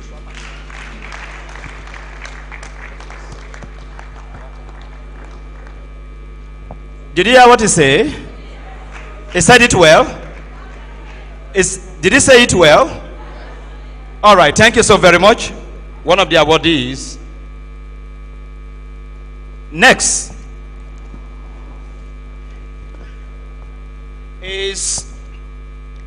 Did you hear what he said? He said it well. Did he say it well? All right, thank you so very much. One of the awardees. Next is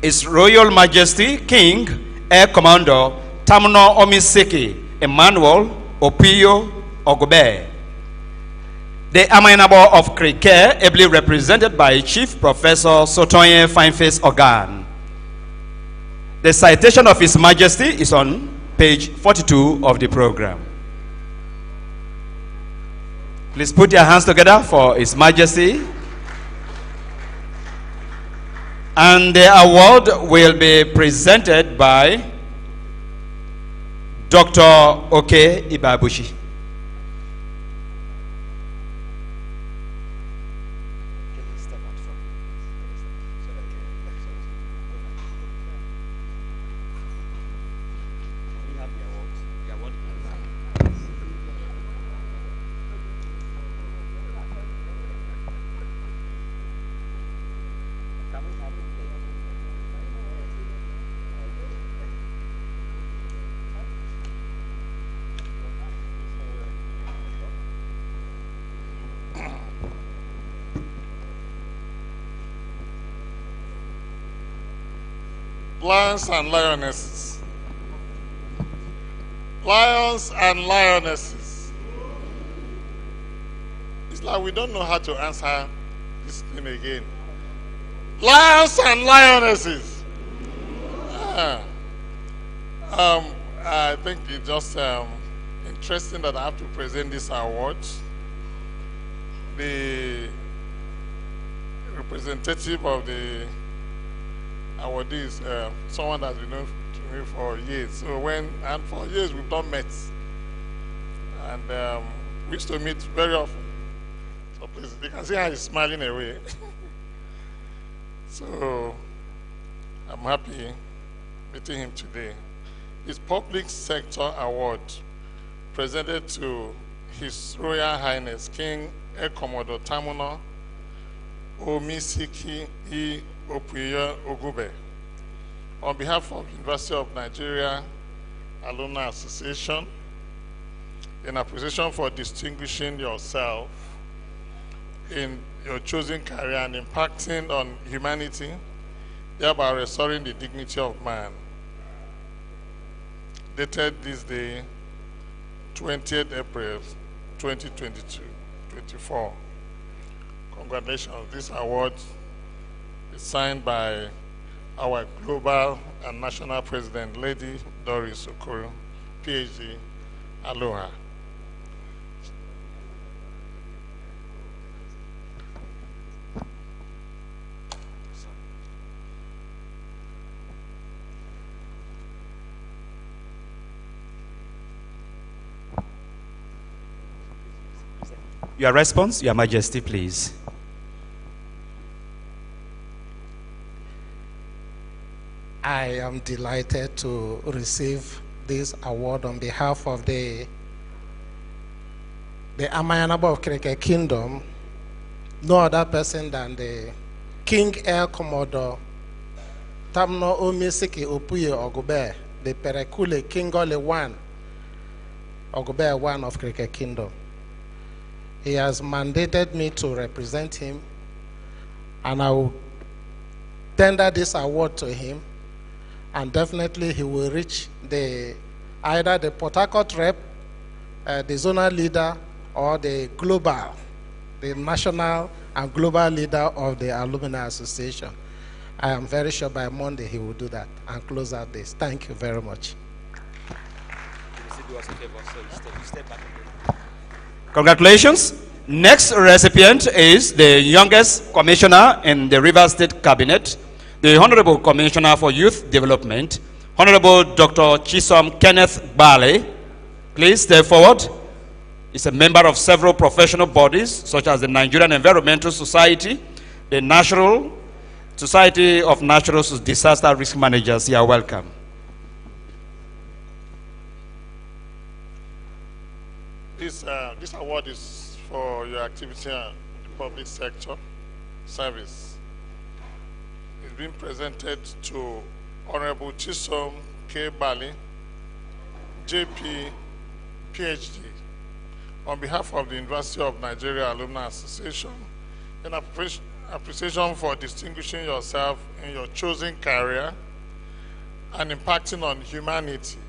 His Royal Majesty King Air Commander Tamno Omiseki Emmanuel Opio Ogobe, the Amenable of Krike, ably represented by Chief Professor Sotonye Fineface Ogan. The citation of His Majesty is on page 42 of the program. Please put your hands together for His Majesty. And the award will be presented by Dr. Oke Ibabushi. Lions and lionesses. Lions and lionesses. It's like we don't know how to answer this thing again. Lions and lionesses. I think it's just interesting that I have to present this award. The representative of the awardees, someone that's been known to me for years. So for years we've not met, and we used to meet very often. So please, you can see how he's smiling away. So I'm happy meeting him today. His Public Sector Award presented to His Royal Highness King Ekomodo Tamuno Omisiki I Opuyo Ogube. On behalf of University of Nigeria Alumni Association, in appreciation for distinguishing yourself in your chosen career and impacting on humanity, thereby restoring the dignity of man. Dated this day, 20th April 2022-24. Congratulations. This award is signed by our global and national president, Lady Doris Okoro, PhD, Aloha. Your response, Your Majesty, please. I am delighted to receive this award on behalf of the Amayanaba of Kirike Kingdom. No other person than the King Air Commodore Tamno Omisiki Opuye Ogube, the Perekule King Ole One, Ogube One of Kirike Kingdom. He has mandated me to represent him, and I will tender this award to him, and definitely he will reach either the Port Harcourt rep, the zonal leader, or the national and global leader of the Alumni Association. I am very sure by Monday he will do that and close out this. Thank you very much. Congratulations. Next recipient is the youngest commissioner in the Rivers State Cabinet, the Honorable Commissioner for Youth Development, Honorable Dr. Chisom Kenneth Bale. Please step forward. He's a member of several professional bodies, such as the Nigerian Environmental Society, the National Society of Natural Disaster Risk Managers. You are welcome. This award is for your activity in the public sector service. It's been presented to Honorable Chisom K. Bali, JP, PhD, on behalf of the University of Nigeria Alumni Association, in appreciation for distinguishing yourself in your chosen career and impacting on humanity,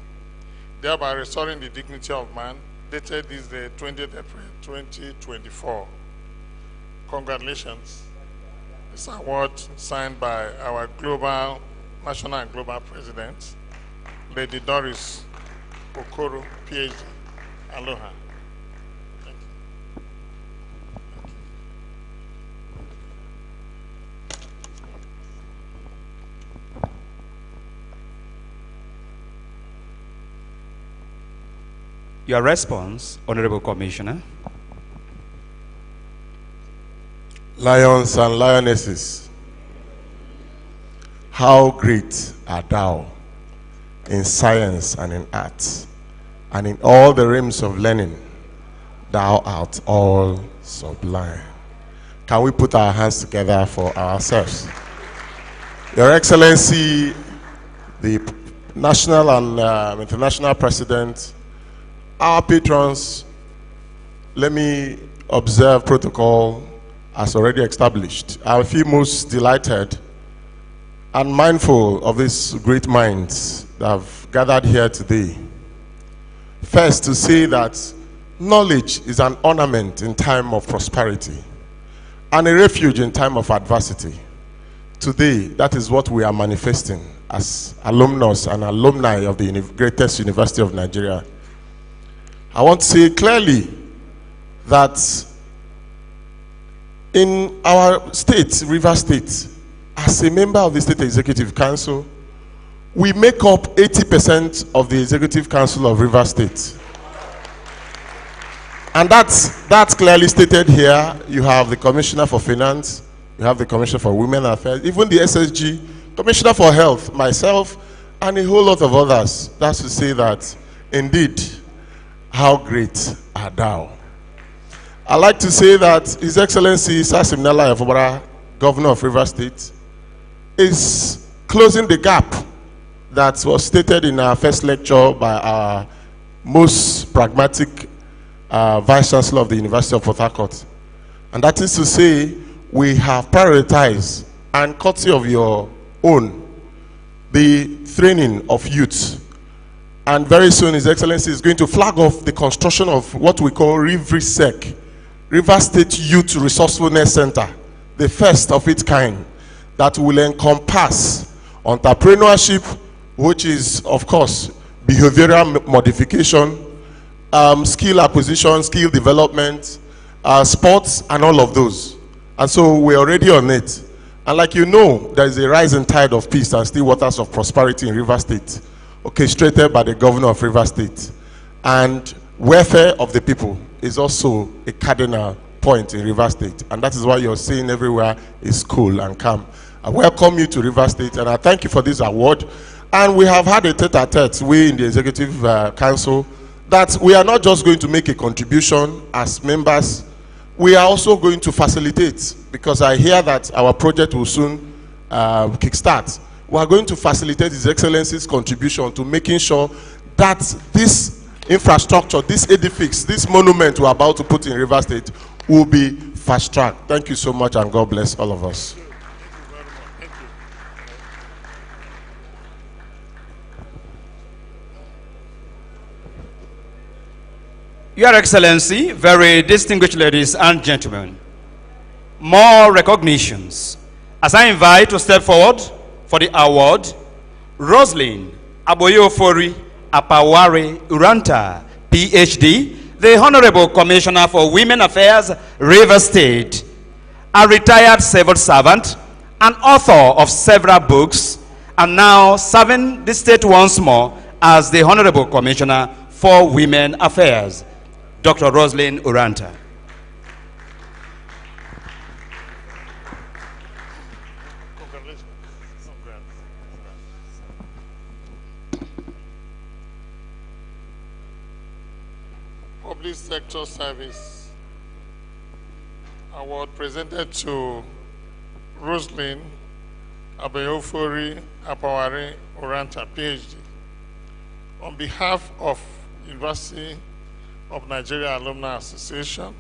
thereby restoring the dignity of man, dated this day, 20th April 2024. Congratulations. This award signed by our global, national and global president, Lady Doris Okoro, PhD. Aloha. Thank you. Your response, Honorable Commissioner. Lions and lionesses, how great art thou in science and in arts, and in all the realms of learning, thou art all sublime. Can we put our hands together for ourselves? Your Excellency, the national and international president, our patrons, let me observe protocol as already established. I feel most delighted and mindful of these great minds that have gathered here today. First, to say that knowledge is an ornament in time of prosperity and a refuge in time of adversity. Today, that is what we are manifesting as alumnus and alumni of the greatest university of Nigeria. I want to say clearly that in our state, Rivers State, as a member of the State Executive Council, we make up 80% of the Executive Council of Rivers State. And that's clearly stated here. You have the Commissioner for Finance, you have the Commissioner for Women Affairs, even the SSG, Commissioner for Health, myself, and a whole lot of others. That's to say that, indeed, how great art Adao. I'd like to say that His Excellency Sasim Nala Efobara, Governor of Rivers State, is closing the gap that was stated in our first lecture by our most pragmatic Vice Chancellor of the University of Port Harcourt. And that is to say, we have prioritized, and courtesy of your own, the training of youth. And very soon, His Excellency is going to flag off the construction of what we call RIVRISEC, River State Youth Resourcefulness Center, the first of its kind, that will encompass entrepreneurship, which is, of course, behavioral modification, skill acquisition, skill development, sports, and all of those. And so we're already on it. And like you know, there is a rising tide of peace and still waters of prosperity in River State, orchestrated by the Governor of River State. And welfare of the people is also a cardinal point in River State. And that is why you're seeing everywhere is cool and calm. I welcome you to River State, and I thank you for this award. And we have had a tete-a-tete, we in the Executive Council, that we are not just going to make a contribution as members, we are also going to facilitate, because I hear that our project will soon kickstart. We are going to facilitate His Excellency's contribution to making sure that this infrastructure, this edifice, this monument we're about to put in River State will be fast-tracked. Thank you so much, and God bless all of us. Your Excellency, very distinguished ladies and gentlemen, more recognitions. As I invite to step forward for the award, Roslyn Aboyofori Apawari Uranta, PhD, the Honorable Commissioner for Women Affairs, River State, a retired civil servant, an author of several books, and now serving the state once more as the Honorable Commissioner for Women Affairs, Dr. Roslyn Uranta. Public Sector Service Award presented to Roslyn Abeofori Apawari Uranta, PhD. On behalf of University of Nigeria Alumni Association,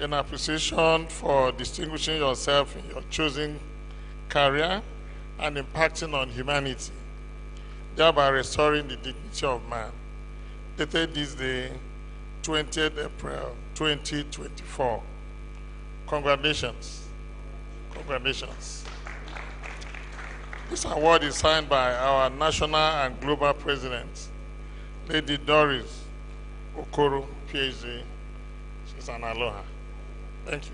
in appreciation for distinguishing yourself in your chosen career and impacting on humanity, thereby restoring the dignity of man, dated this day, 20th April 2024. Congratulations. Congratulations. This award is signed by our national and global president, Lady Doris Okoro, PhD. She's an aloha. Thank you.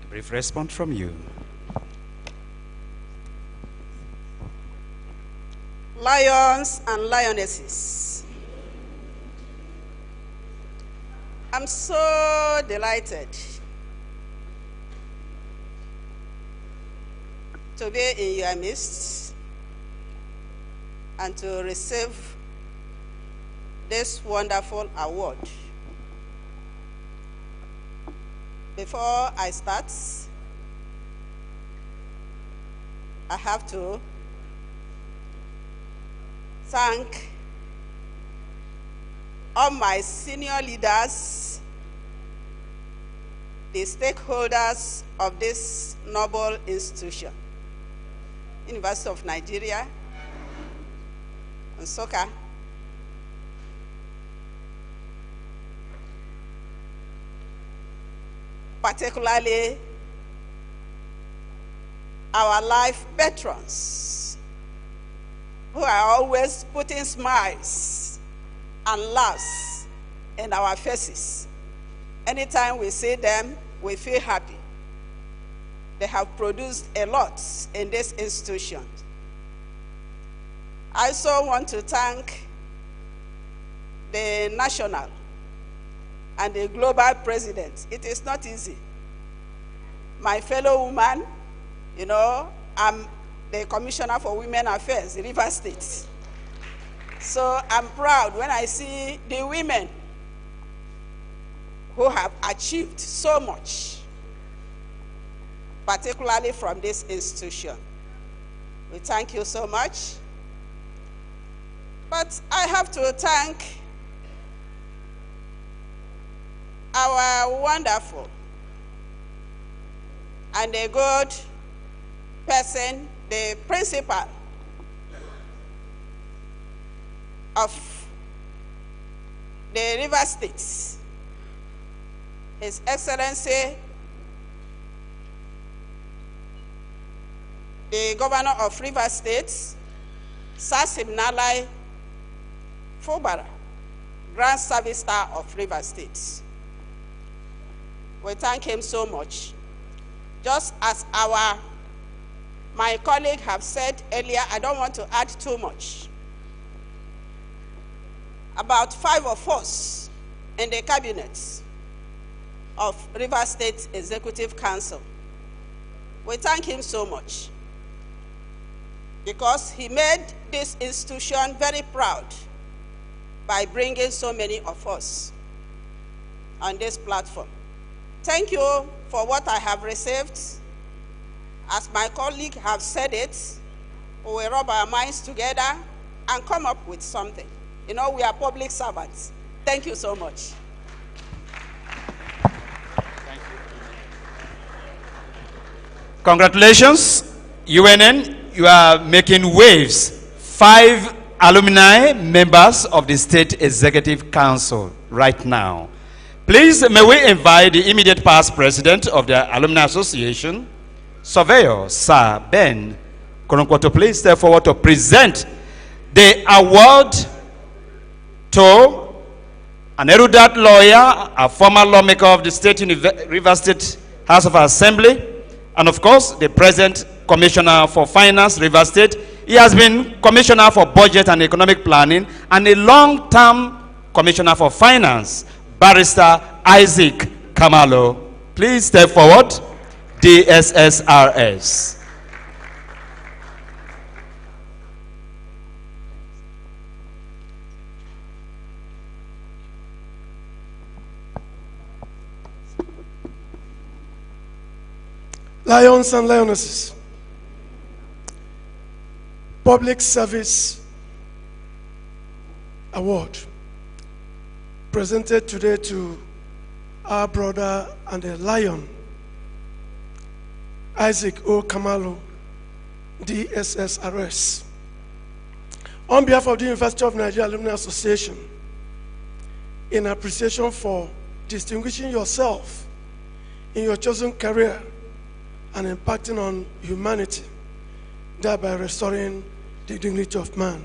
A brief response from you. Lions and lionesses, I'm so delighted to be in your midst and to receive this wonderful award. Before I start, I have to thank all my senior leaders, the stakeholders of this noble institution, University of Nigeria, and Nsukka, particularly our life patrons, who are always putting smiles and laughs in our faces. Anytime we see them, we feel happy. They have produced a lot in this institution. I also want to thank the national and a global president. It is not easy. My fellow woman, you know, I'm the Commissioner for Women Affairs, River State. So I'm proud when I see the women who have achieved so much, particularly from this institution. We thank you so much. But I have to thank our wonderful and a good person, the principal of the River State, His Excellency, the Governor of River State, Sasim Nalai Fubara, Grand Service Star of River State. We thank him so much. Just as my colleague have said earlier, I don't want to add too much. About 5 of us in the cabinet of River State Executive Council. We thank him so much because he made this institution very proud by bringing so many of us on this platform. Thank you for what I have received. As my colleague have said it, we will rub our minds together and come up with something. You know, we are public servants. Thank you so much. Thank you. Congratulations, UNN. You are making waves. 5 alumni members of the State Executive Council right now. Please, may we invite the immediate past president of the Alumni Association, Surveyor Sir Ben Koronkwo, to please step forward to present the award to an erudite lawyer, a former lawmaker of the River State House of Assembly, and of course, the present Commissioner for Finance, River State. He has been Commissioner for Budget and Economic Planning and a long-term Commissioner for Finance, Barrister Isaac Kamalo. Please step forward, DSSRS. Lions and Lionesses, Public Service Award presented today to our brother and the lion, Isaac O. Kamalo, DSSRS. On behalf of the University of Nigeria Alumni Association, in appreciation for distinguishing yourself in your chosen career and impacting on humanity, thereby restoring the dignity of man.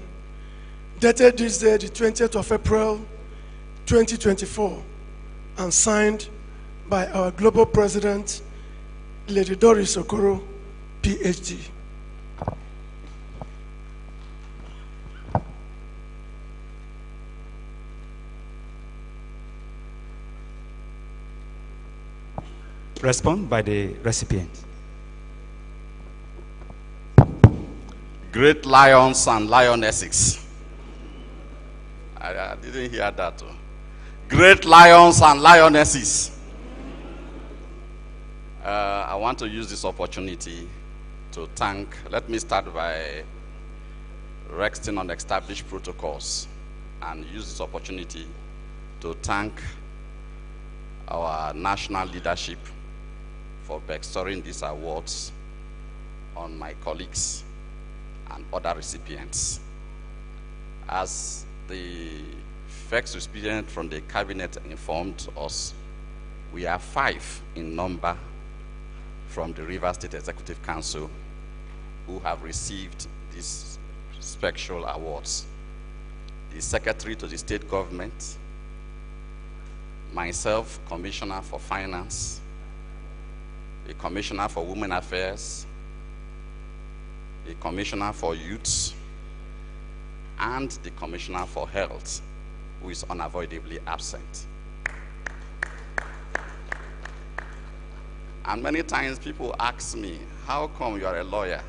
Dated this day, the 20th of April, 2024, and signed by our global president, Lady Doris Okoro, PhD. Respond by the recipient. Great lions and lionesses. I didn't hear that. Great lions and lionesses. I want to use this opportunity to thank, let me start by resting on established protocols and use this opportunity to thank our national leadership for bestowing these awards on my colleagues and other recipients. As the first recipient from the cabinet informed us, we are 5 in number from the River State Executive Council who have received these special awards. The Secretary to the State Government, myself, Commissioner for Finance, the Commissioner for Women Affairs, the Commissioner for Youth, and the Commissioner for Health, who is unavoidably absent. And many times people ask me, how come you are a lawyer?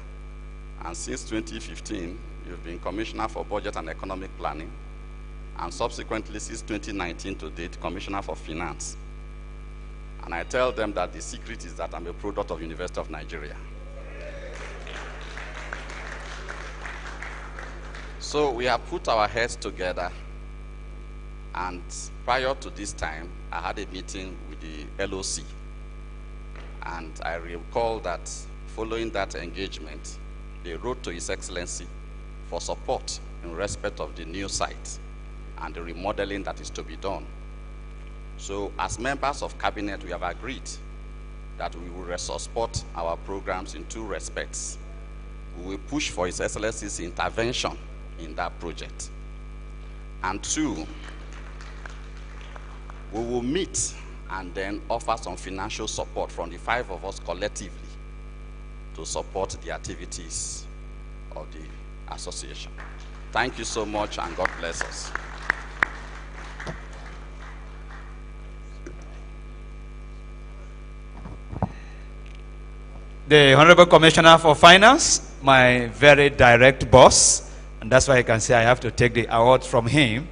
And since 2015, you've been Commissioner for Budget and Economic Planning, and subsequently since 2019 to date, Commissioner for Finance. And I tell them that the secret is that I'm a product of University of Nigeria. So we have put our heads together, and prior to this time, I had a meeting with the LOC. And I recall that following that engagement, they wrote to His Excellency for support in respect of the new site and the remodeling that is to be done. So as members of cabinet, we have agreed that we will support our programs in two respects. We will push for His Excellency's intervention in that project. And two, we will meet and then offer some financial support from the five of us collectively to support the activities of the association. Thank you so much, and God bless us. The Honorable Commissioner for Finance, my very direct boss, and that's why I can say I have to take the award from him.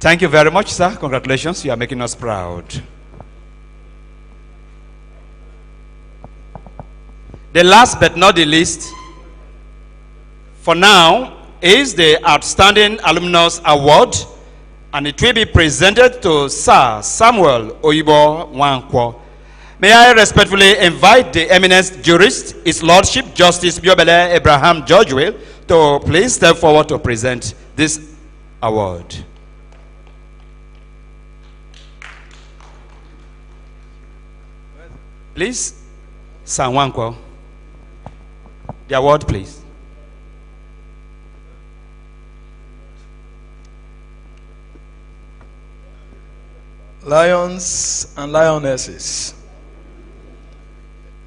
Thank you very much, sir. Congratulations. You are making us proud. The last but not the least, for now, is the Outstanding Alumnus Award, and it will be presented to Sir Samuel Oyibo Wankwo. May I respectfully invite the eminent jurist, His Lordship Justice Biobele Abraham Georgewell, to please step forward to present this award. Please, Sir Wankwo. The award, please. Lions and lionesses,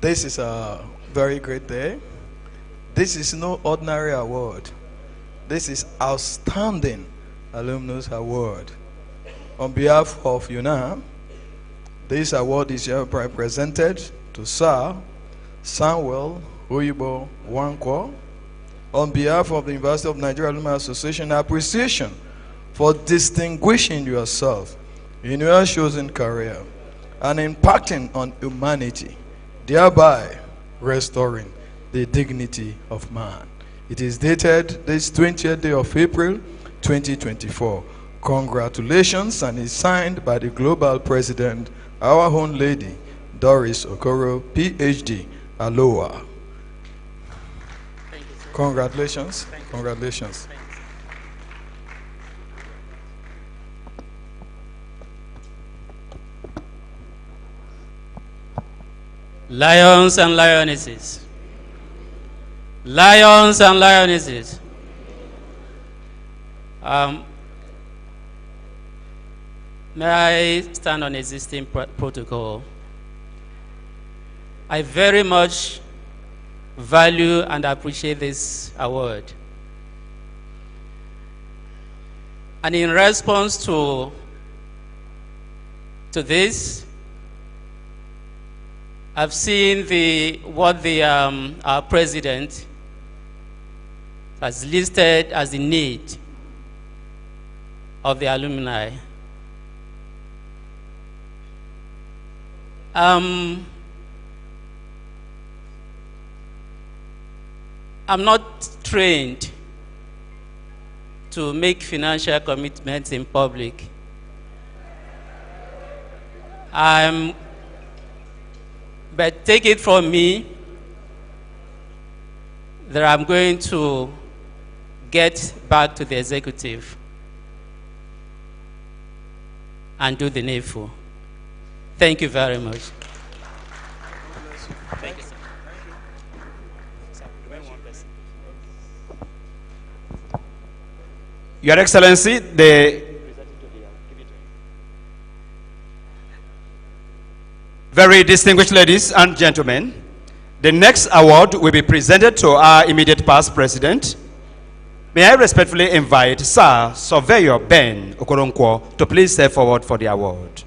this is a very great day. This is no ordinary award. This is Outstanding Alumnus Award. On behalf of UNAA, this award is hereby presented to Sir Samuel Oyibo Wankwo. On behalf of the University of Nigeria Alumni Association, appreciation for distinguishing yourself in your chosen career and impacting on humanity, thereby restoring the dignity of man. It is dated this 20th day of April 2024. Congratulations, and is signed by the Global President, our own lady, Doris Okoro, PhD, Aloha. Congratulations. Congratulations. Lions and lionesses. Lions and lionesses. May I stand on existing protocol? I very much value and appreciate this award. And in response to this, I've seen what our president has listed as the need of the alumni. I'm not trained to make financial commitments in public. But take it from me that I'm going to get back to the executive and do the needful. Thank you very much. Thank you, sir. Your Excellency, the very distinguished ladies and gentlemen, the next award will be presented to our immediate past president. May I respectfully invite Sir Surveyor Ben Okoronkwo to please step forward for the award.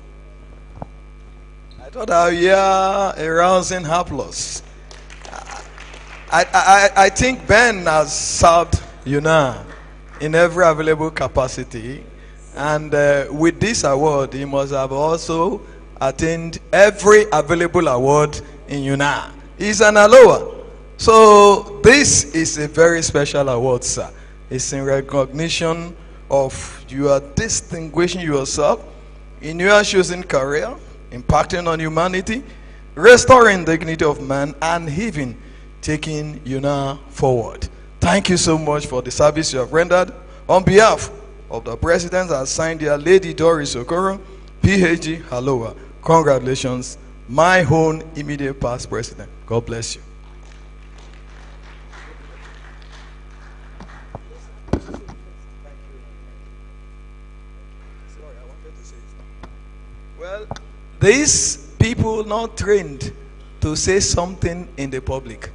thought I'll hear a rousing applause. I think Ben has served UNAA in every available capacity, and with this award, he must have also attained every available award in UNAA. He's an Aloha. So this is a very special award, sir. It's in recognition of you are distinguishing yourself in your chosen career, impacting on humanity, restoring dignity of man, and even taking UNAA forward. Thank you so much for the service you have rendered. On behalf of the presidents assigned here, Lady Doris Okoro, PhD, Aloha. Congratulations, my own immediate past president. God bless you. Well, these people not trained to say something in the public.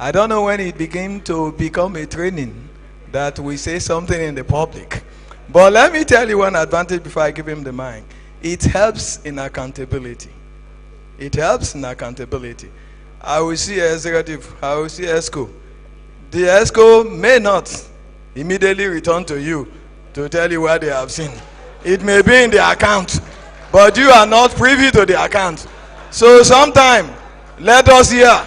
I don't know when it became to become a training that we say something in the public. But let me tell you one advantage before I give him the mic. It helps in accountability. It helps in accountability. I will see an executive, I will see ESCO. The ESCO may not immediately return to you to tell you what they have seen. It may be in the account, but you are not privy to the account. So sometime, let us hear,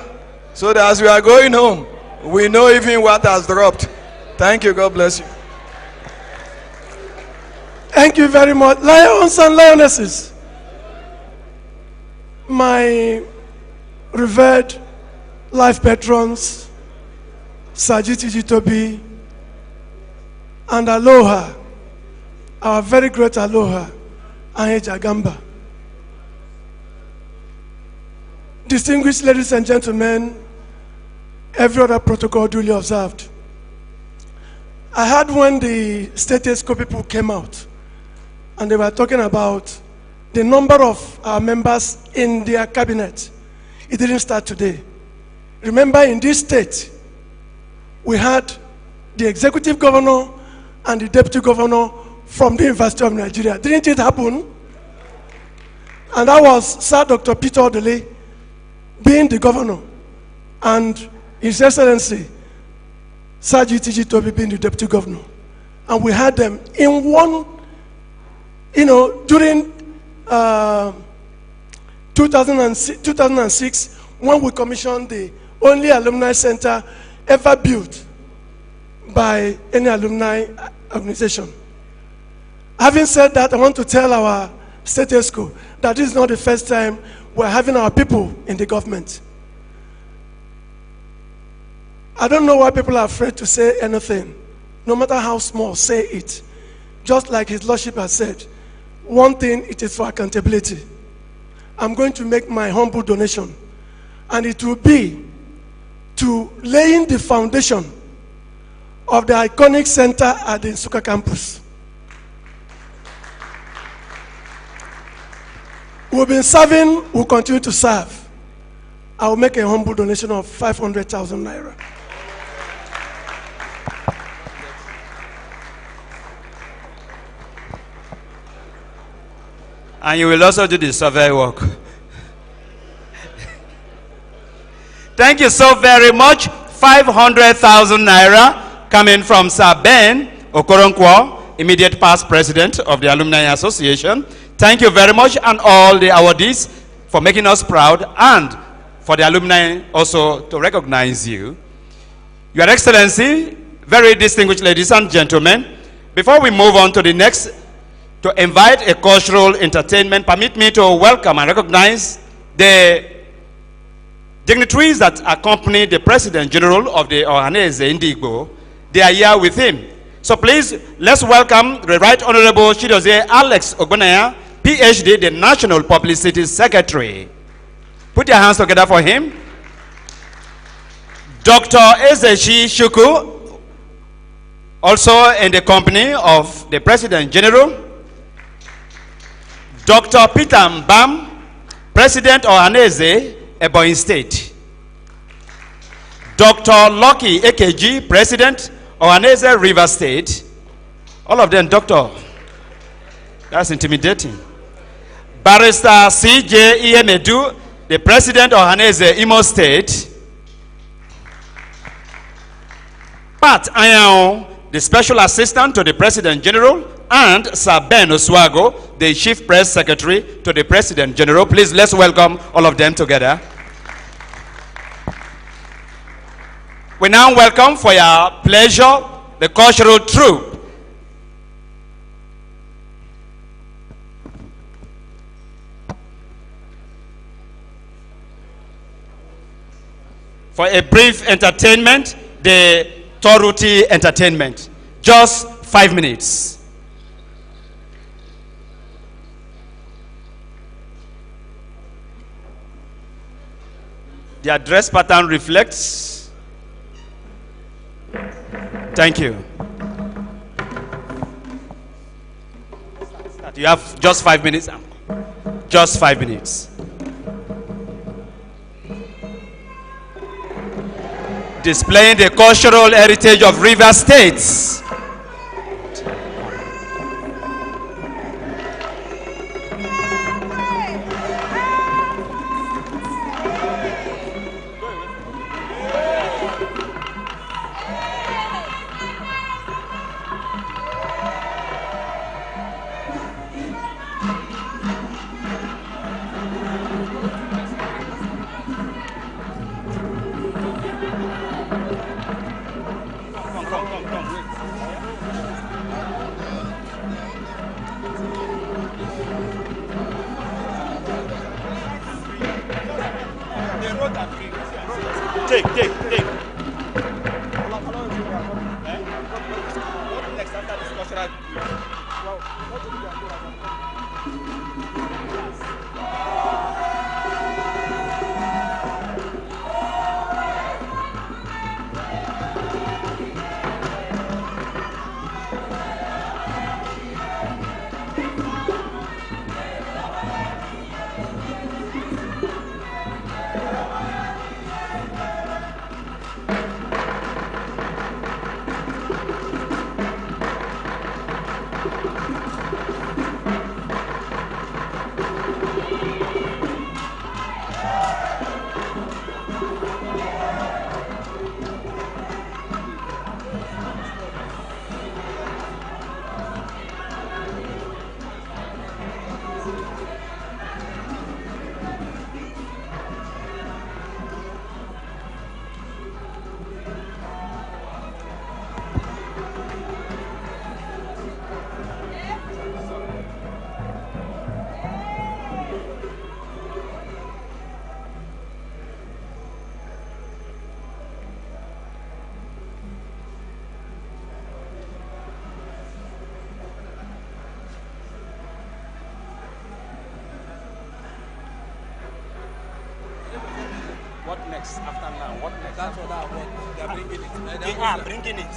so that as we are going home, we know even what has dropped. Thank you. God bless you. Thank you very much. Lions and lionesses, my revered life patrons, Sajiti Jitobi, and Aloha, our very great Aloha, Anye Jagamba. Distinguished ladies and gentlemen, every other protocol duly observed. I heard when the status quo people came out and they were talking about the number of our members in their cabinet. It didn't start today. Remember, in this state, we had the executive governor and the deputy governor from the University of Nigeria. Didn't it happen? And that was Sir Dr. Peter Odele being the governor, and His Excellency Sir G.T.G. Toby being the deputy governor. And we had them in one, during 2006, when we commissioned the only alumni center ever built by any alumni organization. Having said that, I want to tell our status quo that this is not the first time we're having our people in the government. I don't know why people are afraid to say anything. No matter how small, say it. Just like His Lordship has said, one thing, it is for accountability. I'm going to make my humble donation, and it will be to laying the foundation of the iconic center at the Nsukka campus. We've been serving, we'll continue to serve. I will make a humble donation of 500,000 naira. And you will also do the survey work. Thank you so very much. 500,000 naira coming from Sir Ben Okoronkwo, immediate past president of the Alumni Association. Thank you very much, and all the awardees for making us proud, and for the alumni also to recognize you. Your Excellency, very distinguished ladies and gentlemen, before we move on to the next, to invite a cultural entertainment, permit me to welcome and recognize the dignitaries that accompany the President General of the Ohaneze Indigbo. They are here with him. So please, let's welcome the Right Honorable Chidozie Alex Ogbonaya, PhD, the National Publicity Secretary. Put your hands together for him. Dr. Ezechi Shuku, also in the company of the President General. Dr. Peter Mbam, President of Ohaneze, Ebonyi State. Dr. Lucky Ekeji, President of Ohaneze, River State. All of them, doctor. That's intimidating. Barrister C.J. Iyemedu, the President of Haneze, Imo State. Pat Ayao, the Special Assistant to the President General, and Sir Ben Oswago, the Chief Press Secretary to the President General. Please, let's welcome all of them together. We now welcome, for your pleasure, the cultural troupe. For a brief entertainment, the Toruti Entertainment. Just 5 minutes. The address pattern reflects. Thank you. You have just 5 minutes. Just 5 minutes. Displaying the cultural heritage of River States. Take. What next after this cultural? What do we What next after now? What next? That's what I want. They're bringing it. They are bringing it.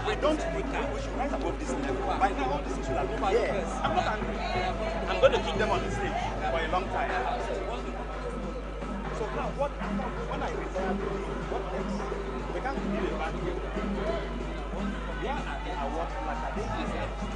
We don't. We should rise above this level. By now, all this is should have been. Yes. I'm not angry. I'm going to keep them on the stage for a long time. So now, what? When I retire, what next? We can't give a bad game. Where are the awards like that?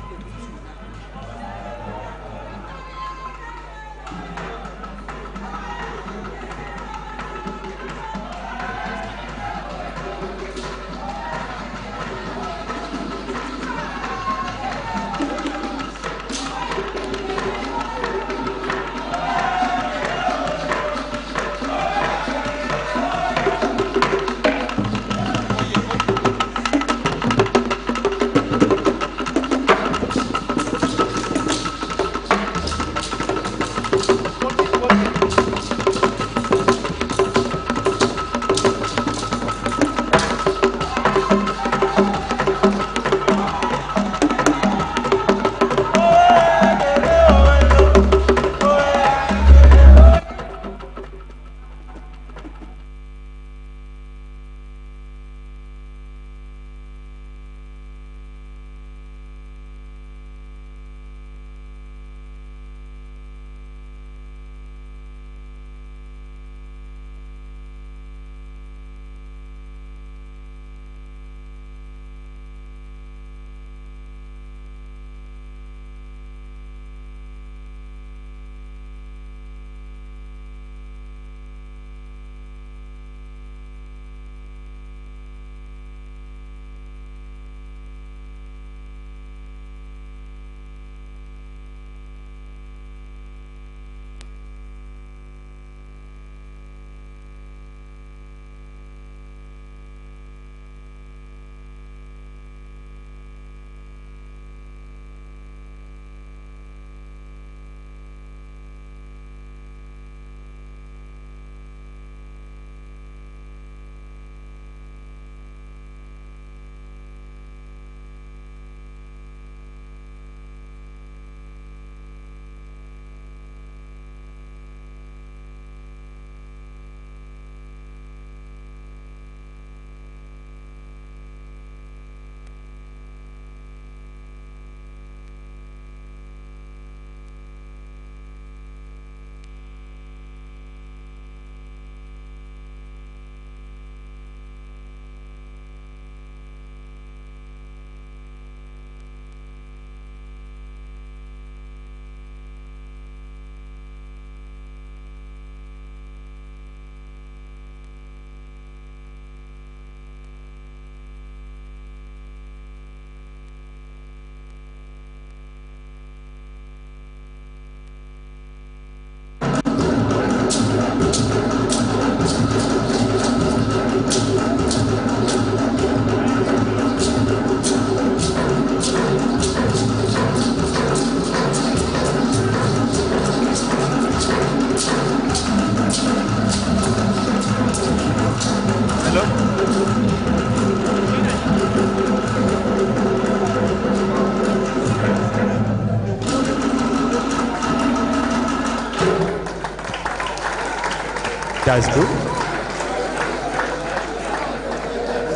guys do.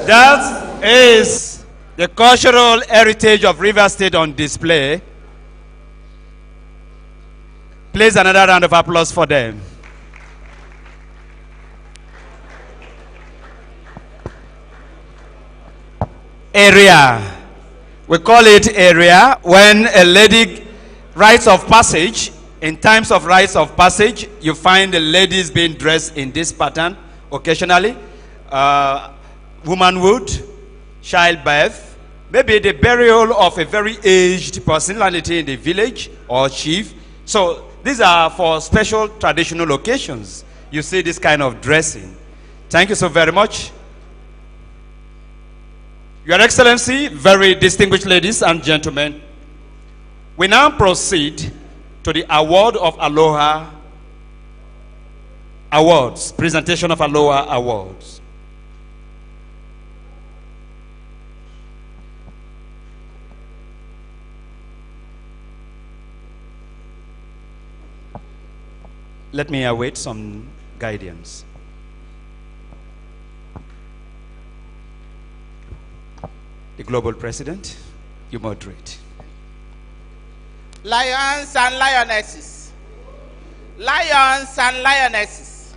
That is the cultural heritage of River State on display. Please, another round of applause for them. Area. We call it area when a lady rites of passage. In times of rites of passage, you find the ladies being dressed in this pattern occasionally. Womanhood, childbirth, maybe the burial of a very aged personality in the village or chief. So these are for special traditional occasions. You see this kind of dressing. Thank you so very much. Your Excellency, very distinguished ladies and gentlemen, we now proceed to the award of Aloha Awards, presentation of Aloha Awards. Let me await some guidance. The global president, you moderate. Lions and lionesses. Lions and lionesses.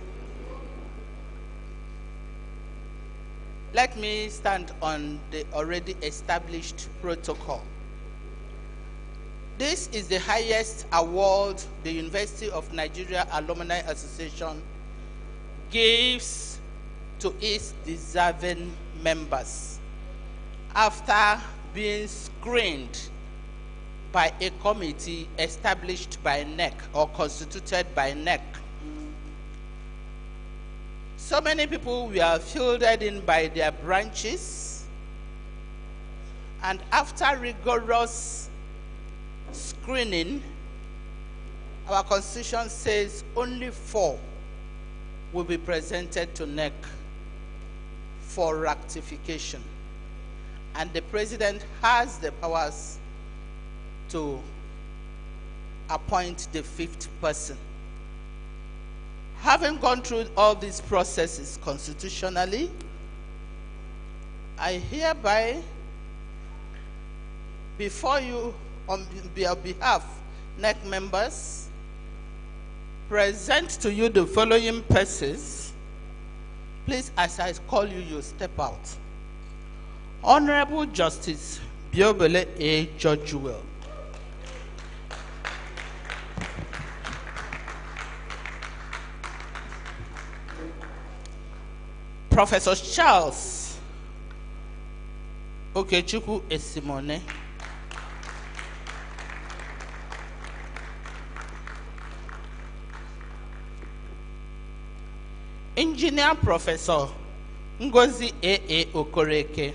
Let me stand on the already established protocol. This is the highest award the University of Nigeria Alumni Association gives to its deserving members after being screened by a committee established by NEC or constituted by NEC. So many people were fielded in by their branches, and after rigorous screening, our constitution says only 4 will be presented to NEC for ratification. And the president has the powers to appoint the 5th person. Having gone through all these processes constitutionally, I hereby, before you, on behalf NEC members, present to you the following persons. Please, as I call you, you step out. Honorable Justice Biobele A. Georgewell. Professor Charles Okechukwu Esimone. Engineer Professor Ngozi A.A. Okoreke.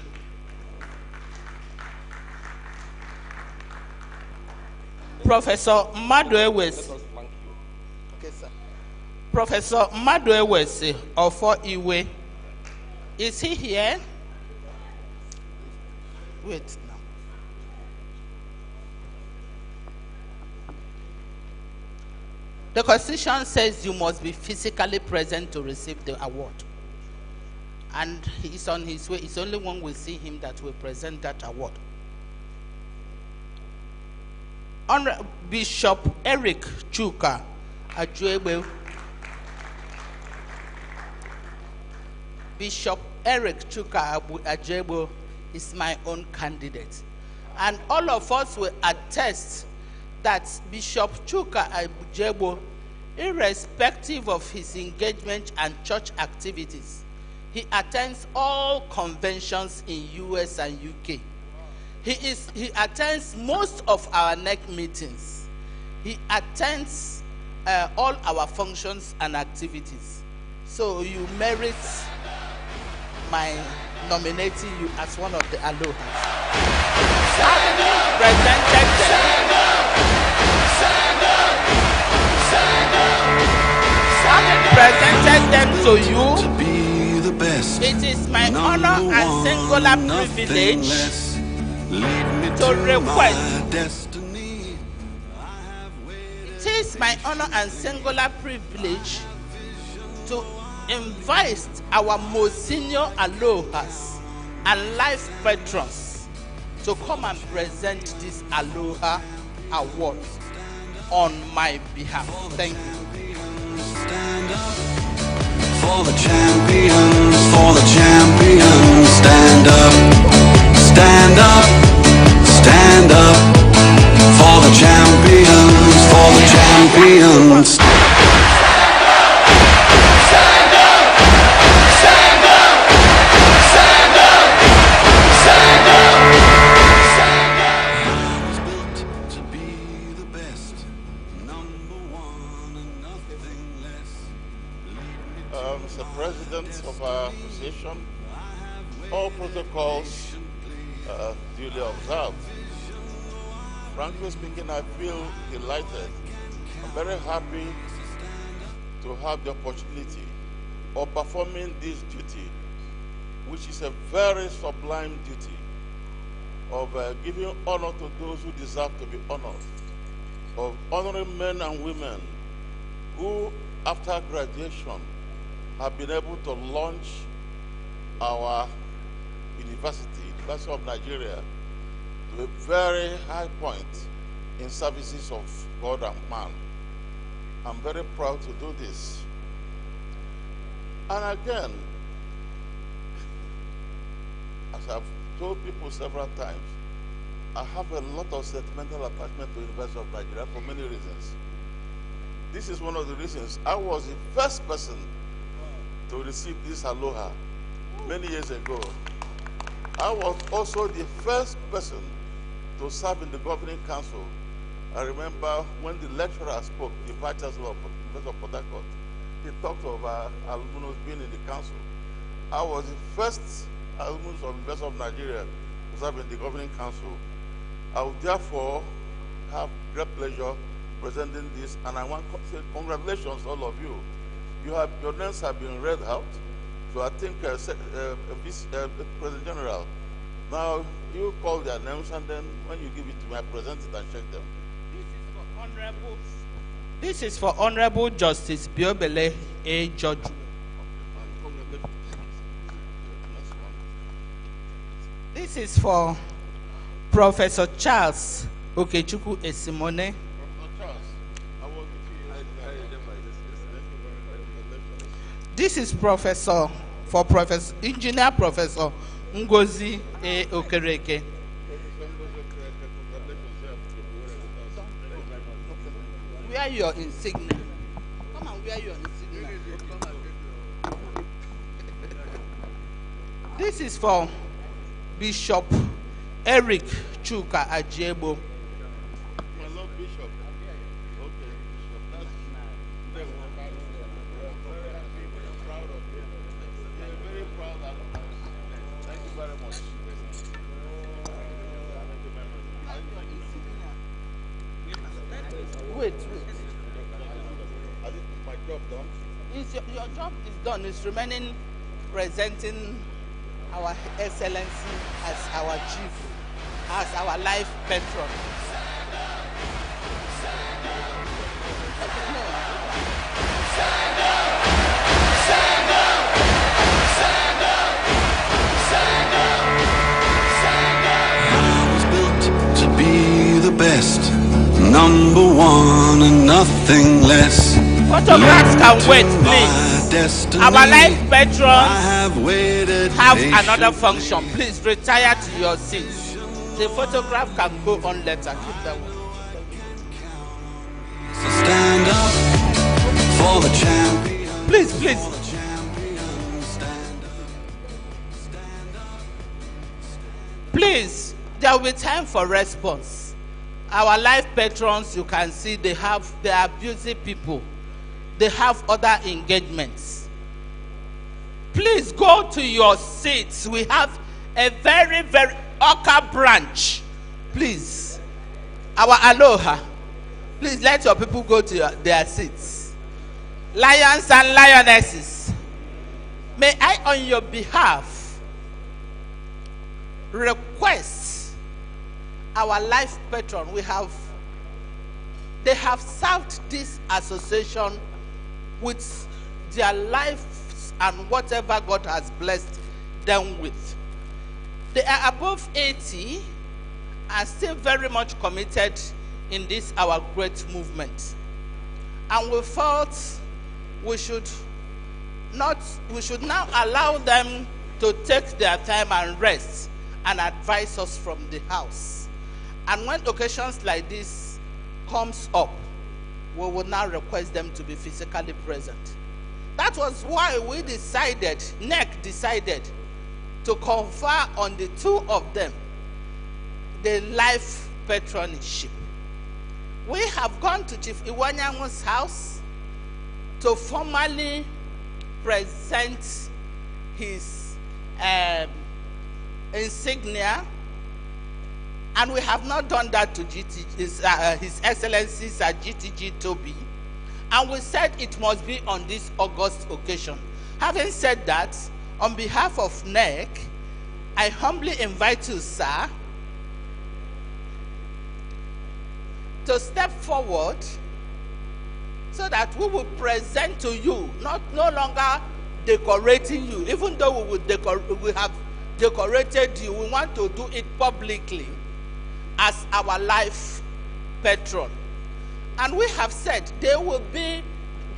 Professor Maduewesi. Okay, sir. Professor Maduewesi of Iwe. Is he here? Wait now. The Constitution says you must be physically present to receive the award. And he is on his way. It's only one will see him that will present that award. Honorable Bishop Eric Chuka Ajuegbe. Bishop Eric Chuka Ajuegbe is my own candidate. And all of us will attest that Bishop Chuka Ajuegbe, irrespective of his engagement and church activities, he attends all conventions in US and UK. He attends most of our NEC meetings. He attends all our functions and activities. So you merit my nominating you as one of the Alohas. Presented them to you. To be the best. It is my honor and singular privilege to request. It is my honor and singular privilege to invite our most senior Alohas and life patrons to come and present this Aloha Award on my behalf. Thank you. Stand up for the champions, for the champions. Stand up, stand up, stand up for the champions, for the champions. Mr. President of our association, all protocols duly observed. Frankly speaking, I feel delighted. I'm very happy to have the opportunity of performing this duty, which is a very sublime duty of giving honor to those who deserve to be honored, of honoring men and women who, after graduation, have been able to launch our University of Nigeria to a very high point in services of God and man. I'm very proud to do this. And again, as I've told people several times, I have a lot of sentimental attachment to the University of Nigeria for many reasons. This is one of the reasons. I was the first person to receive this Aloha many years ago. I was also the first person to serve in the governing council. I remember when the lecturer spoke, the vice chancellor of University of Port Harcourt, he talked of alumni being in the council. I was the first alumnus of University of Nigeria to serve in the governing council. I would therefore have great pleasure presenting this, and I want to say congratulations to all of you. Your names have been read out, so I think President General, now you call their names, and then when you give it to me, I present it and check them. This is for Honorable Justice Biobele A. George. This is for Professor Charles Okechukwu Esimone. This is Professor Engineer Professor Ngozi A. Okereke. Wear your insignia. Come and wear your insignia. This is for Bishop Eric Chuka Ajebo. Wait. My job done? Your job is done. It's remaining presenting our excellency as our chief, as our life patron. I was built to be the best, number one and nothing less. Photographs can wait, please. Our life patrons have another function. Please retire to your seats. The photograph can go on later. Keep that one. So stand up for the champion. Please. Please, there will be time for response. Our life patrons, you can see they are busy people. They have other engagements. Please go to your seats. We have a very, very Oka branch. Please, our Aloha. Please let your people go to their seats. Lions and lionesses, may I on your behalf request our life patron. They have served this association with their life and whatever God has blessed them with. They are above 80, are still very much committed in this our great movement. And we felt we should now allow them to take their time and rest and advise us from the house. And when occasions like this comes up, we will now request them to be physically present. That was why we decided, NEC decided, to confer on the two of them the life patronship. We have gone to Chief Iwanyangu's house to formally present his insignia, and we have not done that to His Excellency Sir GTG Toby, and we said it must be on this August occasion. Having said that, on behalf of NEC, I humbly invite you, sir, to step forward so that we will present to you, no longer decorating you. Even though we have decorated you, we want to do it publicly as our life patron. And we have said they will be,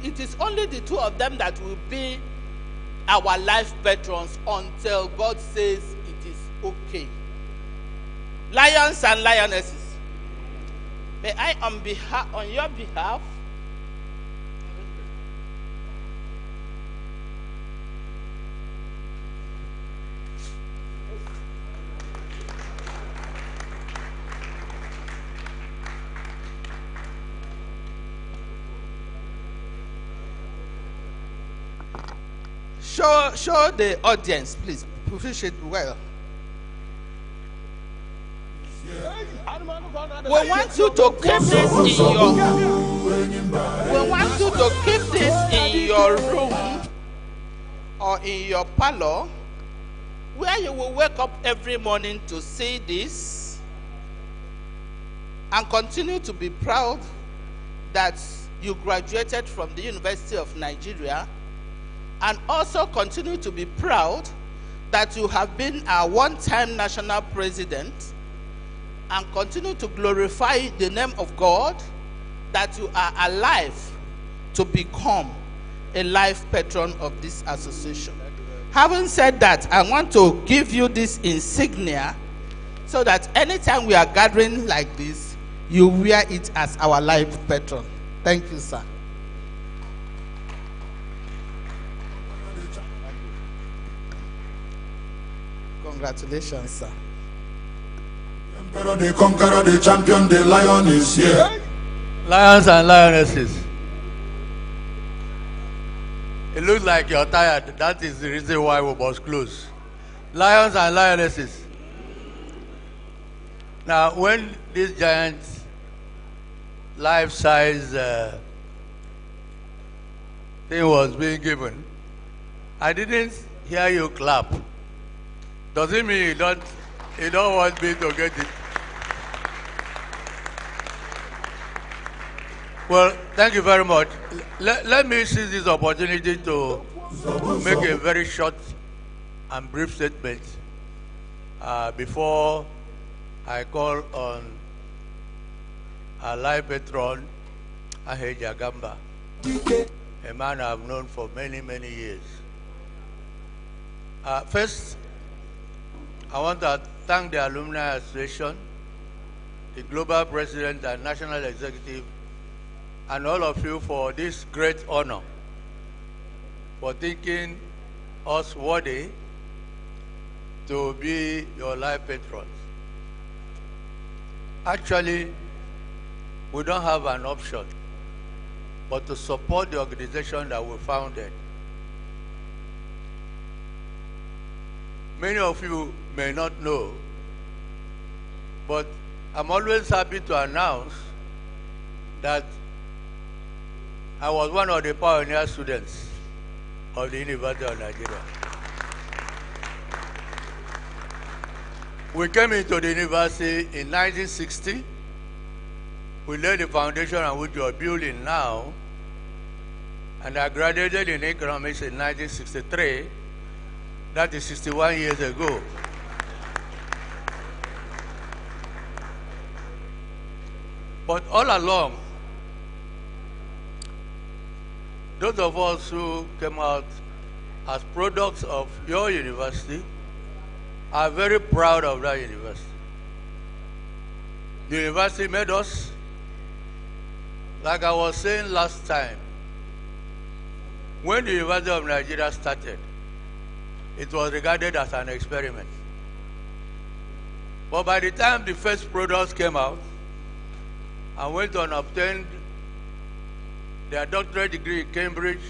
it is only the two of them that will be our life patrons until God says it is okay. Lions and lionesses, may I on your behalf show the audience, please. Push it well. We want you to keep this in your. We want you to keep this in your room or in your parlor, where you will wake up every morning to see this and continue to be proud that you graduated from the University of Nigeria, and also continue to be proud that you have been a one-time national president, and continue to glorify the name of God that you are alive to become a life patron of this association. Having said that, I want to give you this insignia so that anytime we are gathering like this, you wear it as our life patron. Thank you, sir. Congratulations, sir. Emperor, the conqueror, the champion, the lion is here. Lions and lionesses. It looks like you're tired. That is the reason why we must close. Lions and lionesses. Now, when this giant life-size thing was being given, I didn't hear you clap. Does it mean you don't want me to get it? Well, thank you very much. Let me seize this opportunity to make a very short and brief statement before I call on our life patron, Aheja Gamba, a man I've known for many, many years. First, I want to thank the Alumni Association, the Global President and National Executive, and all of you for this great honor, for thinking us worthy to be your life patrons. Actually, we don't have an option but to support the organization that we founded. Many of you may not know, but I'm always happy to announce that I was one of the pioneer students of the University of Nigeria. We came into the university in 1960. We laid the foundation on which we are building now. and I graduated in economics in 1963. That is 61 years ago. But all along, those of us who came out as products of your university are very proud of that university. The university made us, like I was saying last time, when the University of Nigeria started, it was regarded as an experiment. But by the time the first products came out, and went on obtained their doctorate degree in Cambridge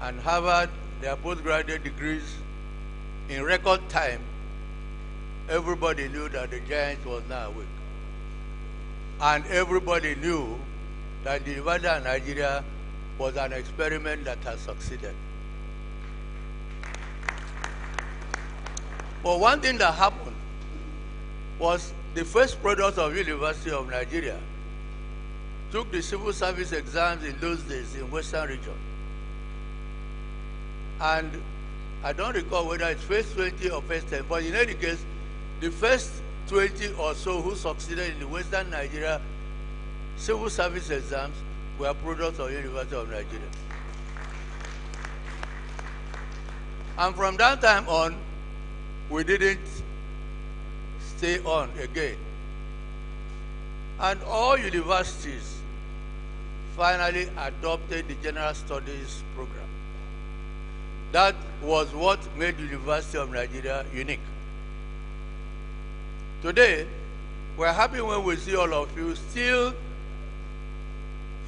and Harvard, their postgraduate degrees, in record time, everybody knew that the giant was now awake. And everybody knew that the University of Nigeria was an experiment that has succeeded. But one thing that happened was the first products of University of Nigeria took the civil service exams in those days in Western region. And I don't recall whether it's first 20 or first 10, but in any case, the first 20 or so who succeeded in the Western Nigeria civil service exams were products of University of Nigeria. And from that time on, we didn't stay on again. And all universities finally adopted the General Studies program. That was what made the University of Nigeria unique. Today, we're happy when we see all of you still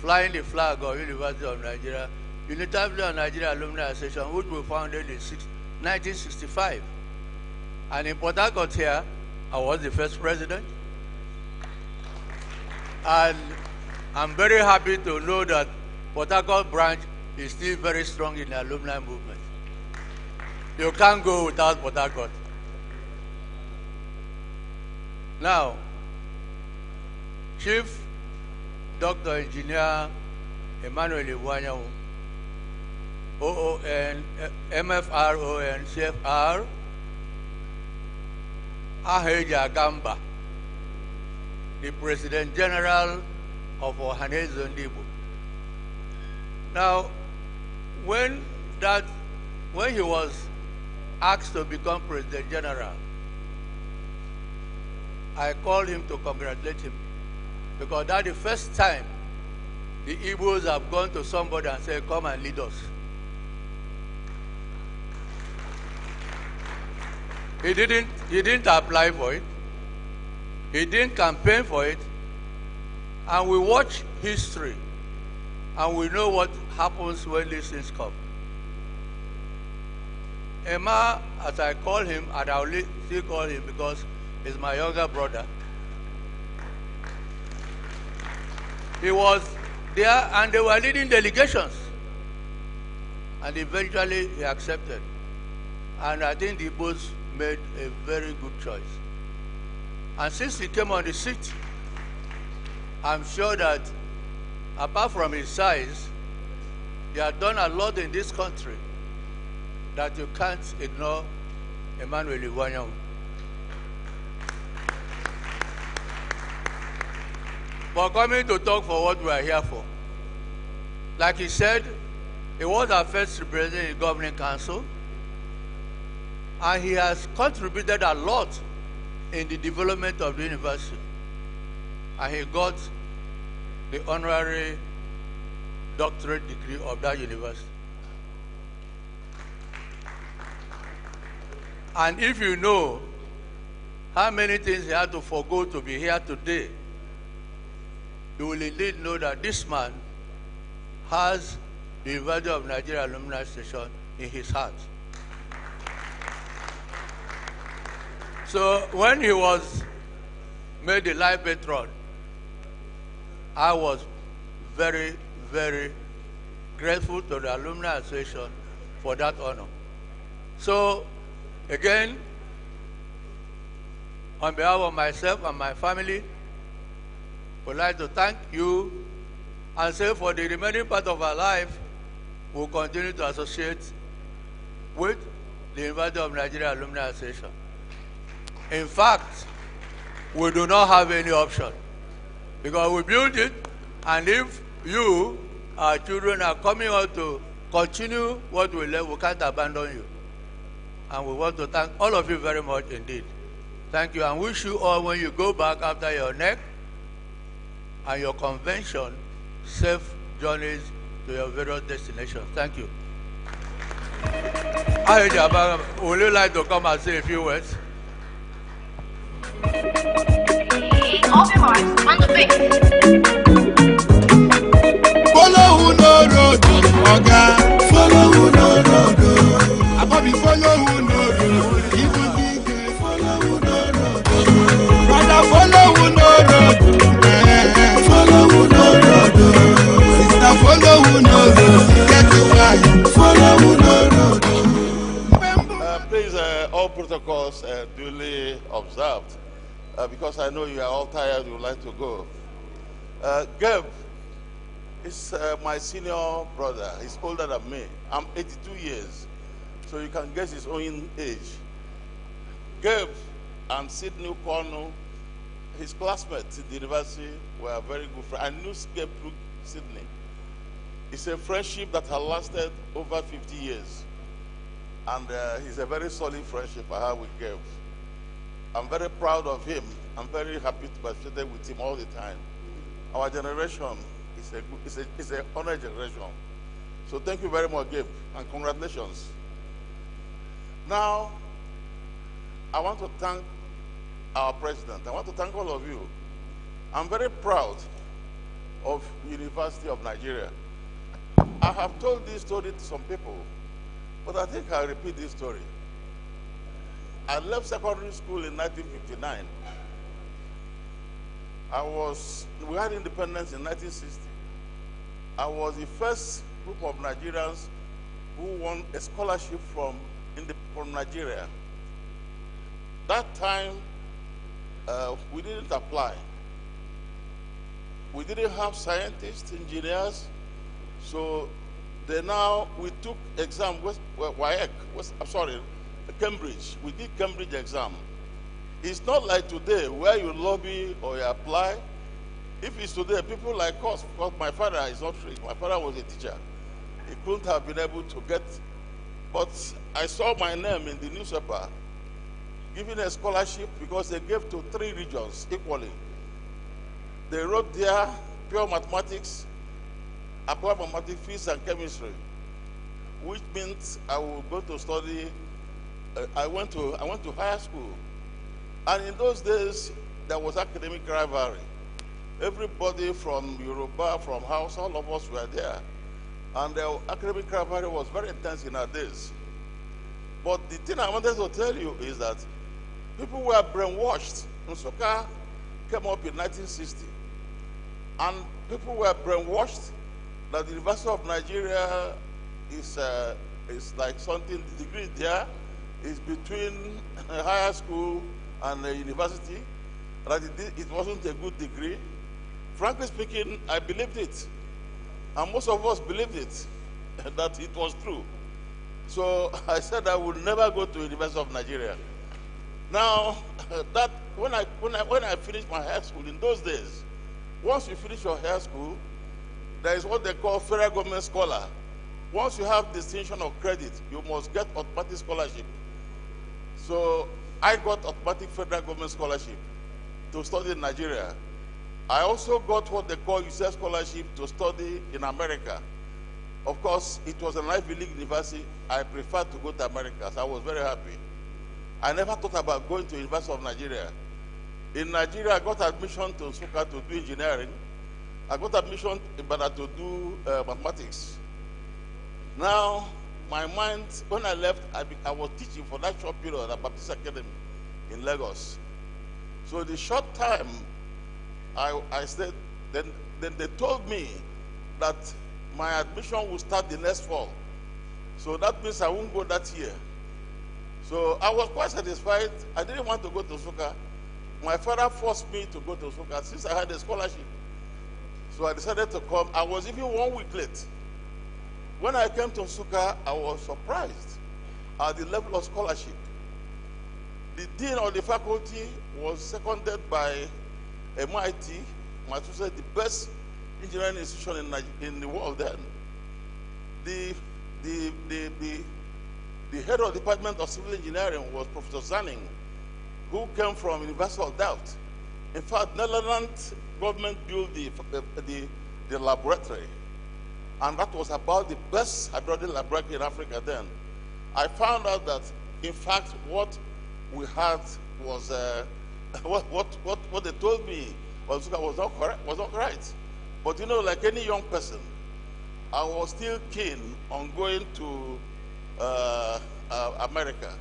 flying the flag of University of Nigeria, University of Nigeria Alumni Association, which we founded in 1965. And in Port Harcourt here, I was the first president. And I'm very happy to know that Port Harcourt branch is still very strong in the alumni movement. You can't go without Port Harcourt. Now, Chief Dr. Engineer Emmanuel Iwanyawu, OON, MFRON, CFR, Aheja Gamba, the President General of Ohanese Zondibo. Now, when he was asked to become President General, I called him to congratulate him because that's the first time the Igbos have gone to somebody and said, come and lead us. He didn't apply for it. He didn't campaign for it. And we watch history and we know what happens when these things come. Emma, as I call him, and I'll still call him because he's my younger brother. He was there and they were leading delegations. And eventually he accepted. And I think the Igbos made a very good choice. And since he came on the seat, I'm sure that apart from his size, he has done a lot in this country that you can't ignore Emmanuel Iwanyawu. But coming to talk for what we are here for. Like he said, he was our first representative in the governing council, and he has contributed a lot in the development of the university. And he got the honorary doctorate degree of that university. And if you know how many things he had to forgo to be here today, you will indeed know that this man has the University of Nigeria Alumni Station in his heart. So when he was made the life patron, I was very, very grateful to the Alumni Association for that honor. So again, on behalf of myself and my family, I would like to thank you and say for the remaining part of our life, will continue to associate with the University of Nigeria Alumni Association. In fact, we do not have any option because we built it, and if you, our children, are coming out to continue what we left, we can't abandon you. And we want to thank all of you very much indeed. Thank you, and wish you all, when you go back after your NEC and your convention, safe journeys to your various destinations. Thank you. Would you like to come and say a few words? Follow who no road, Oga. Follow who no road. Abobi follow who no road. Even big follow who no road. Brother follow who no road. Follow who no road. Sister follow who no road. Get to why. Follow who no road. Please, all protocols duly observed. Because I know you are all tired, you would like to go. Gabe is my senior brother. He's older than me. I'm 82 years, so you can guess his own age. Gabe and Sidney Cornell, his classmates in the university, were very good friends. I knew Gabe through Sidney. It's a friendship that has lasted over 50 years. And it's a very solid friendship I have with Gabe. I'm very proud of him. I'm very happy to be associated with him all the time. Our generation is a honor generation. So thank you very much, Gabe, and congratulations. Now, I want to thank our president. I want to thank all of you. I'm very proud of University of Nigeria. I have told this story to some people, but I think I'll repeat this story. I left secondary school in 1959. We had independence in 1960. I was the first group of Nigerians who won a scholarship from Nigeria. That time, we didn't apply. We didn't have scientists, engineers, so we took exam, Cambridge. We did Cambridge exam. It's not like today where you lobby or you apply. If it's today, people like us, because my father is not free. My father was a teacher. He couldn't have been able to get, but I saw my name in the newspaper, given a scholarship because they gave to 3 regions equally. They wrote there pure mathematics, applied mathematics, physics, and chemistry, which means I will go to study. I went to higher school, and in those days there was academic rivalry. Everybody from Yoruba, from House, all of us were there, and the academic rivalry was very intense in our days. But the thing I wanted to tell you is that people were brainwashed. Nsukka came up in 1960, and people were brainwashed that the University of Nigeria is like something. The degree there is between a higher school and a university, that it wasn't a good degree. Frankly speaking, I believed it. And most of us believed it, that it was true. So I said I would never go to the University of Nigeria. Now, that when I finished my high school, in those days, once you finish your high school, there is what they call federal government scholar. Once you have distinction of credit, you must get automatic scholarship. So I got automatic federal government scholarship to study in Nigeria. I also got what they call UCS scholarship to study in America. Of course, it was an Ivy League university. I preferred to go to America, so I was very happy. I never thought about going to University of Nigeria. In Nigeria, I got admission to Nsukka to do engineering. I got admission in Ibadan to do mathematics. Now, my mind, when I left, I was teaching for that short period at Baptist Academy in Lagos. So the short time I stayed, then they told me that my admission will start the next fall. So that means I won't go that year. So I was quite satisfied. I didn't want to go to Nsukka. My father forced me to go to Nsukka since I had a scholarship. So I decided to come. I was even 1 week late. When I came to Nsukka, I was surprised at the level of scholarship. The dean of the faculty was seconded by MIT, Massachusetts, the best engineering institution in the world then. The head of the Department of Civil Engineering was Professor Zanning, who came from University of Delft. In fact, Netherlands government built the laboratory, and that was about the best hydraulic laboratory in Africa then. I found out that, in fact, what we had was what they told me was not correct. Was not right. But you know, like any young person, I was still keen on going to America.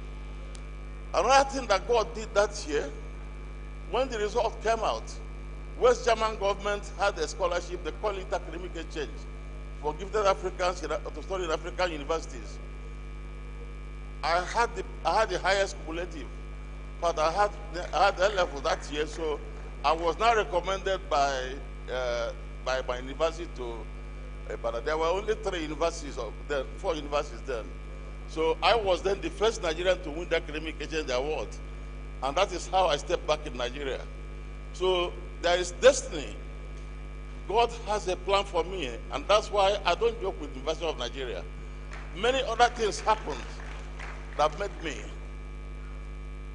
Another thing that God did that year, when the result came out, West German government had a scholarship, they call it academic exchange, for gifted Africans to study in African universities. I had the highest cumulative, but I had that level that year, so I was now recommended by my university to, but there were only 4 universities then. So I was then the first Nigerian to win the academic exchange award, and that is how I stepped back in Nigeria. So there is destiny. God has a plan for me, and that's why I don't joke with the University of Nigeria. Many other things happened that made me.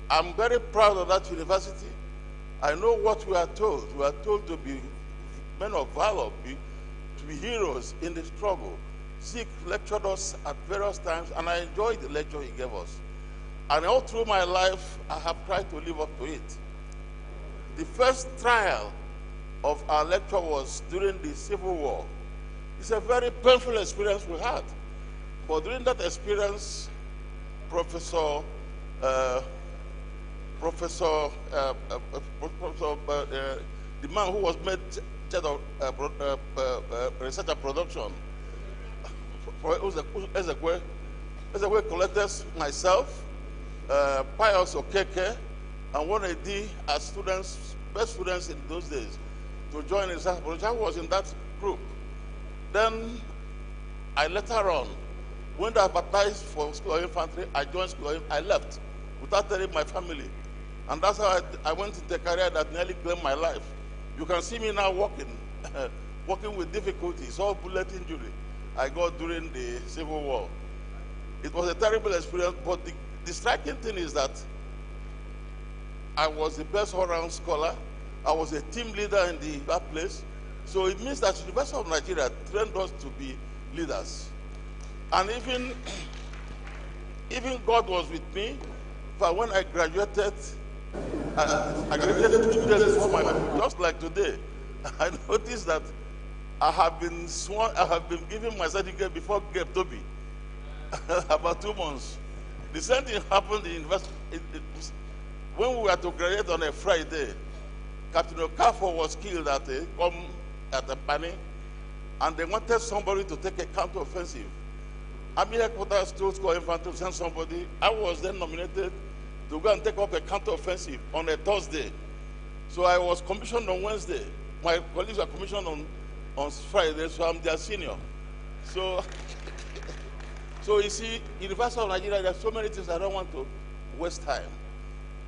I'm very proud of that university. I know what we are told. We are told to be men of valor, to be heroes in the struggle. Zeke lectured us at various times, and I enjoyed the lecture he gave us. And all through my life, I have tried to live up to it. The first trial of our lecture was during the Civil War. It's a very painful experience we had. But during that experience, the man who was made head of research and production, Ezekwe collected myself, Pius Okeke, and one AD as students, best students in those days, to join research production. I was in that group. Then I later on, when I baptized for School of Infantry, I joined School of Infantry. I left without telling my family. And that's how I went into a career that nearly claimed my life. You can see me now walking, walking with difficulties, all bullet injury I got during the Civil War. It was a terrible experience, but the striking thing is that I was the best all-round scholar. I was a team leader in that place. So it means that the University of Nigeria trained us to be leaders. And even God was with me. But when I graduated, I graduated 2 days before my birthday, just like today. I noticed that I have been given my certificate before Gabe Toby, about 2 months. The same thing happened in university. When we were to graduate on a Friday, Captain Okafor was killed at a panic, and they wanted somebody to take a counter-offensive. Army headquarters told School of Infantry to send somebody. I was then nominated to go and take up a counter-offensive on a Thursday. So I was commissioned on Wednesday. My colleagues were commissioned on Friday, so I'm their senior. So you see, University of Nigeria, there are so many things I don't want to waste time.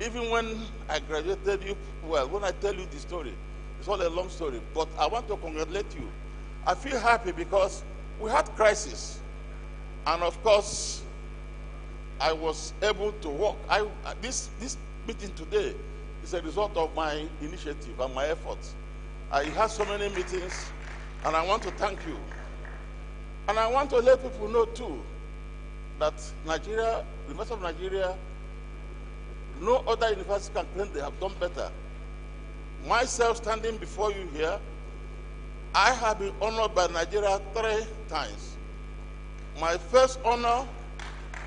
Even when I graduated, when I tell you the story, it's all a long story, but I want to congratulate you. I feel happy because we had crisis. And of course, I was able to work. This meeting today is a result of my initiative and my efforts. I had so many meetings, and I want to thank you. And I want to let people know too that Nigeria, the University of Nigeria, no other university can claim they have done better. Myself standing before you here, I have been honored by Nigeria 3 times. My first honor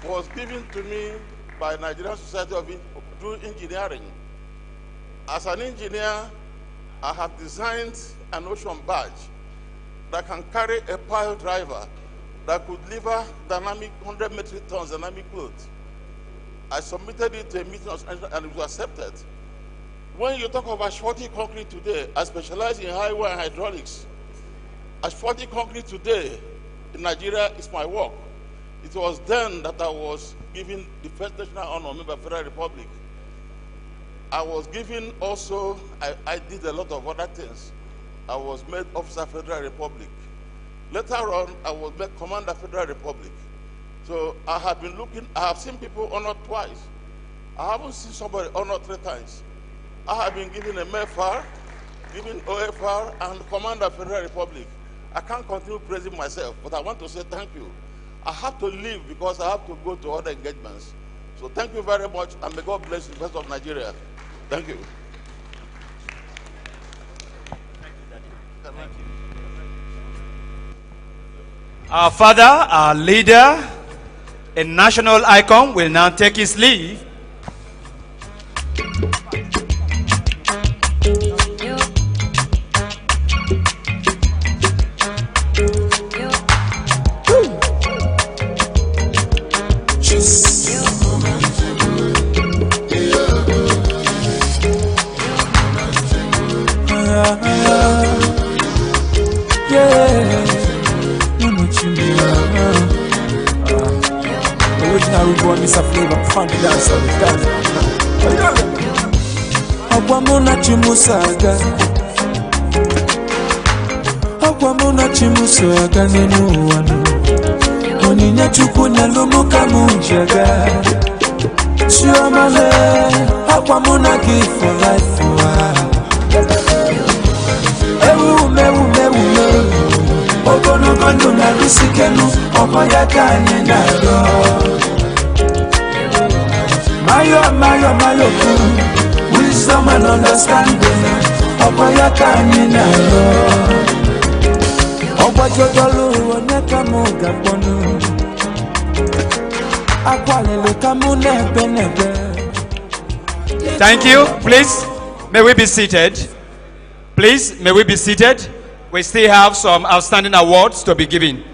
was given to me by Nigerian Society of Engineering. As an engineer, I have designed an ocean barge that can carry a pile driver that could deliver dynamic 100 metric tons dynamic load. I submitted it to a meeting and it was accepted. When you talk of asphalt concrete today, I specialize in highway and hydraulics. Asphalt concrete today in Nigeria is my work. It was then that I was given the first national honor member of the Federal Republic. I was given also, I did a lot of other things. I was made officer Federal Republic. Later on, I was made commander Federal Republic. So I have been looking, I have seen people honored twice. I haven't seen somebody honored 3 times. I have been given a MEFAR, given OFR, and commander Federal Republic. I can't continue praising myself, but I want to say thank you. I have to leave because I have to go to other engagements. So thank you very much, and may God bless the best of Nigeria. Thank you. Thank you. Our father, our leader, a national icon, will now take his leave. Mr. Flavor, fun dancer with Ghana. Aguamona chimusaga, Aguamona chimusaga nenuano. Oninya chukunya lomoka munjaga. Chiamale, Aguamona give for life. Ewu. Ogono gondo na lusikenu, okoyaka nyenado. Mayo, wisdom and understanding. Okoya kanina yo. Ogbajodolu oneka mo gabonu. Akwalele kamu nebe. Thank you. Please, may we be seated. Please, may we be seated. We still have some outstanding awards to be given.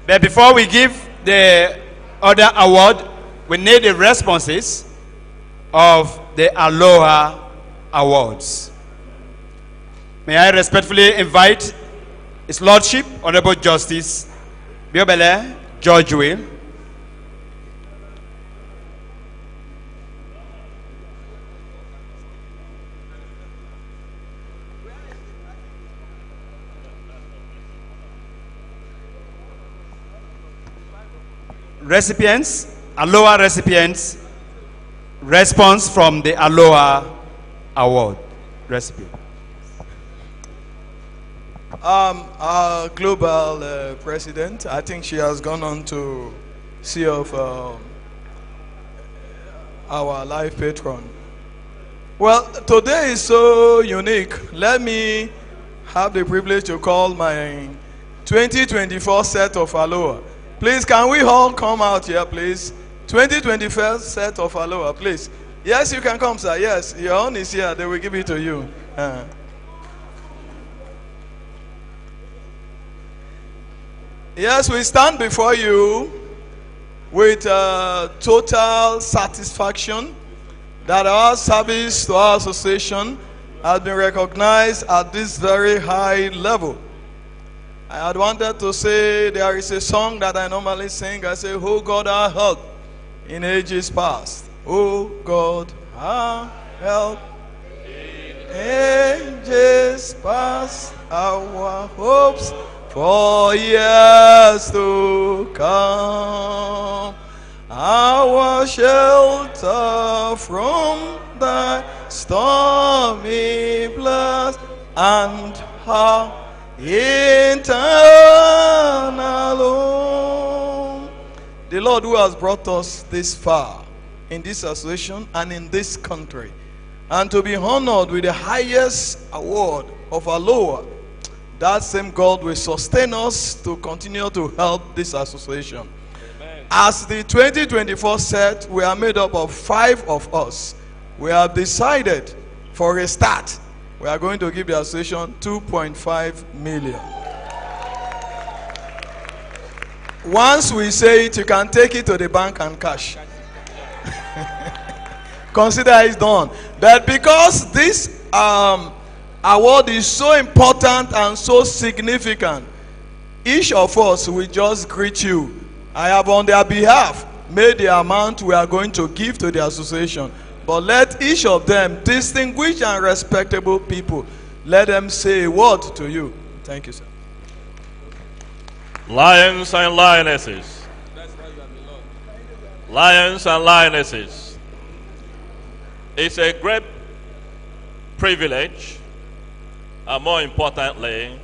But before we give the other award, we need the responses of the Aloha Awards. May I respectfully invite His Lordship, Honorable Justice Biobele George Will, recipients, Aloha recipients, response from the Aloha Award recipient. Our global president, I think she has gone on to see of our life patron. Well, today is so unique. Let me have the privilege to call my 2024 set of Aloha. Please, can we all come out here, please? 2021 set of Aloha, please. Yes, you can come, sir. Yes, your own is here. They will give it to you. Yes, we stand before you with total satisfaction that our service to our association has been recognized at this very high level. I had wanted to say there is a song that I normally sing. I say, oh God, our help in ages past. Oh God, our help in ages past. Our hopes for years to come. Our shelter from the stormy blast and our eternal home. The Lord who has brought us this far in this association and in this country, and to be honored with the highest award of Aloha, that same God will sustain us to continue to help this association. Amen. As the 2024 set, we are made up of 5 of us. We have decided for a start, we are going to give the association 2.5 million. Once we say it, you can take it to the bank and cash. Consider it's done. But because this award is so important and so significant. Each of us will just greet you. I have on their behalf made the amount we are going to give to the association. But let each of them, distinguished and respectable people, let them say a word to you. Thank you, sir. Lions and lionesses. Lions and lionesses. It's a great privilege, and more importantly,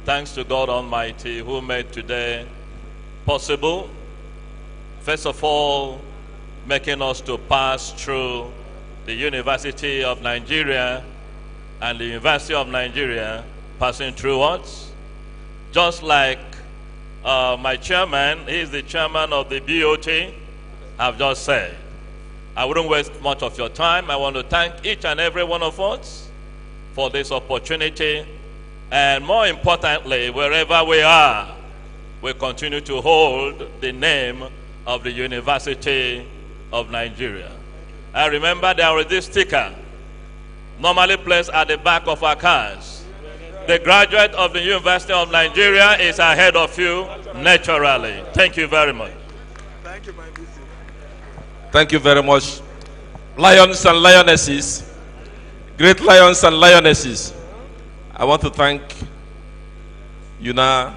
thanks to God Almighty who made today possible. First of all, making us to pass through the University of Nigeria and the University of Nigeria passing through us. Just like my chairman, he is the chairman of the BOT, I've just said. I wouldn't waste much of your time. I want to thank each and every one of us for this opportunity. And more importantly, wherever we are, we continue to hold the name of the University of Nigeria. I remember there was this sticker normally placed at the back of our cars. The graduate of the University of Nigeria is ahead of you naturally. Thank you very much. Thank you, my VC. Thank you very much. Lions and lionesses, great lions and lionesses, I want to thank UNAA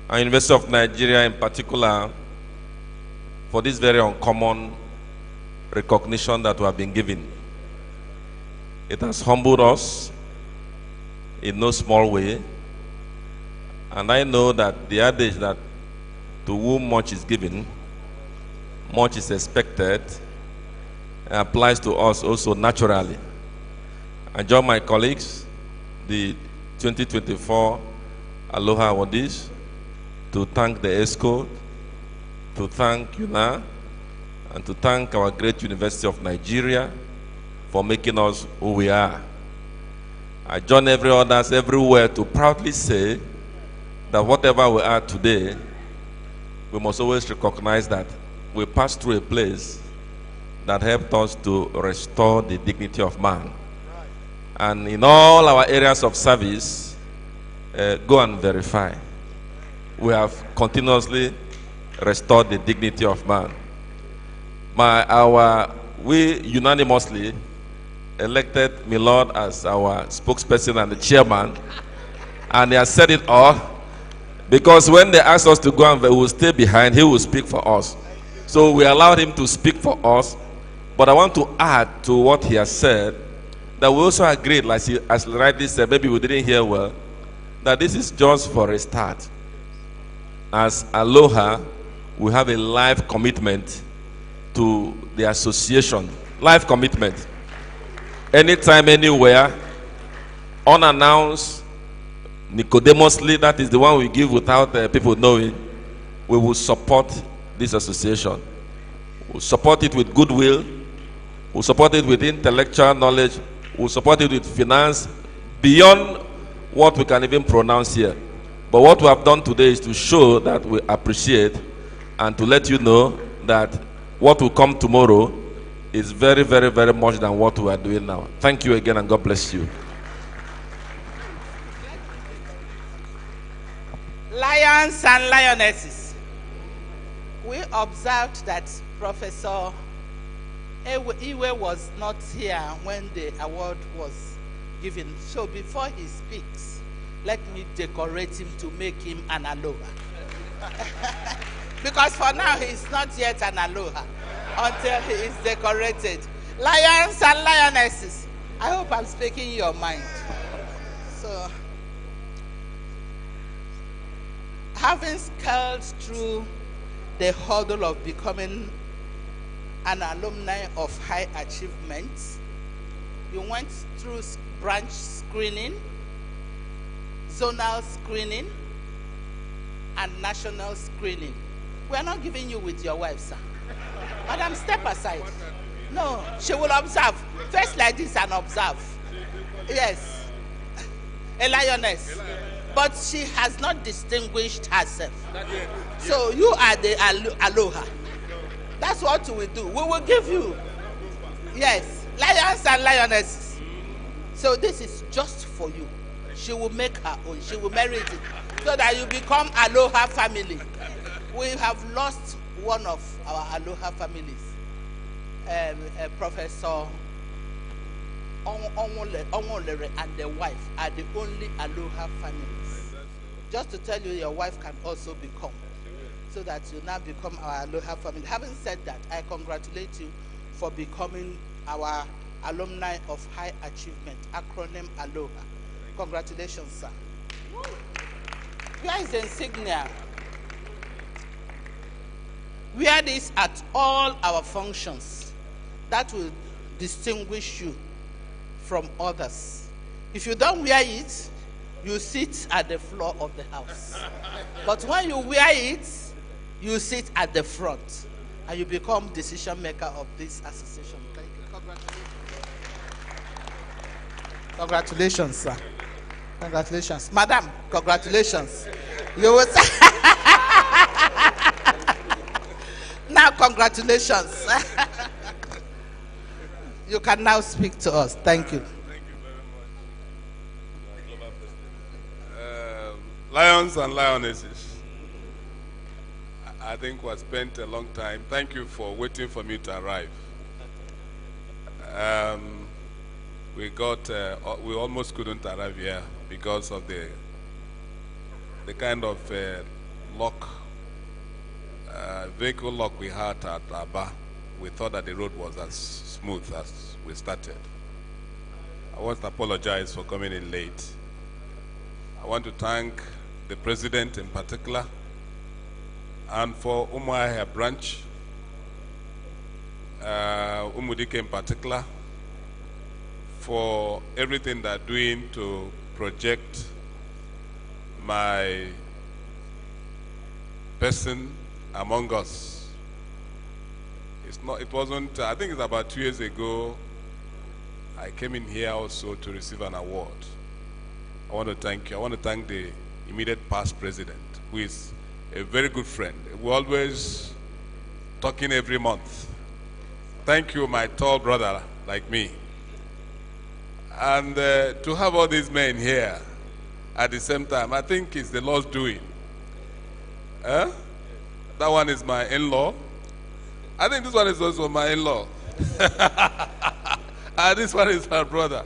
and University of Nigeria in particular for this very uncommon recognition that we have been given. It has humbled us in no small way, and I know that the adage that to whom much is given, much is expected, applies to us also naturally. I join my colleagues, the 2024 Aloha awardees, to thank the ESCO, to thank UNAA, and to thank our great University of Nigeria for making us who we are. I join every others everywhere to proudly say that whatever we are today, we must always recognize that we passed through a place that helped us to restore the dignity of man. And in all our areas of service, go and verify. We have continuously restored the dignity of man. We unanimously elected Milord as our spokesperson and the chairman, and he has said it all, because when they asked us to go and we will stay behind, he will speak for us. So we allowed him to speak for us. But I want to add to what he has said, that we also agreed, like he as rightly said, maybe we didn't hear well, that this is just for a start. As Aloha, we have a life commitment to the association. Life commitment. Anytime, anywhere, unannounced, Nicodemously, that is the one we give without people knowing, we will support this association. We'll support it with goodwill. We'll support it with intellectual knowledge. We'll support it with finance beyond what we can even pronounce here. But what we have done today is to show that we appreciate and to let you know that what will come tomorrow is very, very, very much than what we are doing now. Thank you again, and God bless you. Lions and lionesses. We observed that Professor Iwe was not here when the award was given. So before he speaks, let me decorate him to make him an aloha. Because for now, he's not yet an aloha until he is decorated. Lions and lionesses, I hope I'm speaking your mind. So, having scaled through the hurdle of becoming an alumni of high achievements, you went through branch screening, zonal screening, and national screening. We're not giving you with your wife, sir. Madam, step aside. No, she will observe. First like this and observe. Yes. A lioness. But she has not distinguished herself. So you are the aloha. That's what we will do. We will give you. Yes. Lions and lionesses. So this is just for you. She will make her own. She will merit it so that you become Aloha family. We have lost one of our Aloha families. Professor Onwolere and the wife are the only Aloha families. Just to tell you, your wife can also become, so that you now become our Aloha family. Having said that, I congratulate you for becoming our Alumni of High Achievement, acronym Aloha. Congratulations, sir. Where is the insignia? Wear this at all our functions. That will distinguish you from others. If you don't wear it, you sit at the floor of the house. But when you wear it, you sit at the front and you become decision maker of this association. Thank you. Congratulations. Congratulations, sir. Congratulations. Madam, congratulations. You will say now congratulations. You can now speak to us. Thank you. Thank you very much. Lions and lionesses, I think we have spent a long time. Thank you for waiting for me to arrive. We almost couldn't arrive here because of the kind of vehicle lock we had at Aba. We thought that the road was as smooth as we started. I want to apologize for coming in late. I want to thank the president in particular, and for UNAA branch, Umudike in particular, for everything they're doing to project my person among us. It wasn't, I think it's about 2 years ago, I came in here also to receive an award. I want to thank you. I want to thank the immediate past president, who is a very good friend. We're always talking every month. Thank you, my tall brother like me. And to have all these men here at the same time, I think it's the Lord's doing. That one is my in-law. I think this one is also my in-law. And this one is my brother.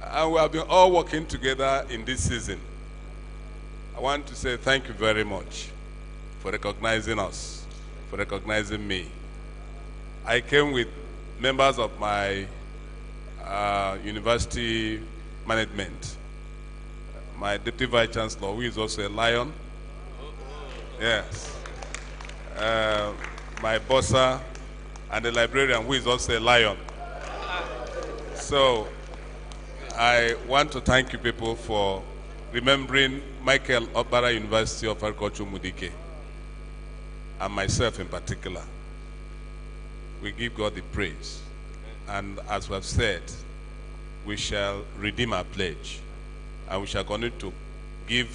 And we have been all working together in this season. I want to say thank you very much for recognizing us, for recognizing me. I came with members of my university management. My deputy vice chancellor, who is also a lion. Yes. My bossa and the librarian, who is also a lion. So I want to thank you people for remembering Michael Obara University of Agriculture Mudike, and myself in particular. We give God the praise. And as we have said, we shall redeem our pledge, and we shall continue to give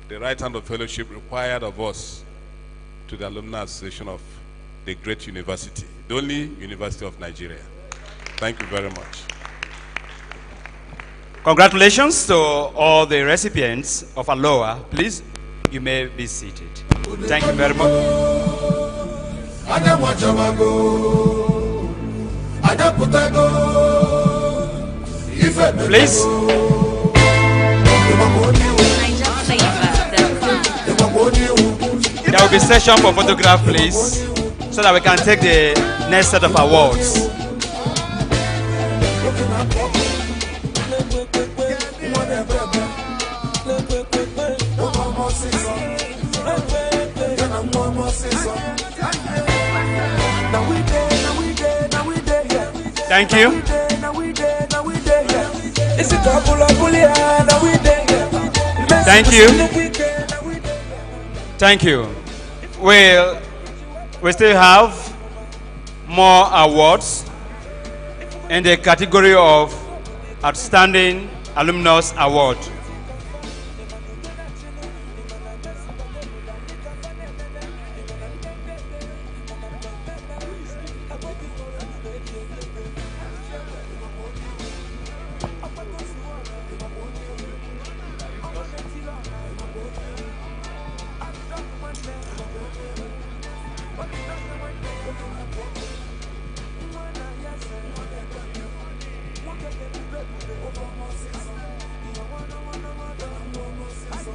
the right hand of fellowship required of us to the Alumni Association of the great university, the only university of Nigeria. Thank you very much. Congratulations to all the recipients of Aloha. Please, you may be seated. Thank you very much. Please. There will be session for photograph, please, so that we can take the next set of awards. Thank you. Thank you. Thank you. We still have more awards in the category of Outstanding Alumnus Award.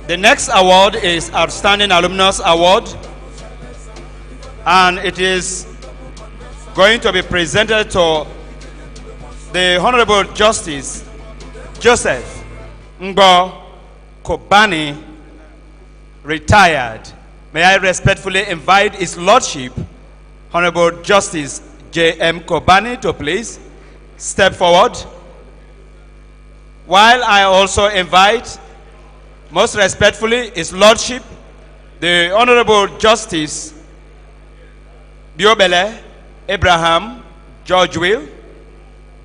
The next award is Outstanding Alumnus Award, and it is going to be presented to the Honorable Justice Joseph Ngbo Kobani, retired. May I respectfully invite His Lordship, Honorable Justice J.M. Kobani, to please step forward. While I also invite, most respectfully, His Lordship, the Honorable Justice Biobele Abraham George Will,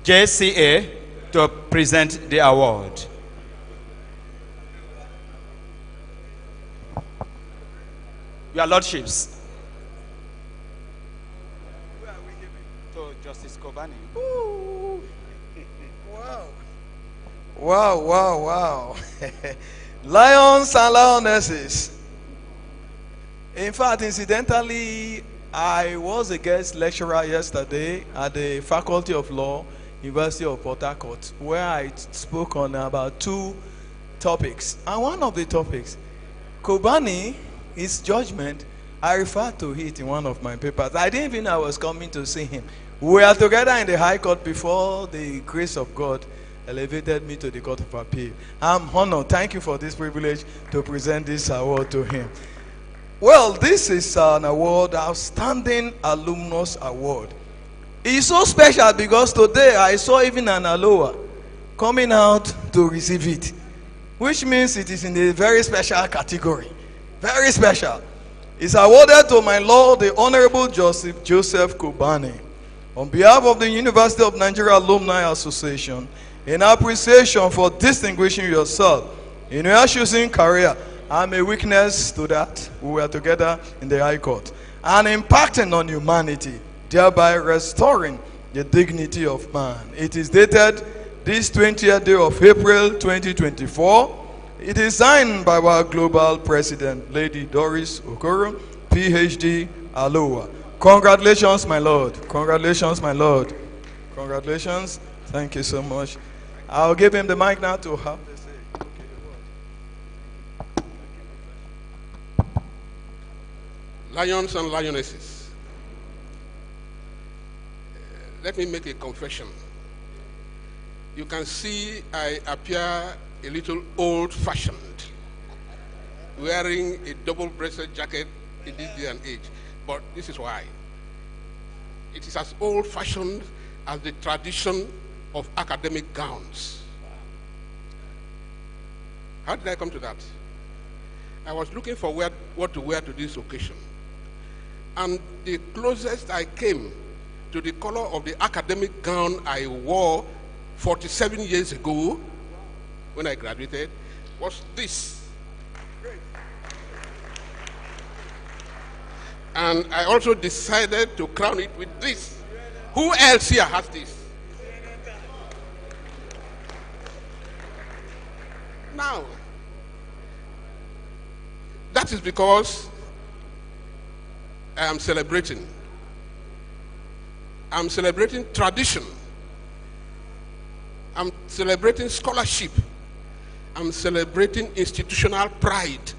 JCA, to present the award. Your Lordships. Who are we giving? To Justice Kobani. Wow. Wow, wow, wow. Lions and lionesses. In fact, incidentally, I was a guest lecturer yesterday at the Faculty of Law, University of Port Harcourt, where I spoke on about 2 topics. And one of the topics, Kobani, his judgment, I referred to it in one of my papers. I didn't even know I was coming to see him. We are together in the High Court before the grace of God elevated me to the Court of Appeal. I'm honored. Thank you for this privilege to present this award to him. Well, this is an award, Outstanding Alumnus Award. It's so special because today I saw even an Aloha coming out to receive it, which means it is in a very special category. Very special. It's awarded to my Lord, the Honorable Joseph Kobani, on behalf of the University of Nigeria Alumni Association, in appreciation for distinguishing yourself in your choosing career. I'm a witness to that. We were together in the High Court. And impacting on humanity, thereby restoring the dignity of man. It is dated this 20th day of April 2024. It is signed by our global president, Lady Doris Okoro, PhD, Aloha. Congratulations, my Lord. Congratulations, my Lord. Congratulations. Thank you so much. I'll give him the mic now to have the say. Lions and lionesses, let me make a confession. You can see I appear a little old-fashioned, wearing a double-breasted jacket in this day and age. But this is why. It is as old-fashioned as the tradition of academic gowns. How did I come to that? I was looking for what to wear to this occasion. And the closest I came to the color of the academic gown I wore 47 years ago when I graduated was this. And I also decided to crown it with this. Who else here has this? Now, that is because I am celebrating. I'm celebrating tradition. I'm celebrating scholarship. I'm celebrating institutional pride.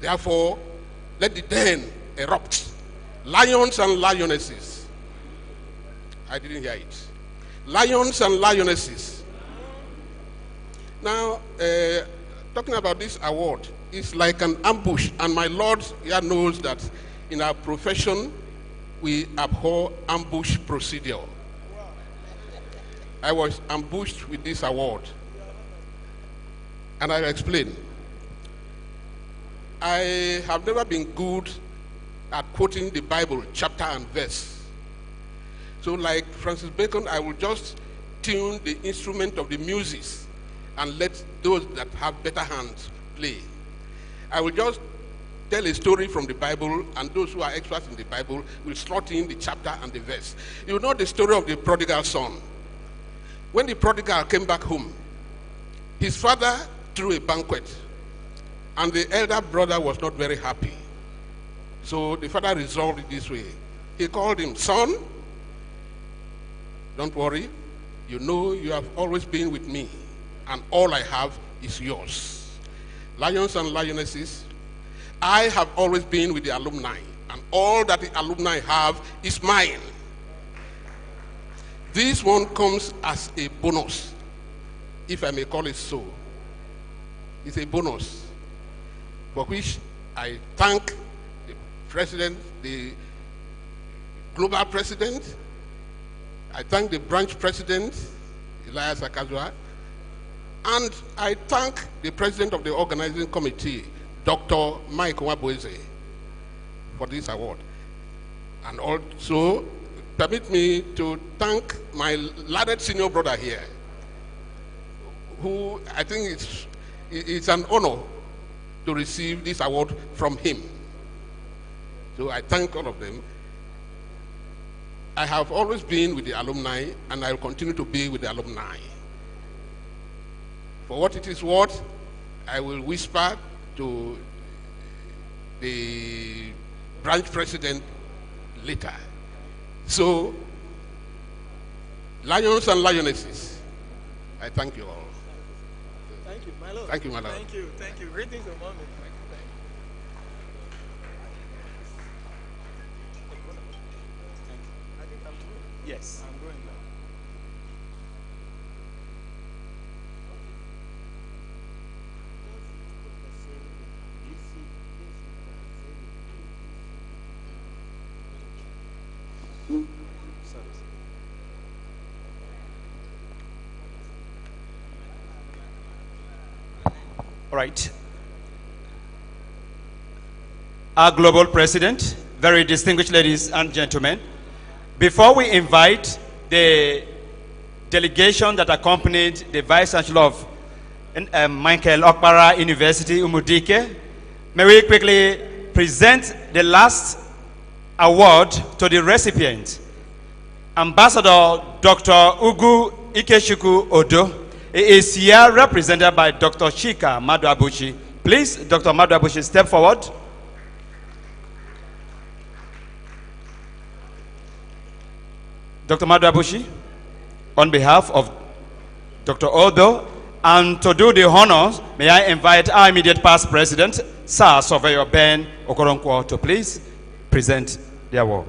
Therefore, let the den erupt. Lions and lionesses. I didn't hear it. Lions and lionesses. Now, talking about this award, it's like an ambush, and my Lord here knows that in our profession, we abhor ambush procedure. I was ambushed with this award, and I'll explain. I have never been good at quoting the Bible chapter and verse. So like Francis Bacon, I will just tune the instrument of the muses and let those that have better hands play. I will just tell a story from the Bible, and those who are experts in the Bible will slot in the chapter and the verse. You know the story of the prodigal son. When the prodigal came back home, his father threw a banquet, and the elder brother was not very happy. So the father resolved it this way. He called him, son, don't worry. You know you have always been with me, and all I have is yours. lions and lionesses, I have always been with the alumni, and all that the alumni have is mine. This one comes as a bonus, if I may call it so. It's a bonus, for which I thank the president, the global president. I thank the branch president, Elias Akazwa, and I thank the president of the organizing committee, Dr. Mike Waboeze, for this award. And also, permit me to thank my lauded senior brother here, who I think it's an honor to receive this award from him. So I thank all of them. I have always been with the alumni, and I will continue to be with the alumni. For what it is worth, I will whisper to the branch president later. So, lions and lionesses, I thank you all. Thank you, my lord. Thank you, my lord. Thank you, thank you. Greetings of mommy. Yes, I'm going now. All right. Our global president, very distinguished ladies and gentlemen, before we invite the delegation that accompanied the Vice Chancellor of Michael Okpara University, Umudike, may we quickly present the last award to the recipient, Ambassador Dr. Ugu Ikechukwu Odo. He is here represented by Dr. Chika Maduabuchi. Please, Dr. Maduabuchi, step forward. Dr. Maduabuchi, on behalf of Dr. Odo, and to do the honors, may I invite our immediate past president, Sir Surveyor Ben Okoronkwo, to please present the award.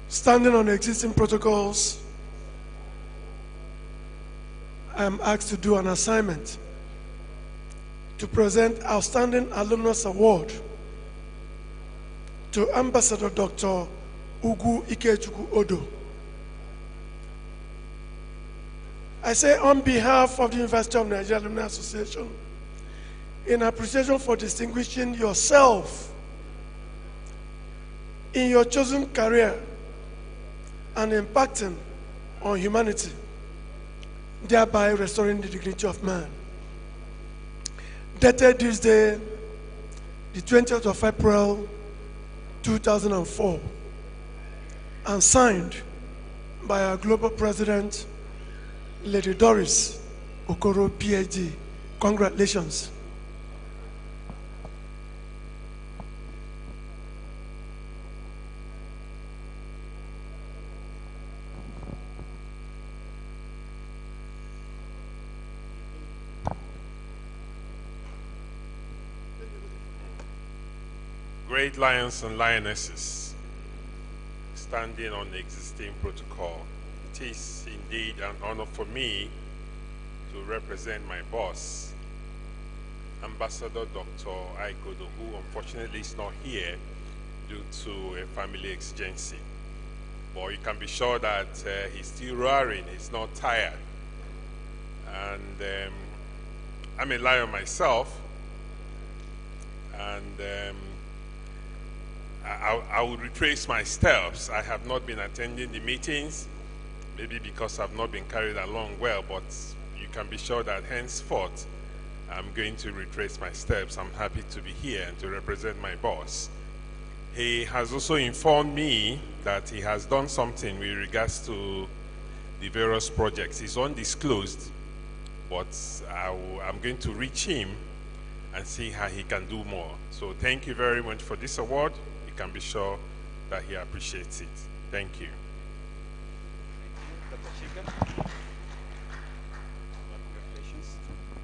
Standing on existing protocols, I am asked to do an assignment to present Outstanding Alumnus Award to Ambassador Dr. Ugu Ikechukwu Odo. I say on behalf of the University of Nigeria Alumni Association, in appreciation for distinguishing yourself in your chosen career and impacting on humanity, thereby restoring the dignity of man. Dated this day, the 20th of April, 2004, and signed by our global president, Lady Doris Okoro, PhD. Congratulations. Great lions and lionesses, standing on the existing protocol, it is indeed an honor for me to represent my boss, Ambassador Dr. Aikodo, who unfortunately is not here due to a family exigency. But you can be sure that he's still roaring, he's not tired. And I'm a lion myself, and I will retrace my steps. I have not been attending the meetings, maybe because I've not been carried along well, but you can be sure that henceforth I'm going to retrace my steps. I'm happy to be here and to represent my boss. He has also informed me that he has done something with regards to the various projects. It's undisclosed, but I'm going to reach him and see how he can do more. So thank you very much for this award. You can be sure that he appreciates it. Thank you.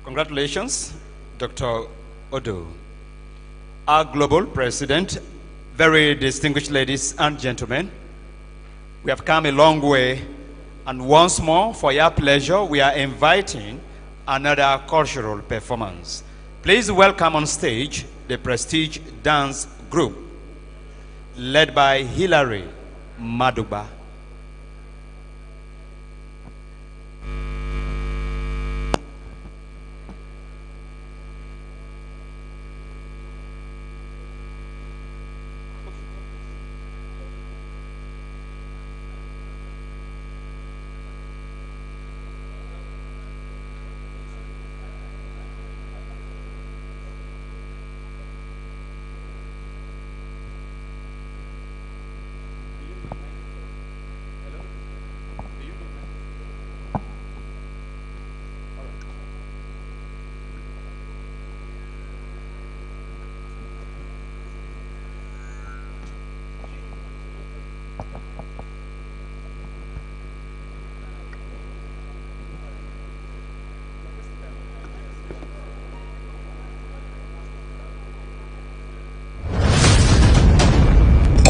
Congratulations, Dr. Odo. Our global president, very distinguished ladies and gentlemen, we have come a long way, and once more, for your pleasure, we are inviting another cultural performance. Please welcome on stage the Prestige Dance Group, led by Hilary Maduba.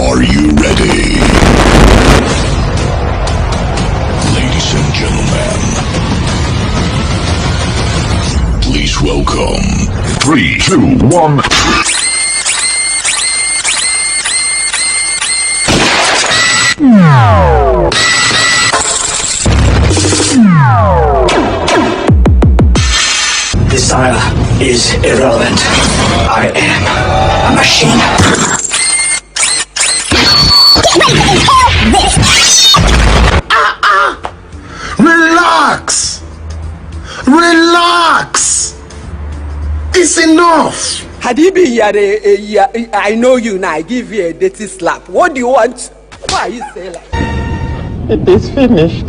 Are you ready? Ladies and gentlemen, please welcome 3, 2, 1. Desire is irrelevant. I am a machine. Relax! Relax! It's enough! Had you been here I know you now, I give you a dirty slap. What do you want? Why are you saying like that? It is finished.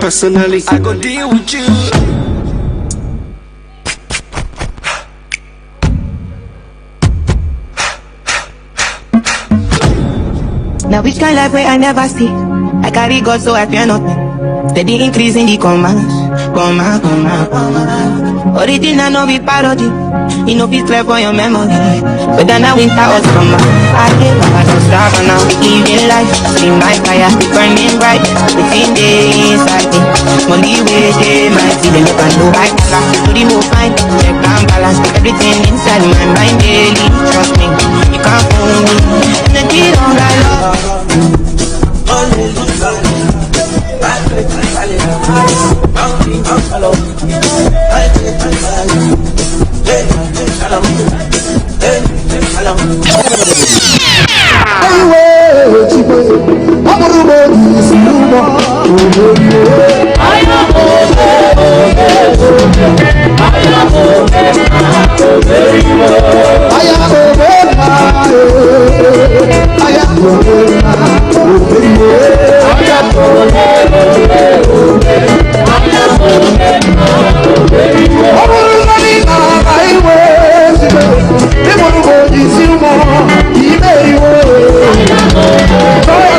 Personally, I go deal with you. Now which kind life way I never see. I carry God so I fear nothing. Steady increase in the commands. Original no be parody. You know be clear for your memory. But then I winter or summer, I give I don't stop and now living life. See my fire burning bright. Within the inside me. Money way they might see them can do right. To remove mine, check and balance. Everything inside my mind daily. Trust me, you can't fool me. Energy don't got love.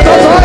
Hey,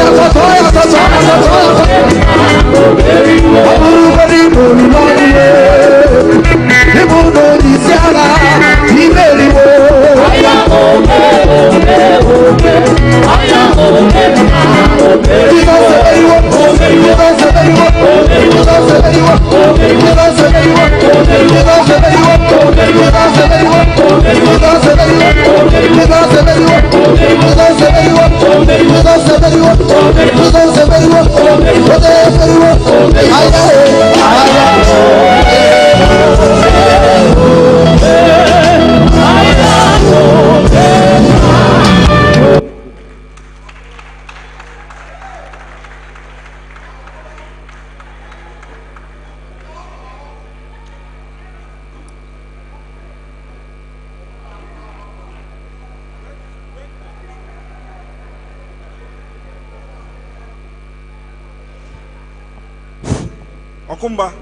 Okumba.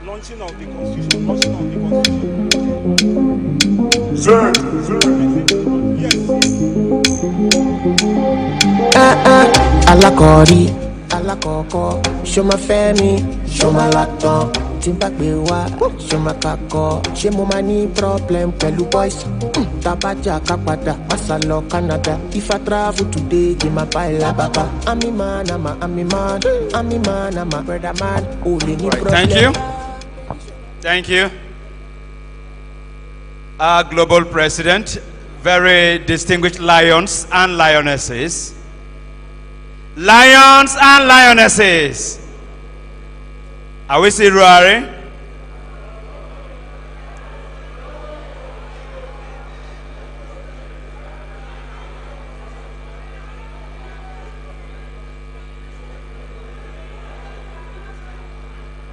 Launching of the Constitution. Launching of the Constitution. Sir. Yes. Alakori, alakoko, show my family, show my laptop, timba bewa, show my kako, she mo mani problem, pelu boys, tabaja kapada, masalo Canada. If I travel today, give my baila baba. I'm a man, I'm a man, I'm a man, I'm a brother man. Only ni problem. Thank you. Thank you. Our global president, very distinguished lions and lionesses. Lions and lionesses. Are we still roaring?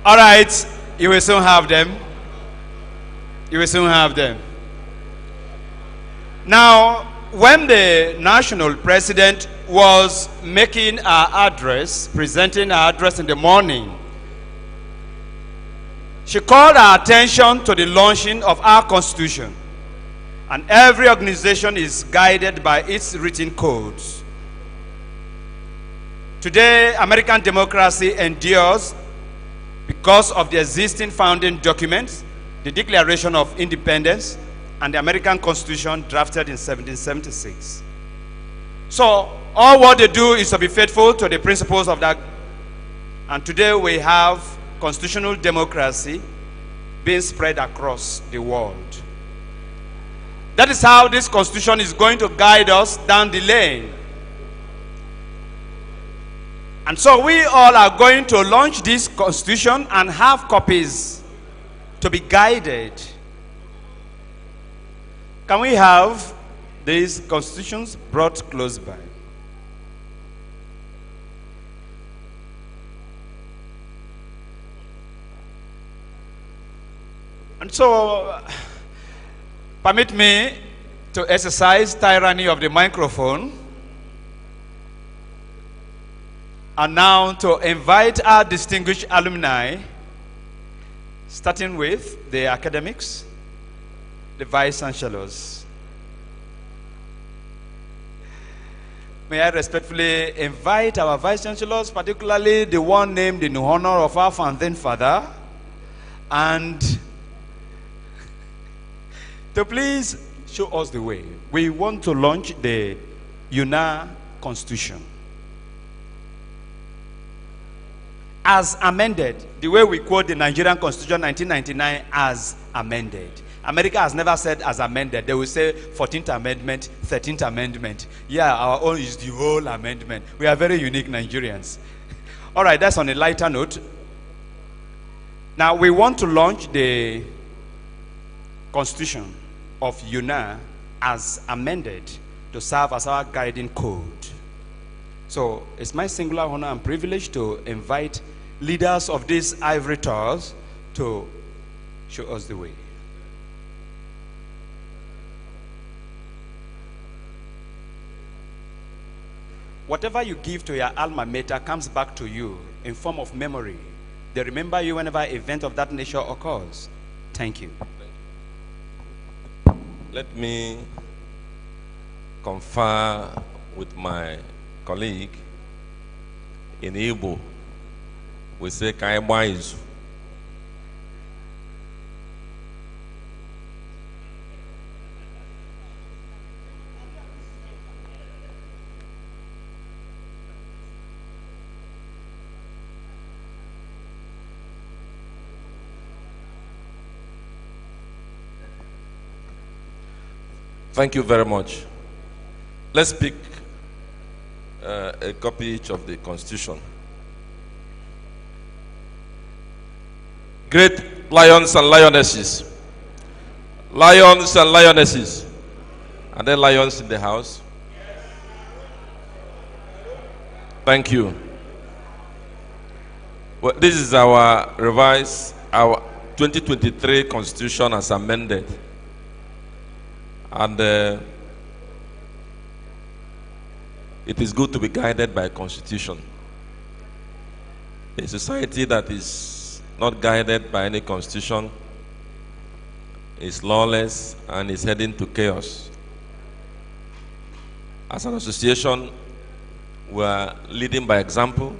All right, you will soon have them. You will soon have them. Now, when the national president was making our address, presenting our address in the morning, she called our attention to the launching of our constitution. And every organization is guided by its written codes. Today, American democracy endures because of the existing founding documents, the Declaration of Independence, and the American Constitution drafted in 1776. So, all what they do is to be faithful to the principles of that. And today we have constitutional democracy being spread across the world. That is how this constitution is going to guide us down the lane. And so we all are going to launch this constitution and have copies to be guided. Can we have these constitutions brought close by? And so, permit me to exercise tyranny of the microphone and now to invite our distinguished alumni, starting with the academics, the vice chancellors. May I respectfully invite our vice chancellors, particularly the one named in honor of our founding father, and to please show us the way. We want to launch the UNAA Constitution as amended, the way we quote the Nigerian Constitution 1999 as amended. America has never said as amended. They will say 14th Amendment, 13th Amendment. Yeah, our own is the whole amendment. We are very unique Nigerians. All right, that's on a lighter note. Now, we want to launch the Constitution of UNAA as amended to serve as our guiding code. So, it's my singular honor and privilege to invite leaders of these ivory towers to show us the way. Whatever you give to your alma mater comes back to you in form of memory. They remember you whenever an event of that nature occurs. Thank you. Let me confer with my colleague in Igbo. We say Kaibaizu. Thank you very much. Let's pick a copy each of the Constitution. Great lions and lionesses. Lions and lionesses. Are there lions in the house? Thank you. Well, this is our revised our 2023 Constitution as amended. And it is good to be guided by Constitution. A society that is not guided by any Constitution is lawless and is heading to chaos. As an association, we are leading by example.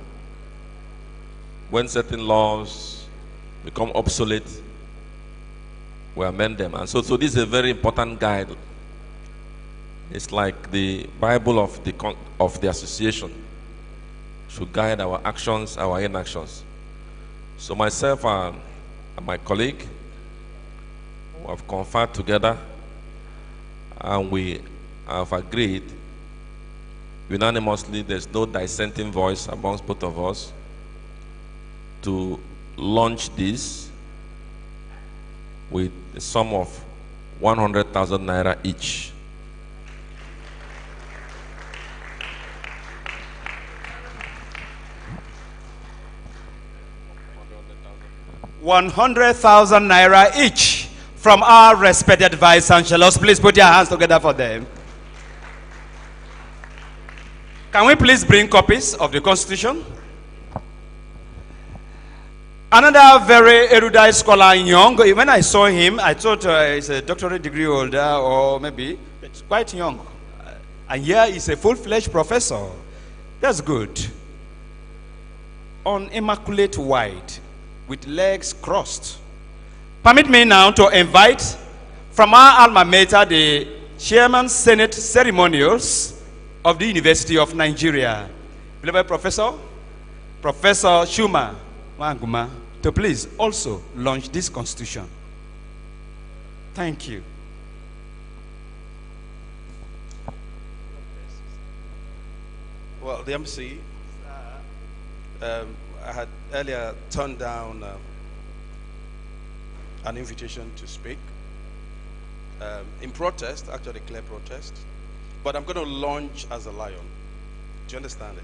When certain laws become obsolete, we amend them. And so this is a very important guide. It's like the Bible of the association. Should guide our actions, our inactions. So myself and my colleague, we have conferred together and we have agreed unanimously, there's no dissenting voice amongst both of us, to launch this with a sum of 100,000 naira each. ₦100,000 each from our respected vice chancellors. Please put your hands together for them. Can we please bring copies of the Constitution? Another very erudite scholar, young. When I saw him, I thought he's a doctorate degree holder, or maybe it's quite young. And here he's a full-fledged professor. That's good. On immaculate white, with legs crossed. Permit me now to invite from our alma mater the Chairman Senate Ceremonials of the University of Nigeria, beloved Professor Shuma Wanguma, to please also launch this Constitution. Thank you. Well, the MC, I had earlier turned down an invitation to speak in protest, actually clear protest, but I'm going to launch as a lion. Do you understand it?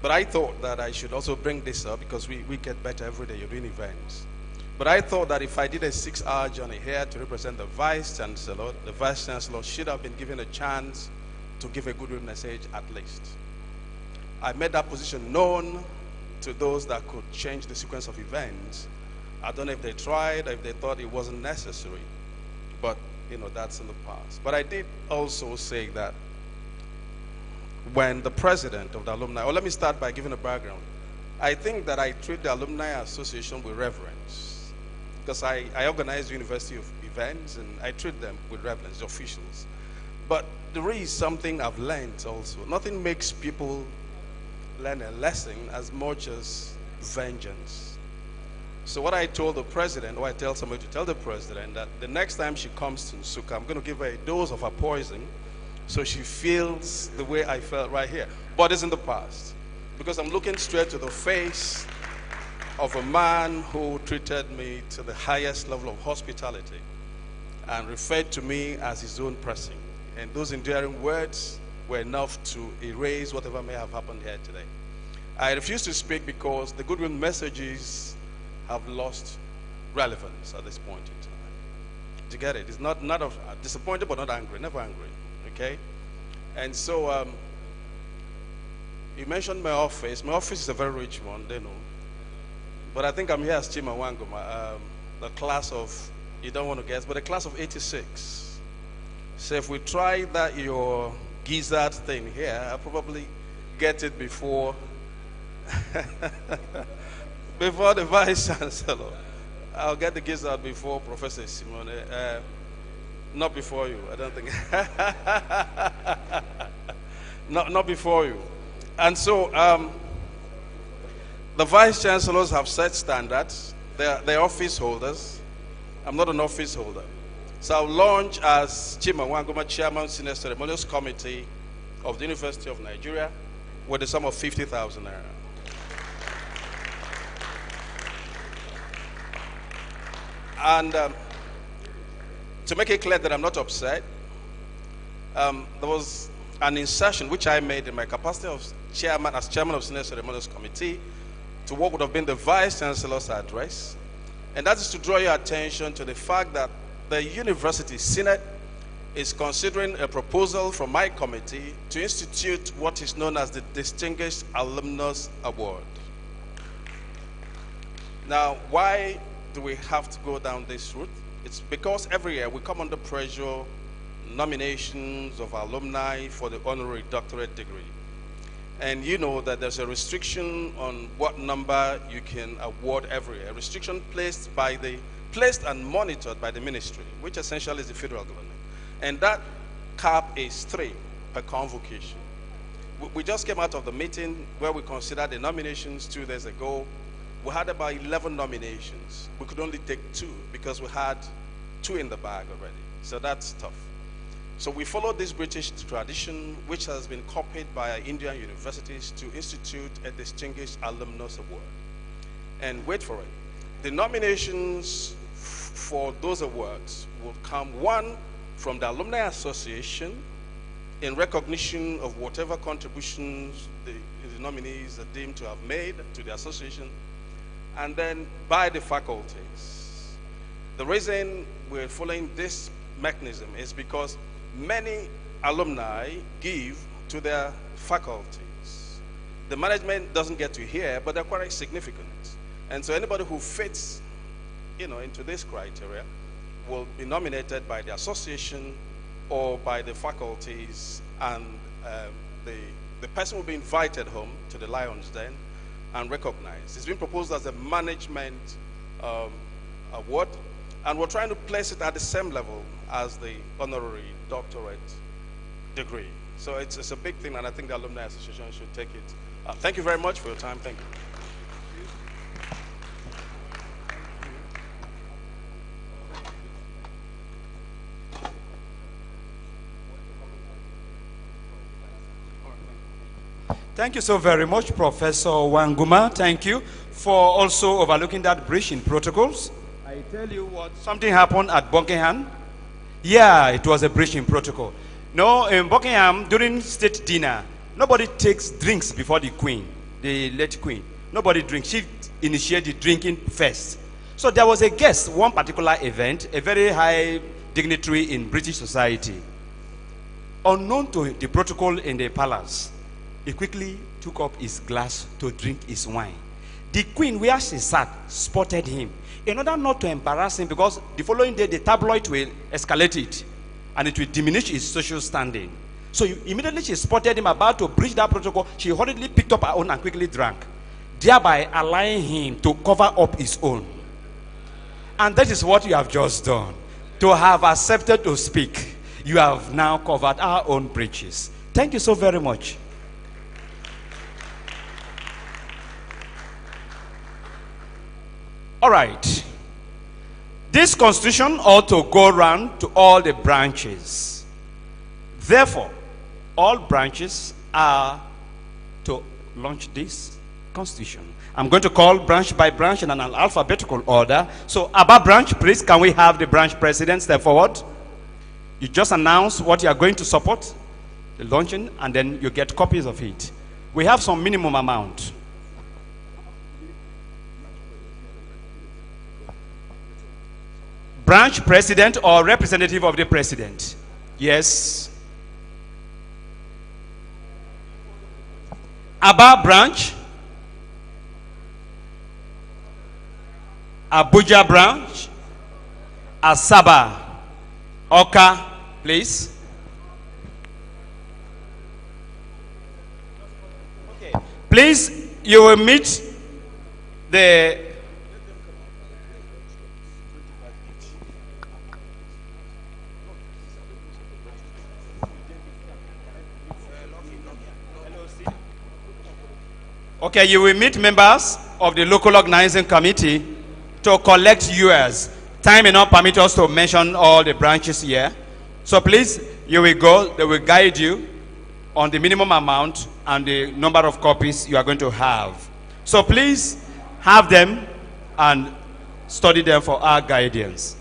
But I thought that I should also bring this up because we get better every day. You're doing events. But I thought that if I did a 6-hour journey here to represent the Vice Chancellor should have been given a chance to give a goodwill message at least. I made that position known to those that could change the sequence of events. I don't know if they tried, or if they thought it wasn't necessary, but that's in the past. But I did also say that when the president of the alumni, or let me start by giving a background. I think that I treat the Alumni Association with reverence because I organize university of events and I treat them with reverence, the officials. But there is something I've learned also. Nothing makes people learn a lesson as much as vengeance. So what I told the president, or I tell somebody to tell the president, that the next time she comes to Nsukka, I'm going to give her a dose of her poison so she feels the way I felt right here. But it's in the past. Because I'm looking straight to the face of a man who treated me to the highest level of hospitality and referred to me as his own person. And those endearing words were enough to erase whatever may have happened here today. I refuse to speak because the goodwill messages have lost relevance at this point in time. Do you get it? It's not disappointed but not angry, never angry, okay? And so you mentioned my office. My office is a very rich one, they know. But I think I'm here as Chima Wanguma, the class of, you don't want to guess, but the class of 86. So if we try that your gizzard thing here, I'll probably get it before before the Vice Chancellor. I'll get the gizzard before Professor Simone. Not before you, I don't think. not before you. And so the Vice Chancellors have set standards. They're office holders. I'm not an office holder. So I'll launch as Chima Wanguma, Chairman, Senior Ceremonials Committee of the University of Nigeria with a sum of 50,000 naira. And to make it clear that I'm not upset, there was an insertion which I made in my capacity of chairman of Senior Ceremonials Committee to what would have been the Vice Chancellor's address. And that is to draw your attention to the fact that the University Senate is considering a proposal from my committee to institute what is known as the Distinguished Alumnus Award. Now, why do we have to go down this route? It's because every year we come under pressure, nominations of alumni for the honorary doctorate degree. And you know that there's a restriction on what number you can award every year. A restriction placed and monitored by the ministry, which essentially is the federal government. And that cap is 3 per convocation. We just came out of the meeting where we considered the nominations 2 days ago. We had about 11 nominations. We could only take 2 because we had 2 in the bag already. So that's tough. So we followed this British tradition, which has been copied by our Indian universities, to institute a Distinguished Alumnus Award. And wait for it. The nominations for those awards will come, 1, from the Alumni Association in recognition of whatever contributions the nominees are deemed to have made to the association, and then by the faculties. The reason we're following this mechanism is because many alumni give to their faculties. The management doesn't get to hear, but they're quite significant. And so anybody who fits, into this criteria will be nominated by the association or by the faculties, and the person will be invited home to the Lions Den and recognized. It's been proposed as a management award, and we're trying to place it at the same level as the honorary doctorate degree. So it's a big thing, and I think the Alumni Association should take it. Thank you very much for your time. Thank you. Thank you so very much, Professor Wanguma. Thank you for also overlooking that breach in protocols. I tell you what, something happened at Buckingham. Yeah, it was a breach in protocol. No, in Buckingham, during state dinner, nobody takes drinks before the Queen, the late Queen. Nobody drinks. She initiated drinking first. So there was a guest, one particular event, a very high dignitary in British society. Unknown to the protocol in the palace, he quickly took up his glass to drink his wine. The Queen, where she sat, spotted him. In order not to embarrass him, because the following day the tabloid will escalate it and it will diminish his social standing. So immediately she spotted him about to breach that protocol. She hurriedly picked up her own and quickly drank, thereby allowing him to cover up his own. And that is what you have just done. To have accepted to speak, you have now covered our own breaches. Thank you so very much. All right. This constitution ought to go around to all the branches. Therefore, all branches are to launch this constitution. I'm going to call branch by branch in an alphabetical order. So, Aba branch, please, can we have the branch president step forward? You just announce what you are going to support, the launching, and then you get copies of it. We have some minimum amount. Branch president or representative of the president? Yes. Aba branch. Abuja branch. Asaba. Oka, please. Okay. Please, you will meet the Okay, you will meet members of the local organizing committee to collect yours. Time may not permit us to mention all the branches here. So please, you will go, they will guide you on the minimum amount and the number of copies you are going to have. So please have them and study them for our guidance.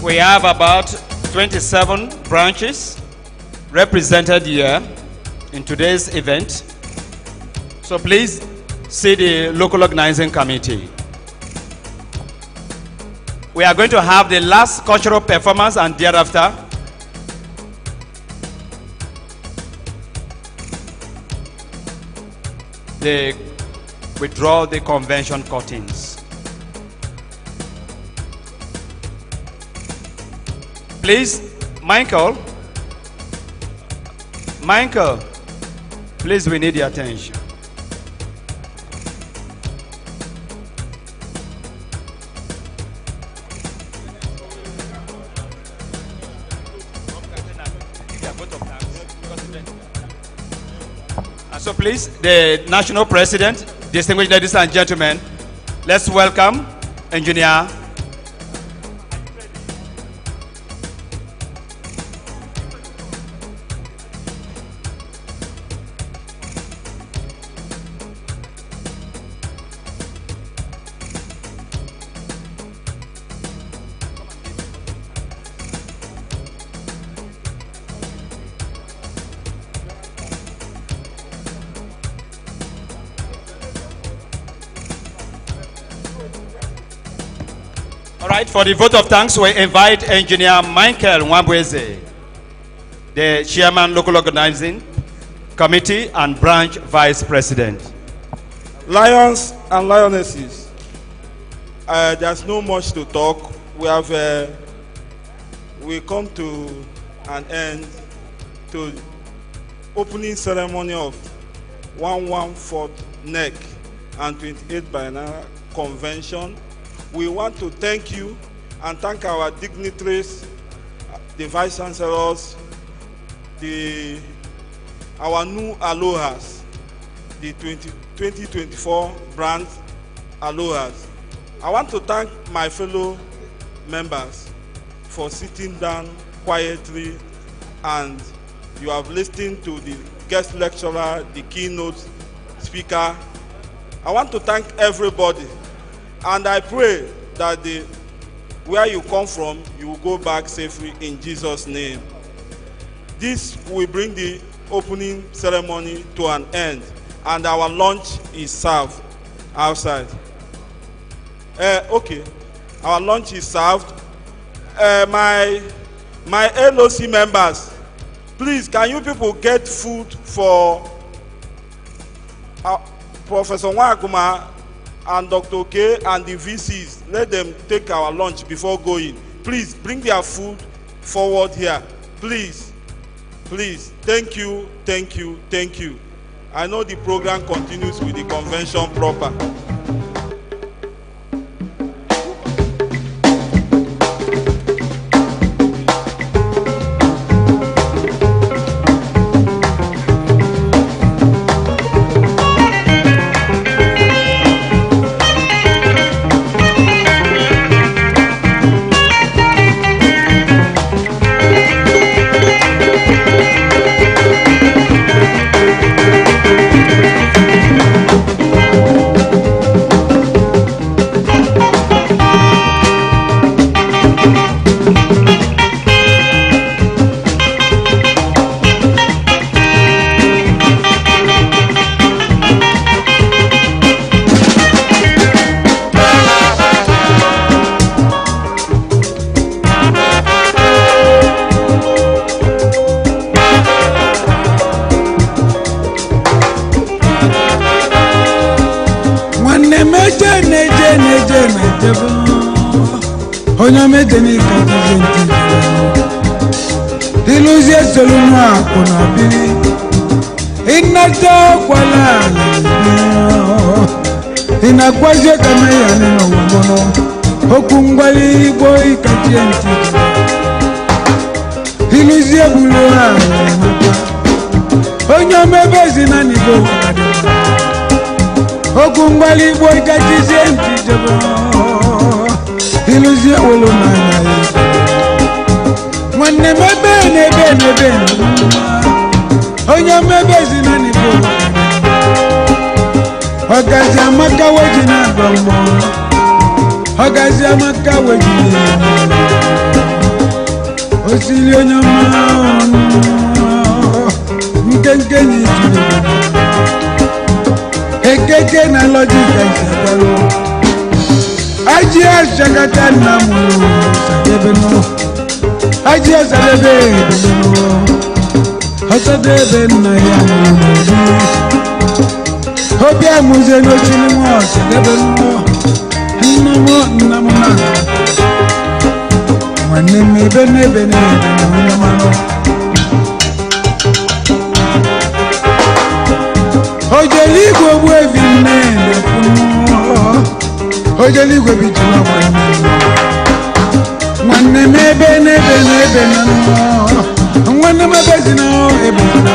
We have about 27 branches represented here in today's event. So please see the local organizing committee. We are going to have the last cultural performance, and thereafter they withdraw the convention curtains. Please, Michael, please, we need your attention. And so please, the national president, distinguished ladies and gentlemen, let's welcome Engineer for the vote of thanks, we invite Engineer Michael Mwambweze, the Chairman, Local Organizing Committee and Branch Vice President. Lions and lionesses, there's no much to talk. We come to an end to opening ceremony of 114th NEC and 28th Biennial Convention. We want to thank you and thank our dignitaries, the Vice Chancellors, our new Alohas, the 2024 brand Alohas. I want to thank my fellow members for sitting down quietly, and you have listened to the guest lecturer, the keynote speaker. I want to thank everybody. And I pray that where you come from, you will go back safely in Jesus' name. This will bring the opening ceremony to an end, and our lunch is served outside. Okay, our lunch is served. My LOC members, please, can you people get food for Professor Nwakuma and Dr. K and the VCs? Let them take our lunch before going. Please bring their food forward here. Please. Please. Thank you. Thank you. Thank you. I know the program continues with the convention proper. Inakwaje kama yana na umono okungwali boy katienti iluzie bulwa onyome bezina nigo okungwali boy katienti jabo iluzie olona mwanne mebe onyome bezina nigo Ogazi amaka wajina bambo Ogazi amaka wajina Osili onyama Nkenke ni jide Ekeke na lojika isabalo Ajia shakata namu Sakebeno Ajia salebe Debeno Hasadebe na yamu Hobia muze no chilimo Sakebeno Namo namuna Waneme bene bene Namuna Ojeligwe bwevine Ojeligwe bitula mwane mebe nebe nebe nano mwane mebe zino ebezina